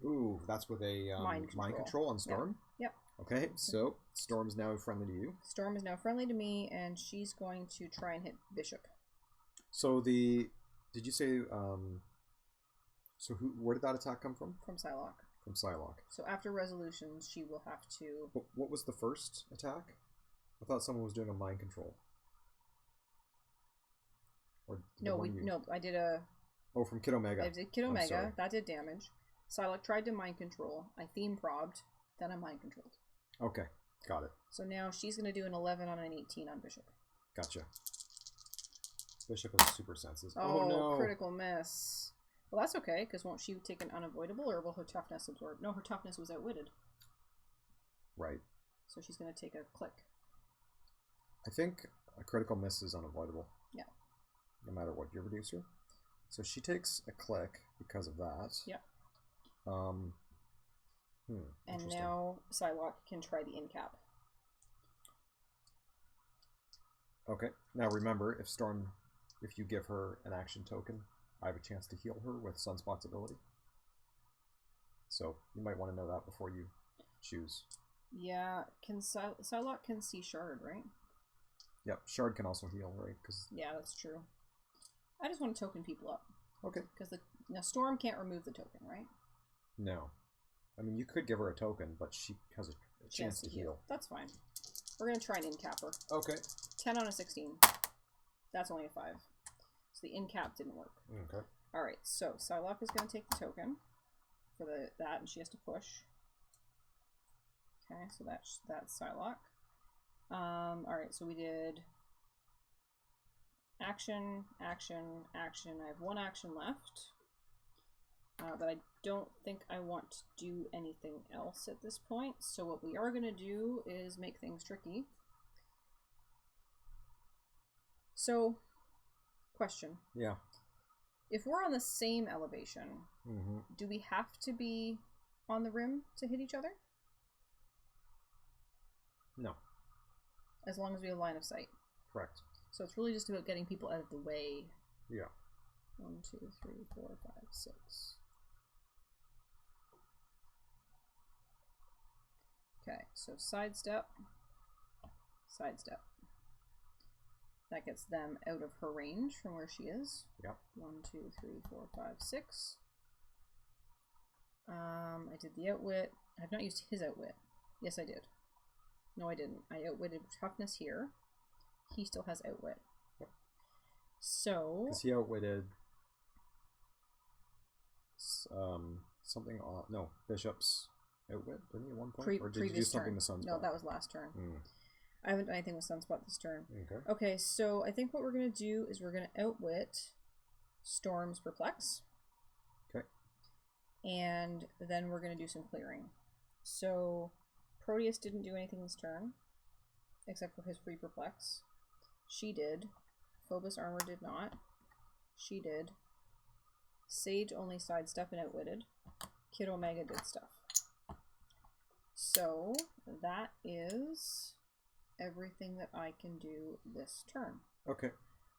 Speaker 1: Ooh, that's with a mind control on Storm?
Speaker 2: Yep.
Speaker 1: Okay, so Storm's now friendly to you.
Speaker 2: Storm is now friendly to me, and she's going to try and hit Bishop.
Speaker 1: So did you say, so where did that attack come from?
Speaker 2: From Psylocke.
Speaker 1: From Psylocke.
Speaker 2: So after resolutions, she will have to...
Speaker 1: What was the first attack? I thought someone was doing a mind control. Or
Speaker 2: no, I did a...
Speaker 1: Oh, from Kid Omega.
Speaker 2: I did Kid Omega. That did damage. Psylocke tried to mind control. I theme probbed. Then I mind controlled.
Speaker 1: Okay, got it.
Speaker 2: So now she's going to do an 11 on an 18 on Bishop.
Speaker 1: Gotcha. Bishop has super senses.
Speaker 2: Oh,
Speaker 1: no.
Speaker 2: Critical miss. Well, that's okay, because won't she take an unavoidable, or will her toughness absorb? No, her toughness was outwitted.
Speaker 1: Right.
Speaker 2: So she's going to take a click.
Speaker 1: I think a critical miss is unavoidable.
Speaker 2: Yeah.
Speaker 1: No matter what you reduce her. So she takes a click because of that.
Speaker 2: Yeah. And now Psylocke can try the in-cap.
Speaker 1: Okay. Now remember, if you give her an action token, I have a chance to heal her with Sunspot's ability. So you might want to know that before you choose.
Speaker 2: Yeah, Psylocke can see Shard, right?
Speaker 1: Yep, Shard can also heal, right?
Speaker 2: Yeah, that's true. I just want to token people up.
Speaker 1: Okay.
Speaker 2: Because now Storm can't remove the token, right?
Speaker 1: No. I mean, you could give her a token, but she has a chance to heal.
Speaker 2: That's fine. We're going to try an in-cap her.
Speaker 1: Okay.
Speaker 2: 10 on a 16. That's only a 5. So the in-cap didn't work.
Speaker 1: Okay.
Speaker 2: Alright, so Psylocke is going to take the token for that, and she has to push. Okay, so that's Psylocke. Alright, so we did action, action, action. I have one action left. But I don't think I want to do anything else at this point. So what we are going to do is make things tricky. So, question.
Speaker 1: Yeah.
Speaker 2: If we're on the same elevation, do we have to be on the rim to hit each other?
Speaker 1: No.
Speaker 2: As long as we have line of sight.
Speaker 1: Correct.
Speaker 2: So it's really just about getting people out of the way.
Speaker 1: Yeah.
Speaker 2: 1, 2, 3, 4, 5, 6. Okay, so sidestep, sidestep. That gets them out of her range from where she is.
Speaker 1: Yep.
Speaker 2: 1, 2, 3, 4, 5, 6. I did the outwit. I've not used his outwit. Yes, I did. No, I didn't. I outwitted toughness here. He still has outwit.
Speaker 1: Yep.
Speaker 2: So.
Speaker 1: Because he outwitted something on. No, Bishop's outwit, didn't he at one point? Or did you do something with Sunspot?
Speaker 2: No, that was last turn. I haven't done anything with Sunspot this turn.
Speaker 1: Okay.
Speaker 2: Okay, so I think what we're going to do is we're going to outwit Storm's Perplex.
Speaker 1: Okay.
Speaker 2: And then we're going to do some clearing. So Proteus didn't do anything this turn, except for his free Perplex. She did. Phobos Armor did not. She did. Sage only sidestep and outwitted. Kid Omega did stuff. So that is everything that I can do this turn.
Speaker 1: Okay.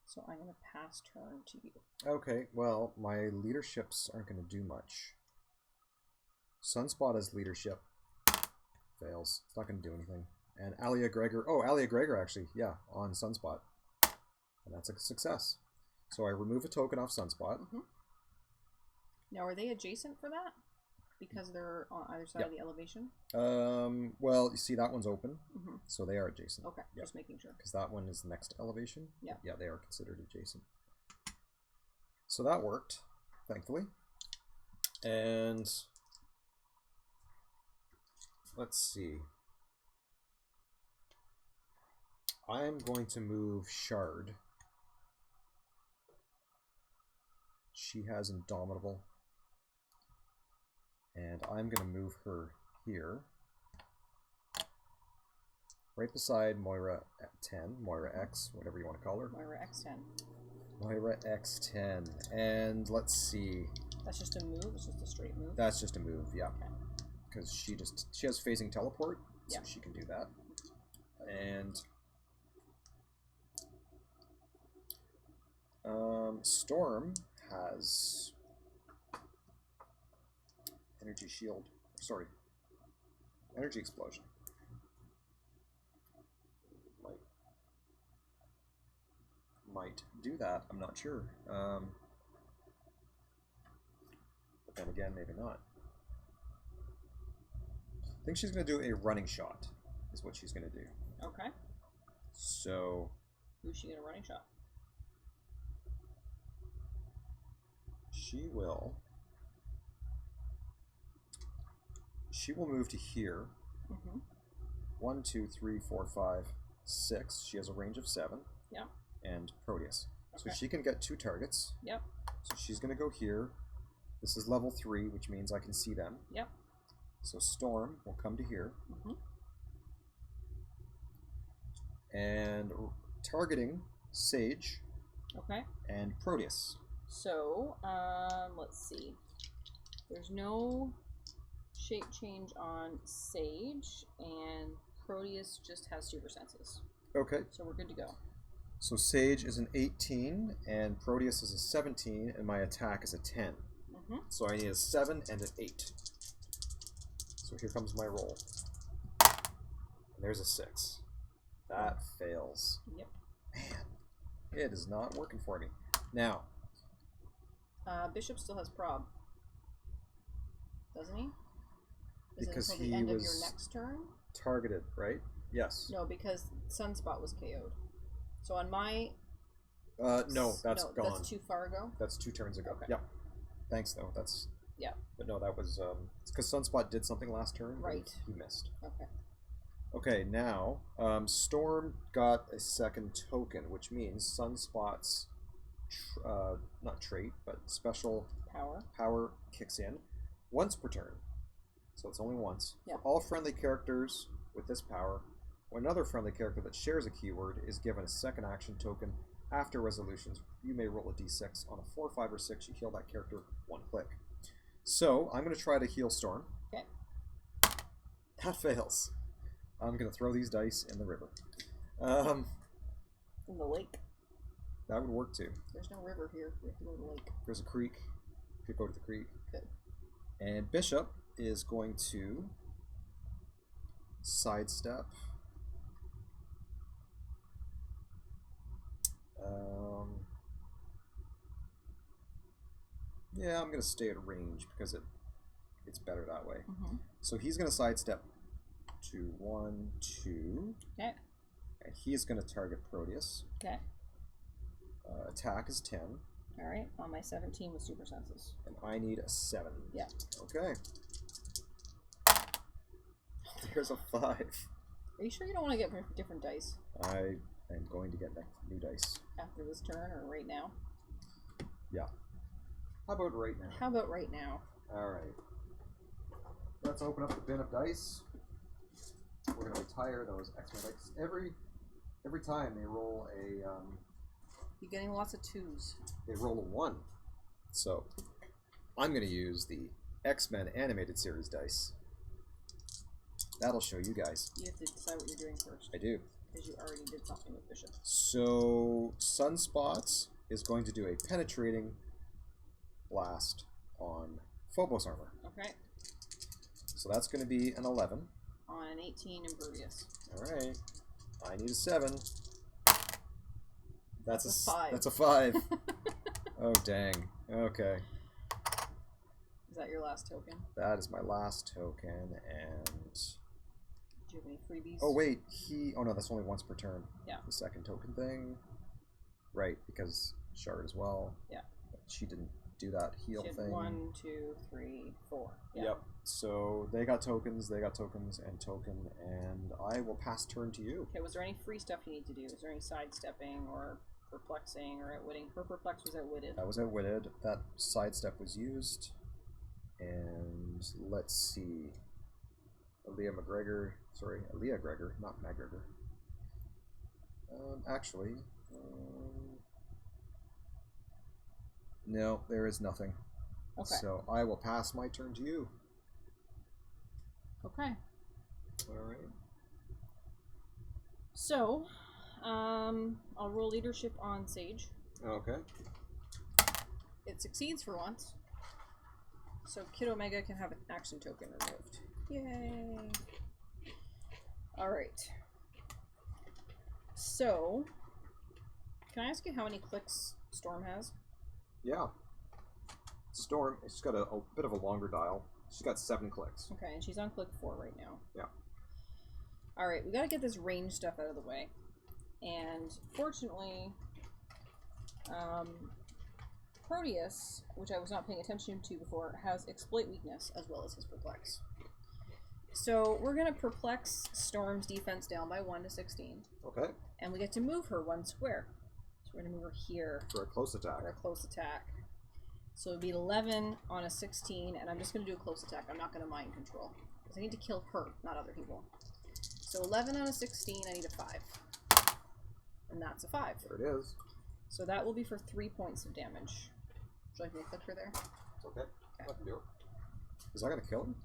Speaker 2: So I'm going to pass turn to you.
Speaker 1: Okay, well, my leaderships aren't going to do much. Sunspot as leadership fails. It's not going to do anything. And Alia Gregor, Alia Gregor actually, yeah, on Sunspot. And that's a success. So I remove a token off Sunspot.
Speaker 2: Now, are they adjacent for that? Because they're on either side of the elevation?
Speaker 1: Well, you see that one's open, so they are adjacent.
Speaker 2: Okay, just making sure.
Speaker 1: Because that one is the next elevation.
Speaker 2: Yeah.
Speaker 1: Yeah, they are considered adjacent. So that worked, thankfully. And let's see. I'm going to move Shard. She has Indomitable. And I'm going to move her here. Right beside Moira at 10, Moira X, whatever you want to call her.
Speaker 2: Moira X10.
Speaker 1: Moira X10. And let's see.
Speaker 2: That's just a move? It's just a straight move?
Speaker 1: That's just a move, yeah.
Speaker 2: Okay.
Speaker 1: Because she has phasing teleport, so she can do that. And Storm has energy shield. Sorry, energy explosion. Might do that. I'm not sure. But then again, maybe not. I think she's going to do a running shot. Is what she's going to do.
Speaker 2: Okay.
Speaker 1: So.
Speaker 2: Who's she going to running shot?
Speaker 1: She will move to here. 1, 2, 3, 4, 5, 6. She has a range of 7.
Speaker 2: Yeah.
Speaker 1: And Proteus.
Speaker 2: Okay.
Speaker 1: So she can get 2 targets.
Speaker 2: Yep.
Speaker 1: So she's going to go here. This is level 3, which means I can see them.
Speaker 2: Yep.
Speaker 1: So Storm will come to here. And targeting Sage.
Speaker 2: Okay.
Speaker 1: And Proteus.
Speaker 2: So, let's see. There's no shape change on Sage, and Proteus just has super senses.
Speaker 1: Okay.
Speaker 2: So we're good to go.
Speaker 1: So Sage is an 18, and Proteus is a 17, and my attack is a 10. So I need a 7 and an 8. So here comes my roll. And there's a 6. That fails.
Speaker 2: Yep.
Speaker 1: Man, it is not working for me. Now.
Speaker 2: Bishop still has prob. Doesn't he?
Speaker 1: Because
Speaker 2: until the end of your next turn?
Speaker 1: Targeted, right? Yes.
Speaker 2: No, because Sunspot was KO'd. So on my...
Speaker 1: no, that's gone.
Speaker 2: That's too far ago?
Speaker 1: That's 2 turns ago.
Speaker 2: Okay.
Speaker 1: Yep. Thanks, though. That's...
Speaker 2: Yeah.
Speaker 1: But no, that was... it's because Sunspot did something last turn.
Speaker 2: Right.
Speaker 1: He missed.
Speaker 2: Okay.
Speaker 1: Okay, now, Storm got a second token, which means Sunspot's... not trait, but special... Power kicks in once per turn. So it's only once.
Speaker 2: Yep.
Speaker 1: For all friendly characters with this power, when another friendly character that shares a keyword is given a second action token after resolutions, you may roll a d6. On a 4, 5, or 6, you heal that character 1 click. So I'm going to try to heal Storm.
Speaker 2: Okay.
Speaker 1: That fails. I'm going to throw these dice in the river.
Speaker 2: In the lake.
Speaker 1: That would work too.
Speaker 2: There's no river here. We have to go to the lake.
Speaker 1: There's a creek. You could go to the creek.
Speaker 2: Good.
Speaker 1: And Bishop is going to sidestep. Yeah, I'm gonna stay at range because it's better that way. So he's gonna sidestep to 1, 2.
Speaker 2: Okay.
Speaker 1: And he's gonna target Proteus.
Speaker 2: Okay.
Speaker 1: Attack is 10.
Speaker 2: All right. On my 17 with super senses.
Speaker 1: And I need a 7.
Speaker 2: Yeah.
Speaker 1: Okay. There's a 5.
Speaker 2: Are you sure you don't want to get different dice?
Speaker 1: I am going to get new dice.
Speaker 2: After this turn or right now?
Speaker 1: Yeah. How about right now?
Speaker 2: How about right now?
Speaker 1: Alright. Let's open up the bin of dice. We're going to retire those X-Men dice. Every time they roll a...
Speaker 2: You're getting lots of 2s.
Speaker 1: They roll a 1. So, I'm going to use the X-Men Animated Series dice. That'll show you guys.
Speaker 2: You have to decide what you're doing first.
Speaker 1: I do.
Speaker 2: Because you already did something with Bishop.
Speaker 1: So, Sunspot is going to do a penetrating blast on Phobos Armor.
Speaker 2: Okay.
Speaker 1: So that's going to be an 11.
Speaker 2: On an 18 impervious.
Speaker 1: Alright. I need a 7. That's a
Speaker 2: 5.
Speaker 1: That's a 5. Oh, dang. Okay.
Speaker 2: Is that your last token?
Speaker 1: That is my last token, and...
Speaker 2: Do you have any freebies?
Speaker 1: Oh, wait. Oh, no, that's only once per turn.
Speaker 2: Yeah.
Speaker 1: The second token thing. Right, because Shard as well.
Speaker 2: Yeah.
Speaker 1: She didn't do that heal
Speaker 2: she had
Speaker 1: thing.
Speaker 2: 1, 2, 3, 4. Yeah.
Speaker 1: Yep. So they got tokens, and token, and I will pass turn to you.
Speaker 2: Okay, was there any free stuff you need to do? Is there any sidestepping or perplexing or outwitting? Her perplex was outwitted.
Speaker 1: That was outwitted. That sidestep was used. And let's see. Aaliyah Gregor, not McGregor. Actually, no, there is nothing.
Speaker 2: Okay.
Speaker 1: So I will pass my turn to you.
Speaker 2: Okay.
Speaker 1: Alright.
Speaker 2: So, I'll roll leadership on Sage.
Speaker 1: Okay.
Speaker 2: It succeeds for once. So Kid Omega can have an action token removed. Yay! Alright. So, can I ask you how many clicks Storm has?
Speaker 1: Yeah. Storm, she's got a bit of a longer dial. She's got 7 clicks.
Speaker 2: Okay, and she's on click 4 right now.
Speaker 1: Yeah.
Speaker 2: Alright, we gotta get this range stuff out of the way. And fortunately, Proteus, which I was not paying attention to before, has exploit weakness as well as his perplex. So we're gonna perplex Storm's defense down by 1 to 16.
Speaker 1: Okay.
Speaker 2: And we get to move her 1 square. So we're gonna move her here.
Speaker 1: For a close attack.
Speaker 2: For a close attack. So it'd be 11 on a 16, and I'm just gonna do a close attack. I'm not gonna mind control. Because I need to kill her, not other people. So 11 on a 16, I need a 5. And that's a 5.
Speaker 1: There it is.
Speaker 2: So that will be for 3 points of damage. Would you like me to click her there?
Speaker 1: It's okay. I can do it. Is that going to kill him?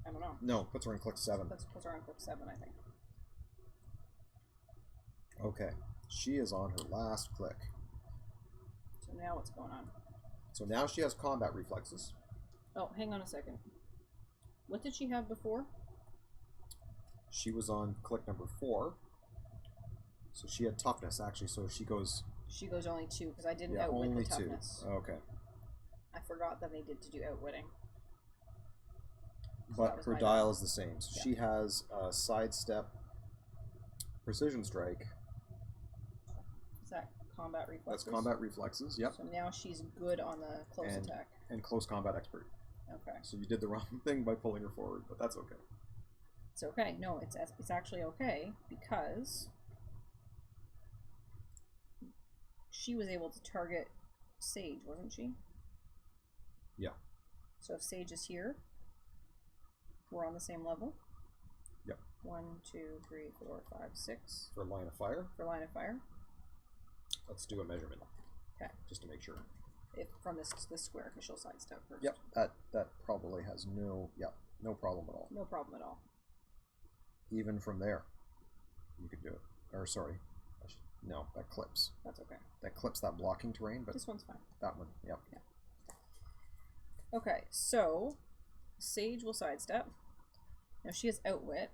Speaker 2: I don't know.
Speaker 1: No, puts her in click 7.
Speaker 2: Puts her on click 7, I think.
Speaker 1: Okay. She is on her last click.
Speaker 2: So now what's going on?
Speaker 1: So now she has combat reflexes.
Speaker 2: Oh, hang on a second. What did she have before?
Speaker 1: She was on click number 4. So she had toughness, actually, so she goes...
Speaker 2: She goes only 2, because I didn't outwit
Speaker 1: only
Speaker 2: the toughness.
Speaker 1: 2. Okay.
Speaker 2: I forgot that they did to do outwitting. So
Speaker 1: but her dial is the same. So
Speaker 2: yeah.
Speaker 1: She has sidestep, precision strike.
Speaker 2: Is that combat reflexes?
Speaker 1: That's combat reflexes, yep.
Speaker 2: So now she's good on the close attack.
Speaker 1: And close combat expert.
Speaker 2: Okay.
Speaker 1: So you did the wrong thing by pulling her forward, but that's okay.
Speaker 2: It's okay. No, it's actually okay, because she was able to target Sage, wasn't she?
Speaker 1: Yeah.
Speaker 2: So if Sage is here, we're on the same level.
Speaker 1: Yep.
Speaker 2: 1, 2, 3, 4, 5, 6.
Speaker 1: For line of fire.
Speaker 2: For line of fire.
Speaker 1: Let's do a measurement.
Speaker 2: Okay.
Speaker 1: Just to make sure.
Speaker 2: If from this square, because she'll sidestep first.
Speaker 1: Yep. That probably has no problem at all.
Speaker 2: No problem at all.
Speaker 1: Even from there, you could do it. Or sorry, no, that clips.
Speaker 2: That's okay.
Speaker 1: That clips that blocking terrain, but
Speaker 2: this one's fine.
Speaker 1: That one, yep.
Speaker 2: Yeah. Okay, so Sage will sidestep. Now she has outwit,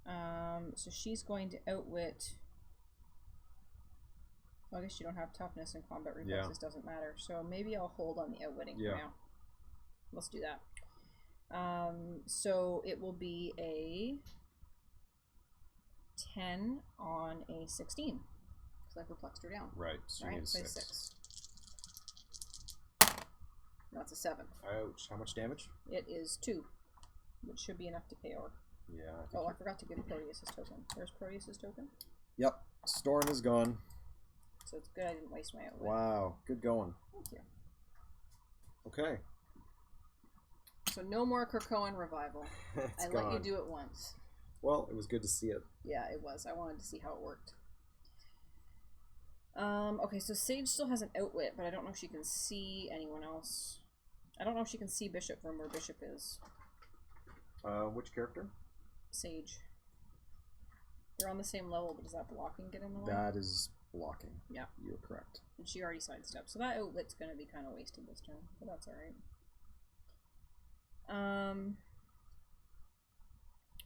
Speaker 2: So she's going to outwit. Well, I guess you don't have toughness and combat reflexes, doesn't matter. So maybe I'll hold on the outwitting for now. Let's do that. So it will be a 10 on a 16. Because I perplexed her down.
Speaker 1: Right, so you need a 6.
Speaker 2: 6. That's a 7.
Speaker 1: Ouch. How much damage?
Speaker 2: It is 2, which should be enough to KO her.
Speaker 1: Yeah.
Speaker 2: I forgot to give Proteus his token. Where's Proteus' token?
Speaker 1: Yep. Storm is gone.
Speaker 2: So it's good I didn't waste my outwit.
Speaker 1: Wow. Good going.
Speaker 2: Thank you.
Speaker 1: Okay.
Speaker 2: So no more Krakoan revival. I
Speaker 1: gone.
Speaker 2: let you do it once.
Speaker 1: Well, it was good to see it.
Speaker 2: Yeah, it was. I wanted to see how it worked. Okay, so Sage still has an outwit, but I don't know if she can see anyone else. I don't know if she can see Bishop from where Bishop is.
Speaker 1: Which character?
Speaker 2: Sage. They're on the same level, but does that blocking get in the way?
Speaker 1: That is blocking.
Speaker 2: Yeah.
Speaker 1: You're correct.
Speaker 2: And she already sidestepped, so that outwit's going to be kind of wasted this turn, but that's alright.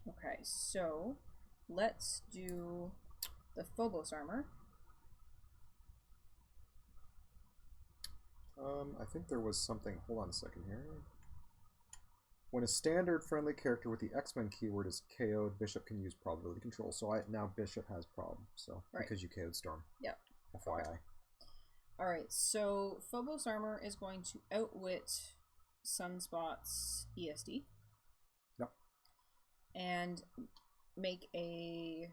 Speaker 2: Okay, so let's do the Phobos Armor.
Speaker 1: I think there was something. Hold on a second here. When a standard friendly character with the X-Men keyword is KO'd, Bishop can use probability control. So now Bishop has problem. So because you KO'd Storm.
Speaker 2: Yep.
Speaker 1: FYI.
Speaker 2: Alright, so Phobos Armor is going to outwit Sunspot's ESD.
Speaker 1: Yep.
Speaker 2: And make a...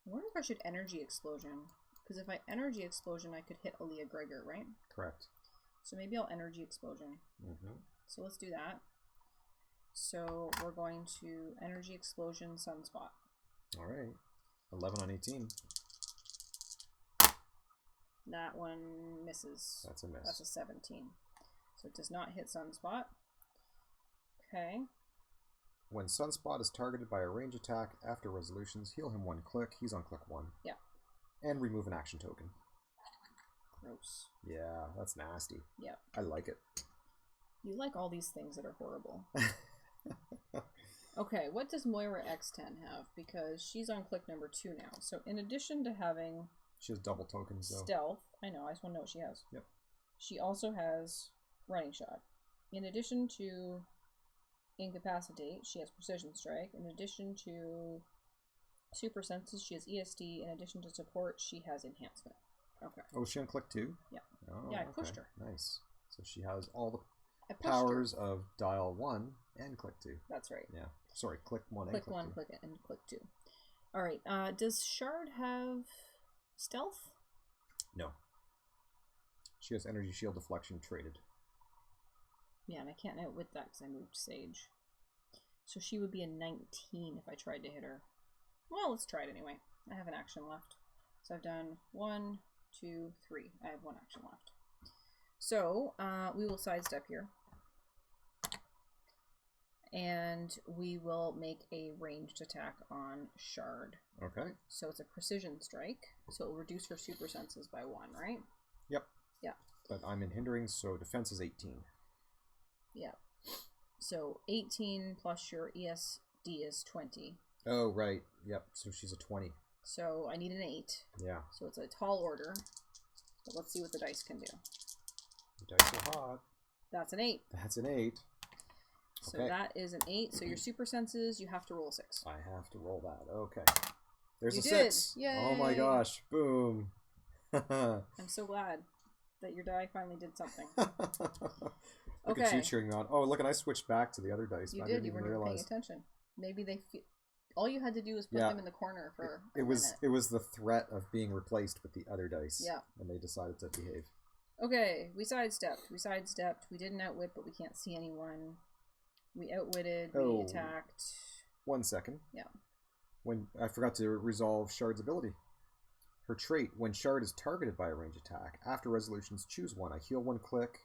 Speaker 2: I wonder if I should Energy Explosion. Because if I Energy Explosion, I could hit Aaliyah Gregor, right?
Speaker 1: Correct.
Speaker 2: So maybe I'll Energy Explosion. So let's do that. So we're going to Energy Explosion Sunspot.
Speaker 1: Alright. 11 on 18.
Speaker 2: That one misses.
Speaker 1: That's a miss.
Speaker 2: That's a 17. So it does not hit Sunspot. Okay.
Speaker 1: When Sunspot is targeted by a range attack after resolutions, heal him 1 click. He's on click 1.
Speaker 2: Yeah. And
Speaker 1: remove an action token.
Speaker 2: Gross.
Speaker 1: Yeah, that's nasty.
Speaker 2: Yeah.
Speaker 1: I like it.
Speaker 2: You like all these things that are horrible. Okay, what does Moira X10 have? Because she's on click number 2 now. So in addition to having...
Speaker 1: She has double tokens, though.
Speaker 2: Stealth. I know, I just want to know what she has.
Speaker 1: Yep.
Speaker 2: She also has Running Shot. In addition to Incapacitate, she has Precision Strike. In addition to Super Senses, she has ESD. In addition to Support, she has Enhancement. Okay.
Speaker 1: Oh, is she on click 2?
Speaker 2: Yeah.
Speaker 1: Oh,
Speaker 2: yeah, I pushed her.
Speaker 1: Nice. So she has all the powers of Dial 1 and click 2.
Speaker 2: That's right.
Speaker 1: Yeah. Sorry, click 1
Speaker 2: click
Speaker 1: and click
Speaker 2: 1,
Speaker 1: 2.
Speaker 2: click it, and click 2. Alright, does Shard have Stealth?
Speaker 1: No. She has Energy Shield Deflection traded.
Speaker 2: Yeah, and I can't outwit that because I moved Sage. So she would be a 19 if I tried to hit her. Well, let's try it anyway. I have an action left. So I've done 1, 2, 3. I have 1 action left. So, we will sidestep here. And we will make a ranged attack on Shard.
Speaker 1: Okay.
Speaker 2: So it's a precision strike. So it will reduce her super senses by 1, right?
Speaker 1: Yep.
Speaker 2: Yeah.
Speaker 1: But I'm in hindering, so defense is 18.
Speaker 2: Yeah. So 18 plus your ESD is 20.
Speaker 1: Oh, right. Yep. So she's a 20.
Speaker 2: So I need an 8.
Speaker 1: Yeah.
Speaker 2: So it's a tall order. But let's see what the dice can do.
Speaker 1: The dice are hot.
Speaker 2: That's an 8.
Speaker 1: That's an 8.
Speaker 2: So that is an 8. So your super senses, you have to roll a 6.
Speaker 1: I have to roll that. Okay. There's
Speaker 2: you
Speaker 1: a
Speaker 2: did.
Speaker 1: 6.
Speaker 2: Yay.
Speaker 1: Oh my gosh. Boom.
Speaker 2: I'm so glad that your die finally did something.
Speaker 1: Look at you cheering me on. Oh, look, and I switched back to the other dice.
Speaker 2: You
Speaker 1: I
Speaker 2: did.
Speaker 1: didn't
Speaker 2: You
Speaker 1: even
Speaker 2: weren't even paying
Speaker 1: realize.
Speaker 2: attention. Maybe they feel... All you had to do was put them in the corner for a minute.
Speaker 1: It was the threat of being replaced with the other dice.
Speaker 2: Yeah.
Speaker 1: And they decided to behave.
Speaker 2: Okay, we sidestepped. We didn't outwit, but we can't see anyone. We outwitted. We attacked.
Speaker 1: 1 second.
Speaker 2: Yeah.
Speaker 1: When I forgot to resolve Shard's ability. Her trait, when Shard is targeted by a range attack, after resolutions, choose 1. I heal 1 click,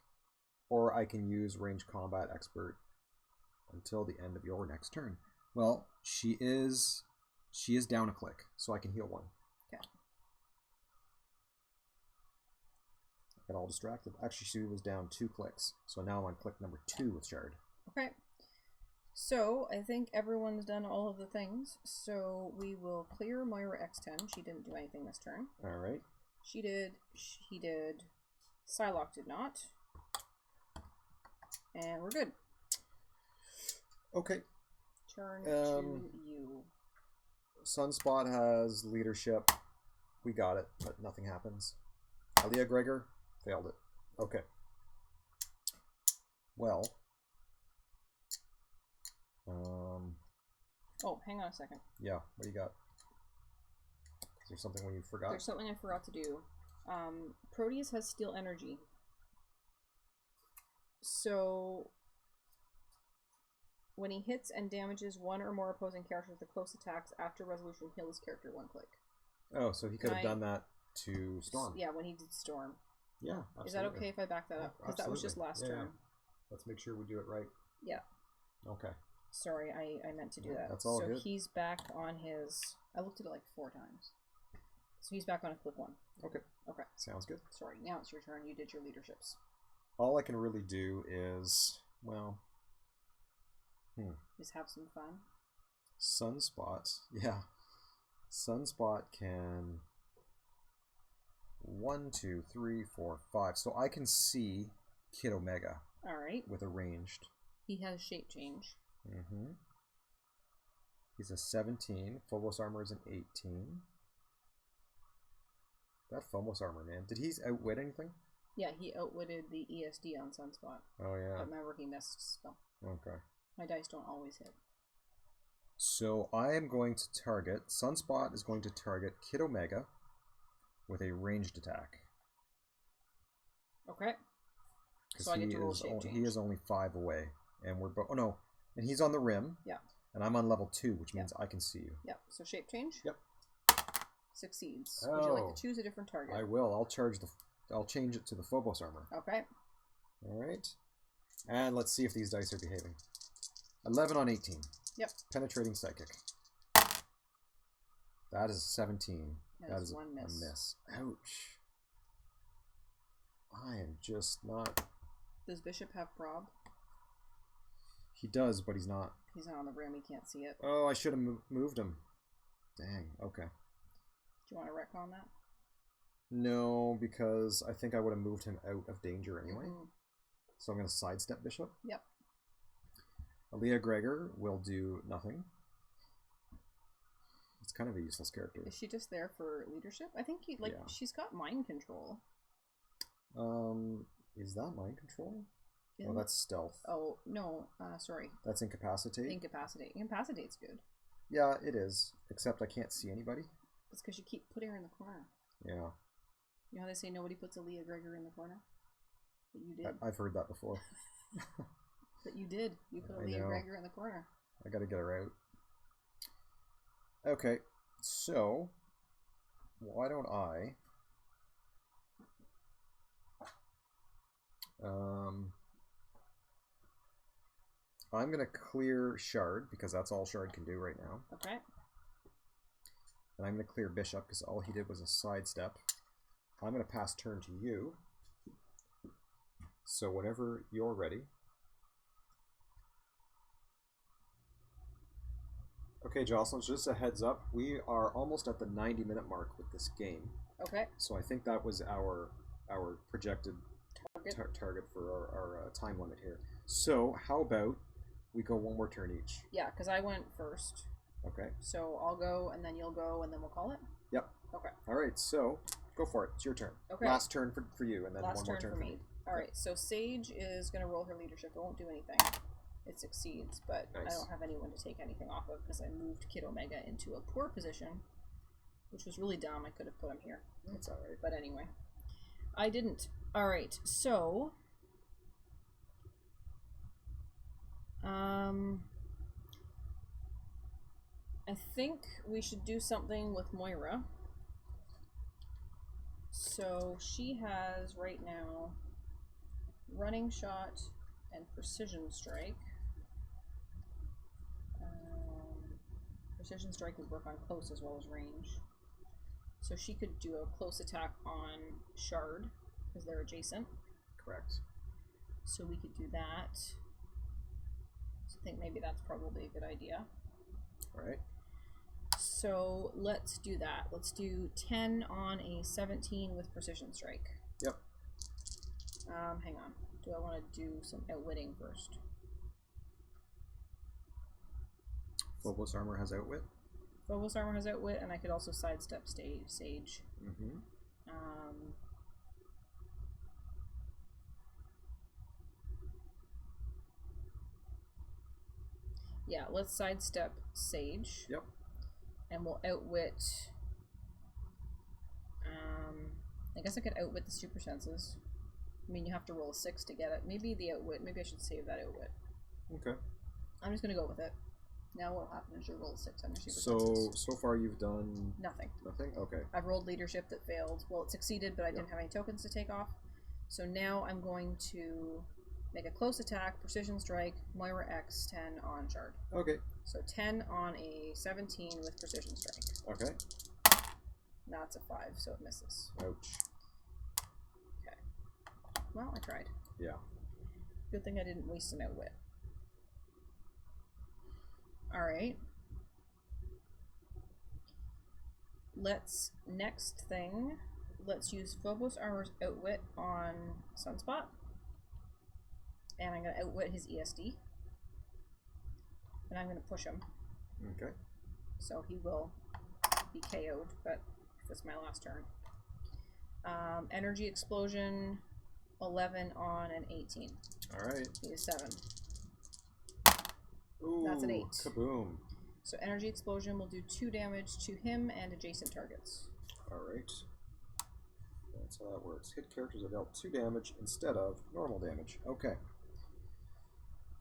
Speaker 1: or I can use range combat expert until the end of your next turn. Well, she is down a click, so I can heal 1.
Speaker 2: Okay.
Speaker 1: I got all distracted. Actually, she was down 2 clicks, so now I'm on click number 2 with Shard.
Speaker 2: Okay. So, I think everyone's done all of the things. So, we will clear Moira X10. She didn't do anything this turn.
Speaker 1: Alright.
Speaker 2: She did. He did. Psylocke did not. And we're good.
Speaker 1: Okay.
Speaker 2: Turn to you.
Speaker 1: Sunspot has leadership. We got it, but nothing happens. Alia Gregor failed it. Okay. Well.
Speaker 2: Oh, hang on a second.
Speaker 1: Yeah, what do you got? Is there something you forgot?
Speaker 2: There's something I forgot to do. Proteus has steel energy. So when he hits and damages one or more opposing characters with close attacks after resolution, heal his character 1 click.
Speaker 1: Oh, so he could have done that to Storm.
Speaker 2: Yeah, when he did Storm.
Speaker 1: Yeah, absolutely.
Speaker 2: Is that okay if I back that up? Because that was just last turn.
Speaker 1: Yeah. Let's make sure we do it right.
Speaker 2: Yeah.
Speaker 1: Okay.
Speaker 2: Sorry, I meant to do that.
Speaker 1: That's all good.
Speaker 2: So he's back on his... I looked at it like 4 times. So he's back on his click 1.
Speaker 1: Okay.
Speaker 2: Okay.
Speaker 1: Sounds good.
Speaker 2: Sorry, now it's your turn. You did your leaderships.
Speaker 1: All I can really do is, well...
Speaker 2: Just have some fun.
Speaker 1: Sunspot. Yeah. Sunspot can... 1, 2, 3, 4, 5. So I can see Kid Omega.
Speaker 2: Alright.
Speaker 1: With a ranged.
Speaker 2: He has shape change.
Speaker 1: He's a 17. Phobos Armor is an 18. That Phobos Armor, man. Did he outwit anything?
Speaker 2: Yeah, he outwitted the ESD on Sunspot.
Speaker 1: Oh, yeah.
Speaker 2: But remember, he missed spell.
Speaker 1: Okay.
Speaker 2: My dice don't always hit.
Speaker 1: So I am going to target... Sunspot is going to target Kid Omega with a ranged attack.
Speaker 2: Okay. So I get to roll shape change.
Speaker 1: He is only 5 away. And we're both... Oh, no. And he's on the rim.
Speaker 2: Yeah.
Speaker 1: And I'm on level 2, which means I can see you.
Speaker 2: Yep. So shape change?
Speaker 1: Yep.
Speaker 2: Succeeds.
Speaker 1: Oh.
Speaker 2: Would you like to choose a different target?
Speaker 1: I will. I'll change it to the Phobos Armor.
Speaker 2: Okay.
Speaker 1: Alright. And let's see if these dice are behaving. 11 on 18.
Speaker 2: Yep.
Speaker 1: Penetrating Psychic. That is 17. That is
Speaker 2: one miss.
Speaker 1: A miss. Ouch. I am just not...
Speaker 2: Does Bishop have prob?
Speaker 1: He does, but he's not.
Speaker 2: He's not on the rim. He can't see it.
Speaker 1: Oh, I should have moved him. Dang. Okay.
Speaker 2: Do you want to retcon that?
Speaker 1: No, because I think I would have moved him out of danger anyway. So I'm going to sidestep Bishop.
Speaker 2: Yep.
Speaker 1: Alia Gregor will do nothing. It's kind of a useless character.
Speaker 2: Is she just there for leadership? I think she's got mind control.
Speaker 1: Is that mind control? Oh, that's stealth.
Speaker 2: Oh, no, sorry.
Speaker 1: That's incapacitate?
Speaker 2: Incapacitate. Incapacitate's good.
Speaker 1: Yeah, it is. Except I can't see anybody.
Speaker 2: It's because you keep putting her in the corner.
Speaker 1: Yeah.
Speaker 2: You know how they say nobody puts Alia Gregor in the corner? But you did.
Speaker 1: I've heard that before.
Speaker 2: But you did. You put Alia Gregor in the corner.
Speaker 1: I gotta get her out. Okay, so why don't I I'm gonna clear Shard because that's all Shard can do right now.
Speaker 2: Okay.
Speaker 1: And I'm gonna clear Bishop because all he did was a sidestep. I'm gonna pass turn to you. So whenever you're ready. Okay, Jocelyn, just a heads up. We are almost at the 90-minute mark with this game.
Speaker 2: Okay.
Speaker 1: So I think that was our projected target for our time limit here. So how about we go one more turn each?
Speaker 2: Yeah, because I went first.
Speaker 1: Okay.
Speaker 2: So I'll go, and then you'll go, and then we'll call it?
Speaker 1: Yep.
Speaker 2: Okay.
Speaker 1: All right, so go for it. It's your turn.
Speaker 2: Okay.
Speaker 1: Last turn for you, and then
Speaker 2: one
Speaker 1: more turn for me.
Speaker 2: All right, so Sage is going to roll her leadership. It won't do anything. It succeeds, but nice. I don't have anyone to take anything off of because I moved Kid Omega into a poor position, which was really dumb. I could have put him here.
Speaker 1: That's all right.
Speaker 2: But anyway, I didn't. All right, so I think we should do something with Moira. So she has right now running shot and precision strike. Precision strike would work on close as well as range. So she could do a close attack on Shard because they're adjacent.
Speaker 1: Correct.
Speaker 2: So we could do that. So I think maybe that's probably a good idea.
Speaker 1: All right.
Speaker 2: So let's do that. Let's do 10 on a 17 with precision strike.
Speaker 1: Yep.
Speaker 2: Hang on. Do I want to do some outwitting first?
Speaker 1: Phobos Armor has outwit.
Speaker 2: Phobos Armor has outwit, and I could also sidestep Sage.
Speaker 1: Mm-hmm.
Speaker 2: Yeah, let's sidestep Sage.
Speaker 1: Yep.
Speaker 2: And we'll outwit. I guess I could outwit the super senses. I mean, you have to roll a 6 to get it. Maybe the outwit. Maybe I should save that outwit.
Speaker 1: Okay.
Speaker 2: I'm just gonna go with it. Now what'll happen is you roll a 6 on your super senses.
Speaker 1: So far you've done
Speaker 2: Nothing.
Speaker 1: Nothing? Okay.
Speaker 2: I've rolled leadership that failed. Well, it succeeded, but I didn't have any tokens to take off. So now I'm going to make a close attack, precision strike, Moira X 10 on Shard.
Speaker 1: Okay.
Speaker 2: So 10 on a 17 with precision strike.
Speaker 1: Okay.
Speaker 2: That's a 5, so it misses.
Speaker 1: Ouch.
Speaker 2: Okay. Well, I tried.
Speaker 1: Yeah.
Speaker 2: Good thing I didn't waste an outwit. Alright. Next thing, let's use Phobos Armor's outwit on Sunspot. And I'm going to outwit his ESD. And I'm going to push him.
Speaker 1: Okay.
Speaker 2: So he will be KO'd, but that's my last turn. Energy Explosion, 11 on an 18.
Speaker 1: Alright.
Speaker 2: He is 7.
Speaker 1: Ooh,
Speaker 2: That's an 8.
Speaker 1: Kaboom.
Speaker 2: So Energy Explosion will do 2 damage to him and adjacent targets.
Speaker 1: Alright. That's how that works. Hit characters are dealt 2 damage instead of normal damage. Okay.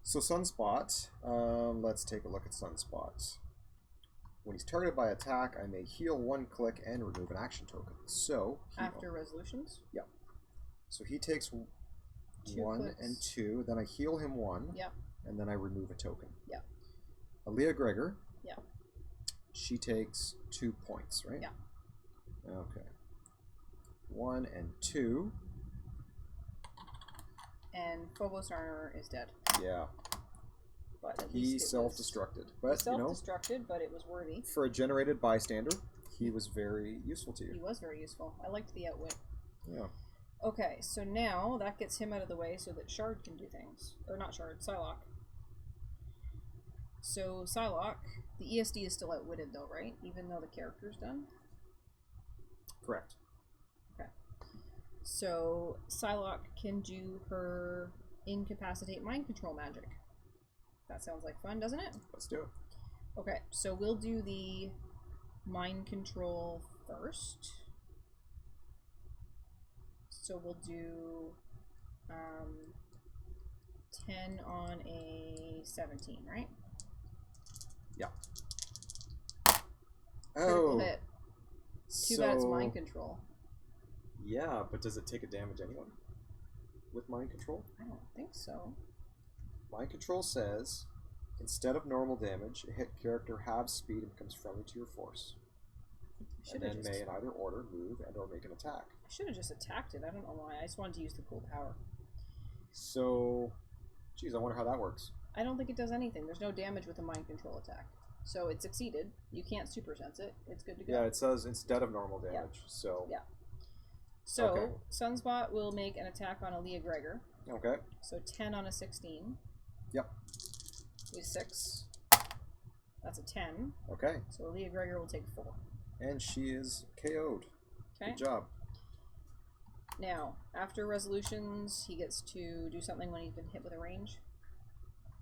Speaker 1: So Sunspot, let's take a look at Sunspot. When he's targeted by attack, I may heal 1 click and remove an action token. So
Speaker 2: after resolutions?
Speaker 1: Yeah. So he takes
Speaker 2: 2
Speaker 1: 1
Speaker 2: clicks.
Speaker 1: and 2, then I heal him 1,
Speaker 2: Yep.
Speaker 1: and then I remove a token.
Speaker 2: Yep.
Speaker 1: Aaliyah Gregor.
Speaker 2: Yep.
Speaker 1: She takes 2 points, right?
Speaker 2: Yep.
Speaker 1: Okay. 1 and 2.
Speaker 2: And Phobos Armor is dead.
Speaker 1: Yeah.
Speaker 2: But at
Speaker 1: He
Speaker 2: least
Speaker 1: self-destructed. But, you know,
Speaker 2: self-destructed, but it was worthy.
Speaker 1: for a generated bystander, he was very useful to
Speaker 2: He
Speaker 1: you.
Speaker 2: was very useful. I liked the outwit.
Speaker 1: Yeah.
Speaker 2: Okay, so now that gets him out of the way so that Shard can do things. Or not Shard, Psylocke. So Psylocke, the ESD is still outwitted though, right? Even though the character's done?
Speaker 1: Correct.
Speaker 2: Okay. So Psylocke can do her incapacitate mind control magic. That sounds like fun, doesn't it?
Speaker 1: Let's do it.
Speaker 2: Okay, so we'll do the mind control first. So we'll do 10 on a 17, right?
Speaker 1: Yeah.
Speaker 2: Critical
Speaker 1: Oh.
Speaker 2: hit. Too bad it's mind control.
Speaker 1: Yeah, but does it take a damage anyway? With mind control?
Speaker 2: I don't think so.
Speaker 1: Mind control says, instead of normal damage, a hit character halves speed and becomes friendly to your force. And then may in either order move and or make an attack.
Speaker 2: I should have just attacked it. I don't know why. I just wanted to use the cool power.
Speaker 1: So, geez, I wonder how that works.
Speaker 2: I don't think it does anything. There's no damage with a mind control attack. So it succeeded. You can't super sense it. It's good to go.
Speaker 1: Yeah, it says instead of normal damage. So,
Speaker 2: yeah. So,
Speaker 1: okay.
Speaker 2: Sunspot will make an attack on Aaliyah Gregor.
Speaker 1: Okay.
Speaker 2: So 10 on a 16.
Speaker 1: Yep.
Speaker 2: Is 6. That's a 10.
Speaker 1: Okay.
Speaker 2: So Aaliyah Gregor will take 4.
Speaker 1: And she is KO'd.
Speaker 2: Okay.
Speaker 1: Good job.
Speaker 2: Now, after resolutions, he gets to do something when he's been hit with a range.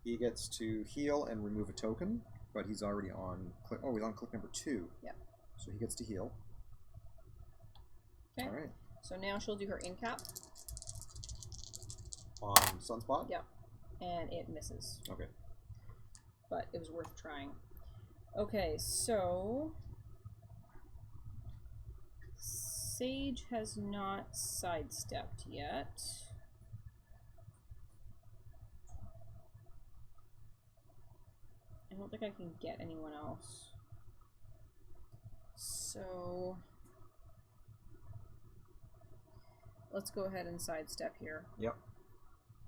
Speaker 1: He gets to heal and remove a token, but he's already on click. Oh, he's on click number 2.
Speaker 2: Yep.
Speaker 1: So he gets to heal.
Speaker 2: Okay.
Speaker 1: All right.
Speaker 2: So now she'll do her incap.
Speaker 1: On Sunspot?
Speaker 2: Yep. And it misses.
Speaker 1: Okay.
Speaker 2: But it was worth trying. Okay, so Sage has not sidestepped yet. I don't think I can get anyone else. So let's go ahead and sidestep here.
Speaker 1: Yep.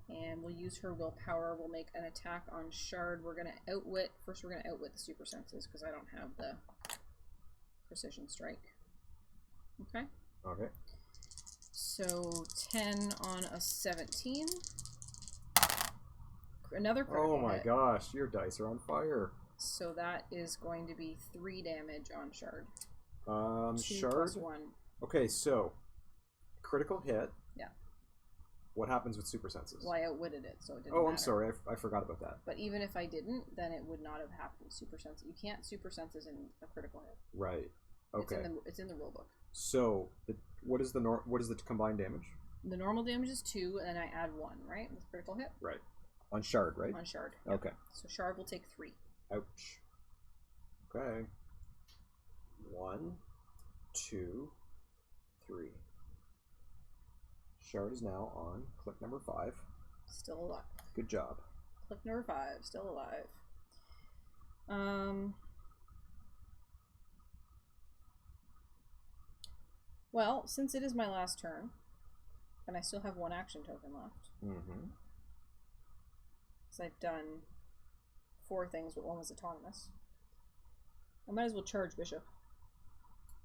Speaker 2: And we'll use her willpower. We'll make an attack on Shard. We're going to outwit. First, we're going to outwit the super senses because I don't have the precision strike. Okay?
Speaker 1: Okay.
Speaker 2: So 10 on a 17. Another critical
Speaker 1: Oh my
Speaker 2: hit.
Speaker 1: gosh, your dice are on fire.
Speaker 2: So that is going to be 3 damage on Shard. 2
Speaker 1: Shard?
Speaker 2: plus 1.
Speaker 1: Okay, so critical hit.
Speaker 2: Yeah.
Speaker 1: What happens with super senses?
Speaker 2: Well, I outwitted it, so it didn't
Speaker 1: Oh,
Speaker 2: matter.
Speaker 1: I'm sorry, I forgot about that.
Speaker 2: But even if I didn't, then it would not have happened. Super senses. You can't super senses in a critical hit.
Speaker 1: Right. Okay.
Speaker 2: It's in the rule book.
Speaker 1: So, what is the combined damage?
Speaker 2: The normal damage is 2, and then I add 1, right? With critical hit.
Speaker 1: Right. On Shard, right?
Speaker 2: On Shard. Yep.
Speaker 1: Okay.
Speaker 2: So Shard will take 3.
Speaker 1: Ouch. Okay. 1, 2, 3. Shard is now on click number 5.
Speaker 2: Still alive.
Speaker 1: Good job.
Speaker 2: Click number 5. Still alive. Well, since it is my last turn, and I still have 1 action token left,
Speaker 1: Mm-hmm.
Speaker 2: because I've done 4 things, but 1 was autonomous, I might as well charge Bishop.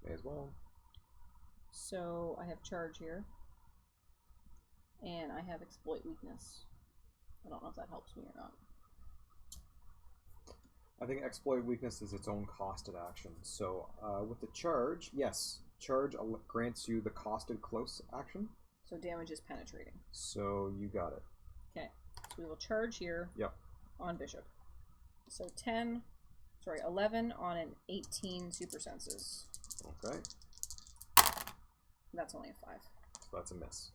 Speaker 1: May as well.
Speaker 2: So I have charge here, and I have exploit weakness. I don't know if that helps me or not.
Speaker 1: I think exploit weakness is its own costed action. So with the charge, yes, charge grants you the costed close action.
Speaker 2: So damage is penetrating.
Speaker 1: So you got it.
Speaker 2: Okay, so we will charge here.
Speaker 1: Yep.
Speaker 2: On Bishop. So 11 on an 18 super senses.
Speaker 1: Okay.
Speaker 2: That's only a 5.
Speaker 1: So that's a miss.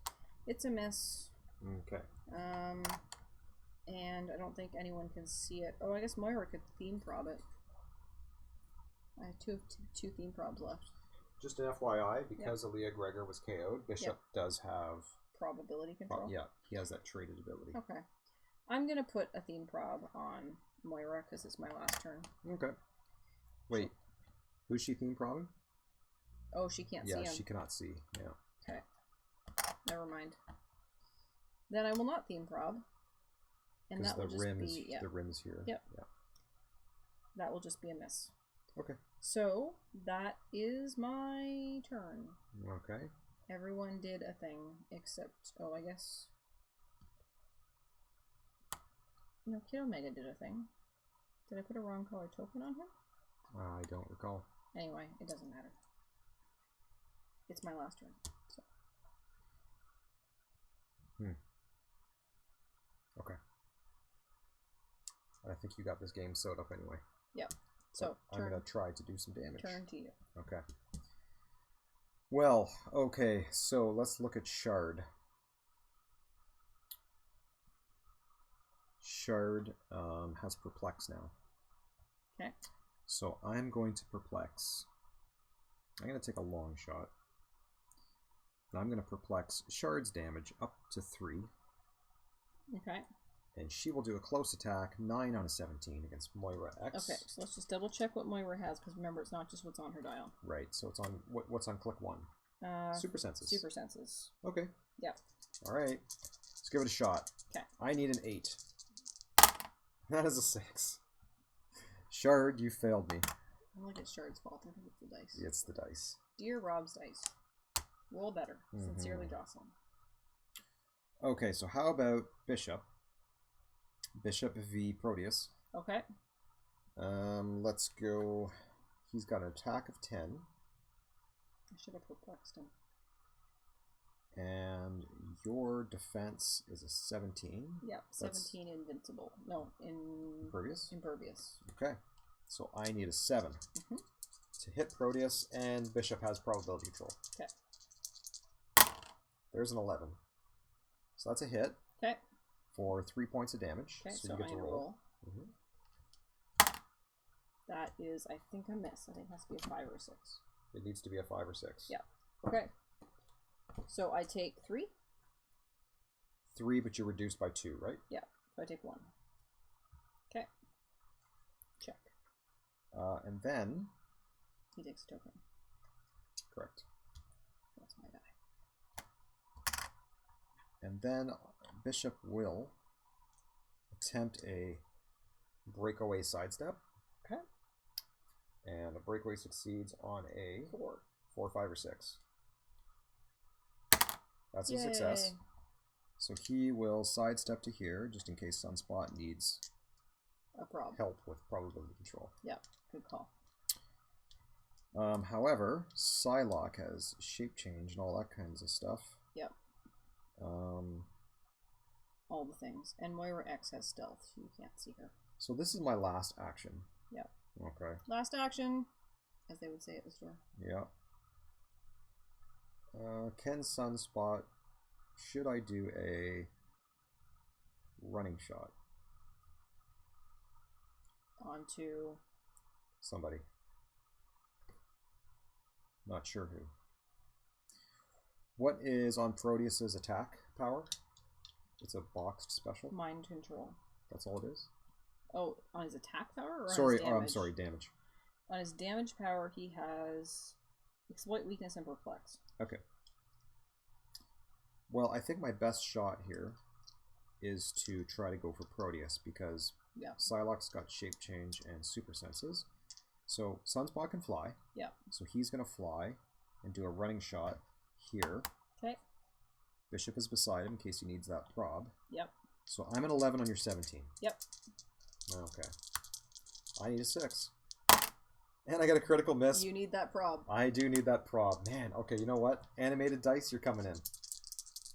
Speaker 2: It's a miss.
Speaker 1: Okay.
Speaker 2: And I don't think anyone can see it. Oh, I guess Moira could theme prob it. I have two theme probs left.
Speaker 1: Just an FYI, because Aaliyah Gregor was KO'd, Bishop does have
Speaker 2: probability control.
Speaker 1: yeah, he has that traded ability.
Speaker 2: Okay. I'm gonna put a theme prob on Moira because it's my last turn.
Speaker 1: Okay. Wait, who's she theme probbing?
Speaker 2: Oh, she can't see him.
Speaker 1: Yeah, she cannot see. Yeah.
Speaker 2: Okay. Never mind. Then I will not theme prob. And that will just be
Speaker 1: the rim is here.
Speaker 2: Yep.
Speaker 1: Yeah.
Speaker 2: That will just be a miss.
Speaker 1: Okay.
Speaker 2: So that is my turn.
Speaker 1: Okay.
Speaker 2: Everyone did a thing except I guess no, Kid Omega did a thing. Did I put a wrong color token on her?
Speaker 1: I don't recall.
Speaker 2: Anyway, it doesn't matter. It's my last turn. So.
Speaker 1: Okay. I think you got this game sewed up anyway.
Speaker 2: Yep. So
Speaker 1: I'm gonna try to do some damage.
Speaker 2: Turn to you.
Speaker 1: Okay. Well, okay, so let's look at Shard. Shard has Perplex now.
Speaker 2: Okay.
Speaker 1: So I'm going to Perplex. I'm going to take a long shot. And I'm going to Perplex Shard's damage up to 3.
Speaker 2: Okay.
Speaker 1: And she will do a close attack, 9 on a 17 against Moira X.
Speaker 2: Okay, so let's just double check what Moira has, because remember, it's not just what's on her dial.
Speaker 1: Right, so it's on, what's on click 1? Super Senses.
Speaker 2: Super Senses.
Speaker 1: Okay.
Speaker 2: Yep.
Speaker 1: Alright, let's give it a shot.
Speaker 2: Okay.
Speaker 1: I need an 8. That is a 6. Shard, you failed me.
Speaker 2: I don't think it's Shard's fault, I think it's the dice.
Speaker 1: It's the dice.
Speaker 2: Dear Rob's dice. Roll better. Sincerely, Jocelyn.
Speaker 1: Okay, so how about Bishop? Bishop v Proteus.
Speaker 2: Okay.
Speaker 1: Let's go. He's got an attack of 10.
Speaker 2: I should have perplexed him.
Speaker 1: And your defense is a 17.
Speaker 2: Yep, 17 invincible. No,
Speaker 1: Impervious?
Speaker 2: Impervious.
Speaker 1: Okay, so I need a 7 to hit Proteus, and Bishop has probability control.
Speaker 2: Okay.
Speaker 1: There's an 11. So that's a hit.
Speaker 2: Okay.
Speaker 1: For 3 points of damage.
Speaker 2: Okay,
Speaker 1: so you get to roll.
Speaker 2: That is, I think, a miss. I think it has to be a 5 or 6.
Speaker 1: It needs to be a 5 or 6.
Speaker 2: Yeah. Okay. So I take 3.
Speaker 1: 3, but you're reduced by 2, right?
Speaker 2: Yeah. So I take 1. Okay. Check.
Speaker 1: And then...
Speaker 2: He takes a token.
Speaker 1: Correct.
Speaker 2: That's my die.
Speaker 1: And then Bishop will attempt a breakaway sidestep.
Speaker 2: Okay.
Speaker 1: And a breakaway succeeds on a 4, 5, or 6. That's a success. So he will sidestep to here, just in case Sunspot needs help with probability control.
Speaker 2: Yeah, good call.
Speaker 1: However, Psylocke has shape change and all that kinds of stuff.
Speaker 2: Yep. All the things. And Moira X has stealth, so you can't see her.
Speaker 1: So this is my last action.
Speaker 2: Yep.
Speaker 1: Okay.
Speaker 2: Last action, as they would say at the store.
Speaker 1: Yeah. Ken Sunspot, should I do a running shot?
Speaker 2: Onto
Speaker 1: somebody. Not sure who. What is on Proteus's attack power? It's a boxed special.
Speaker 2: Mind control.
Speaker 1: That's all it is?
Speaker 2: Oh, on his attack power or
Speaker 1: sorry,
Speaker 2: on his damage?
Speaker 1: I'm sorry, damage.
Speaker 2: On his damage power, he has exploit, weakness, and perplex.
Speaker 1: Okay. Well, I think my best shot here is to try to go for Proteus because Psylocke's got shape change and super senses. So Sunspot can fly.
Speaker 2: Yeah.
Speaker 1: So he's going to fly and do a running shot here.
Speaker 2: Okay.
Speaker 1: Bishop is beside him in case he needs that prob.
Speaker 2: Yep.
Speaker 1: So I'm an 11 on your 17.
Speaker 2: Yep.
Speaker 1: Okay. I need a 6. And I got a critical miss.
Speaker 2: You need that prob.
Speaker 1: I do need that prob. Man, okay, you know what? Animated dice, you're coming in.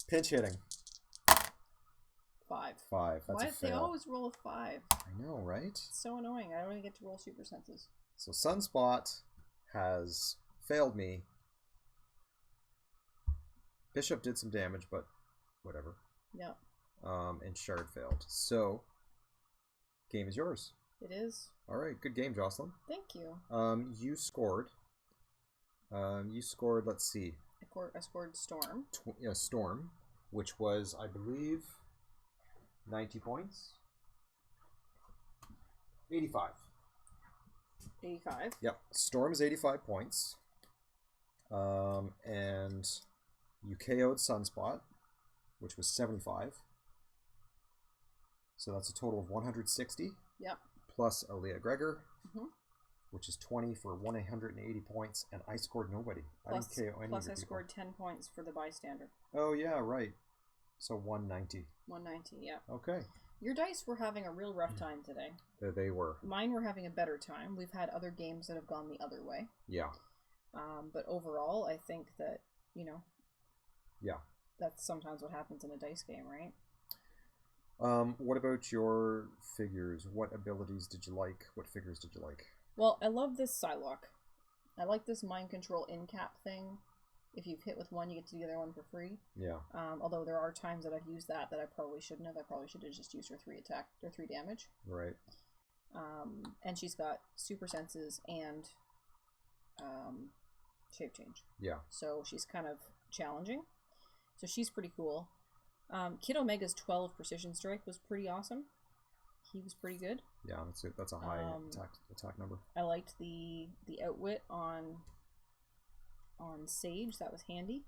Speaker 1: Pinch hitting.
Speaker 2: 5.
Speaker 1: 5. That's
Speaker 2: Why
Speaker 1: a fail.
Speaker 2: they always roll a 5?
Speaker 1: I know, right?
Speaker 2: It's so annoying. I don't even get to roll super senses.
Speaker 1: So Sunspot has failed me. Bishop did some damage, but whatever.
Speaker 2: Yeah.
Speaker 1: And Shard failed. So, game is yours.
Speaker 2: It is.
Speaker 1: All right, good game, Jocelyn.
Speaker 2: Thank you.
Speaker 1: You scored. Let's see.
Speaker 2: I scored Storm.
Speaker 1: Storm, which was, I believe, 90 points. 85.
Speaker 2: 85.
Speaker 1: Yep. Storm is 85 points. And you KO'd Sunspot, which was 75. So that's a total of 160.
Speaker 2: Yep.
Speaker 1: Plus Aaliyah Gregor, which is 20 for 180 points, and I scored nobody. I didn't KO any of your
Speaker 2: Plus I
Speaker 1: people.
Speaker 2: scored 10 points for the bystander.
Speaker 1: Oh, yeah, right. So 190.
Speaker 2: 190, yeah.
Speaker 1: Okay.
Speaker 2: Your dice were having a real rough time today.
Speaker 1: They were.
Speaker 2: Mine were having a better time. We've had other games that have gone the other way.
Speaker 1: Yeah.
Speaker 2: But overall, I think that,
Speaker 1: yeah,
Speaker 2: that's sometimes what happens in a dice game, right?
Speaker 1: What about your figures? What abilities did you like? What figures did you like?
Speaker 2: Well, I love this Psylocke. I like this mind control in cap thing. If you've hit with one, you get to do the other one for free.
Speaker 1: Yeah.
Speaker 2: Although there are times that I've used that I probably shouldn't have. I probably should have just used her 3 attack or 3 damage.
Speaker 1: Right.
Speaker 2: And she's got super senses and shape change.
Speaker 1: Yeah.
Speaker 2: So she's kind of challenging. So she's pretty cool. Kid Omega's 12 precision strike was pretty awesome. He was pretty good.
Speaker 1: Yeah, that's it. That's a high attack number.
Speaker 2: I liked the outwit on Sage. That was handy.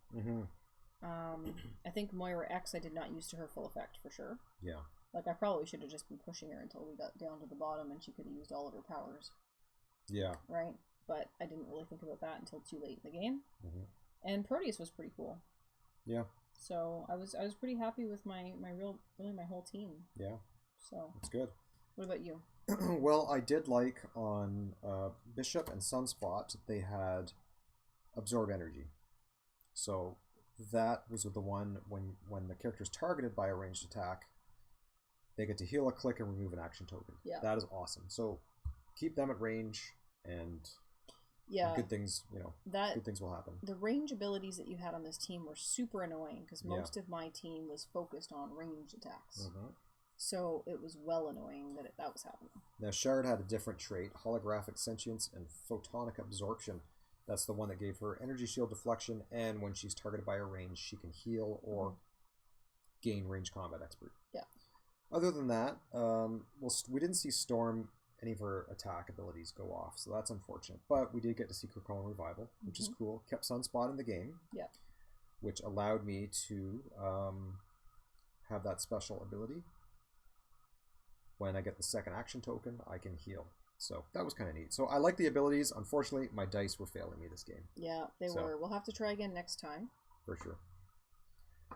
Speaker 2: I think Moira X I did not use to her full effect for sure.
Speaker 1: Yeah.
Speaker 2: Like I probably should have just been pushing her until we got down to the bottom and she could have used all of her powers.
Speaker 1: Yeah.
Speaker 2: Right? But I didn't really think about that until too late in the game. And Proteus was pretty cool.
Speaker 1: Yeah.
Speaker 2: So I was pretty happy with my whole team.
Speaker 1: Yeah.
Speaker 2: So
Speaker 1: that's good.
Speaker 2: What about you?
Speaker 1: Well, I did like on Bishop and Sunspot, they had Absorb Energy. So that was the one when the character is targeted by a ranged attack, they get to heal a click and remove an action token.
Speaker 2: Yeah.
Speaker 1: That is awesome. So keep them at range and good things, good things will happen.
Speaker 2: The range abilities that you had on this team were super annoying because most of my team was focused on ranged attacks. So it was well annoying that that was happening.
Speaker 1: Now Shard had a different trait, Holographic Sentience and Photonic Absorption. That's the one that gave her Energy Shield Deflection, and when she's targeted by a range, she can heal or gain Range Combat Expert.
Speaker 2: Yeah.
Speaker 1: Other than that, we didn't see Storm, any of her attack abilities go off, so that's unfortunate. But we did get to see Krakoan Revival, which is cool. Kept Sunspot in the game.
Speaker 2: Yeah.
Speaker 1: Which allowed me to have that special ability. When I get the second action token, I can heal. So that was kind of neat. So I like the abilities. Unfortunately, my dice were failing me this game.
Speaker 2: Yeah, they were. We'll have to try again next time.
Speaker 1: For sure.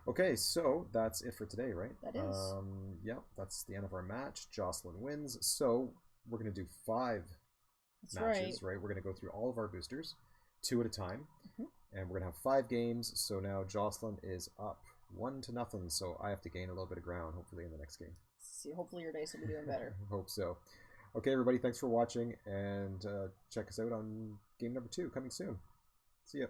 Speaker 1: Okay, so that's it for today, right?
Speaker 2: That is.
Speaker 1: Yeah, that's the end of our match. Jocelyn wins. So we're going to do 5 matches, right? We're going to go through all of our boosters, 2 at a time. And we're going to have 5 games. So now Jocelyn is up 1-0. So I have to gain a little bit of ground, hopefully, in the next game.
Speaker 2: See, hopefully your dice will be doing better.
Speaker 1: Hope so. Okay, everybody, thanks for watching, and check us out on game number 2 coming soon. See ya.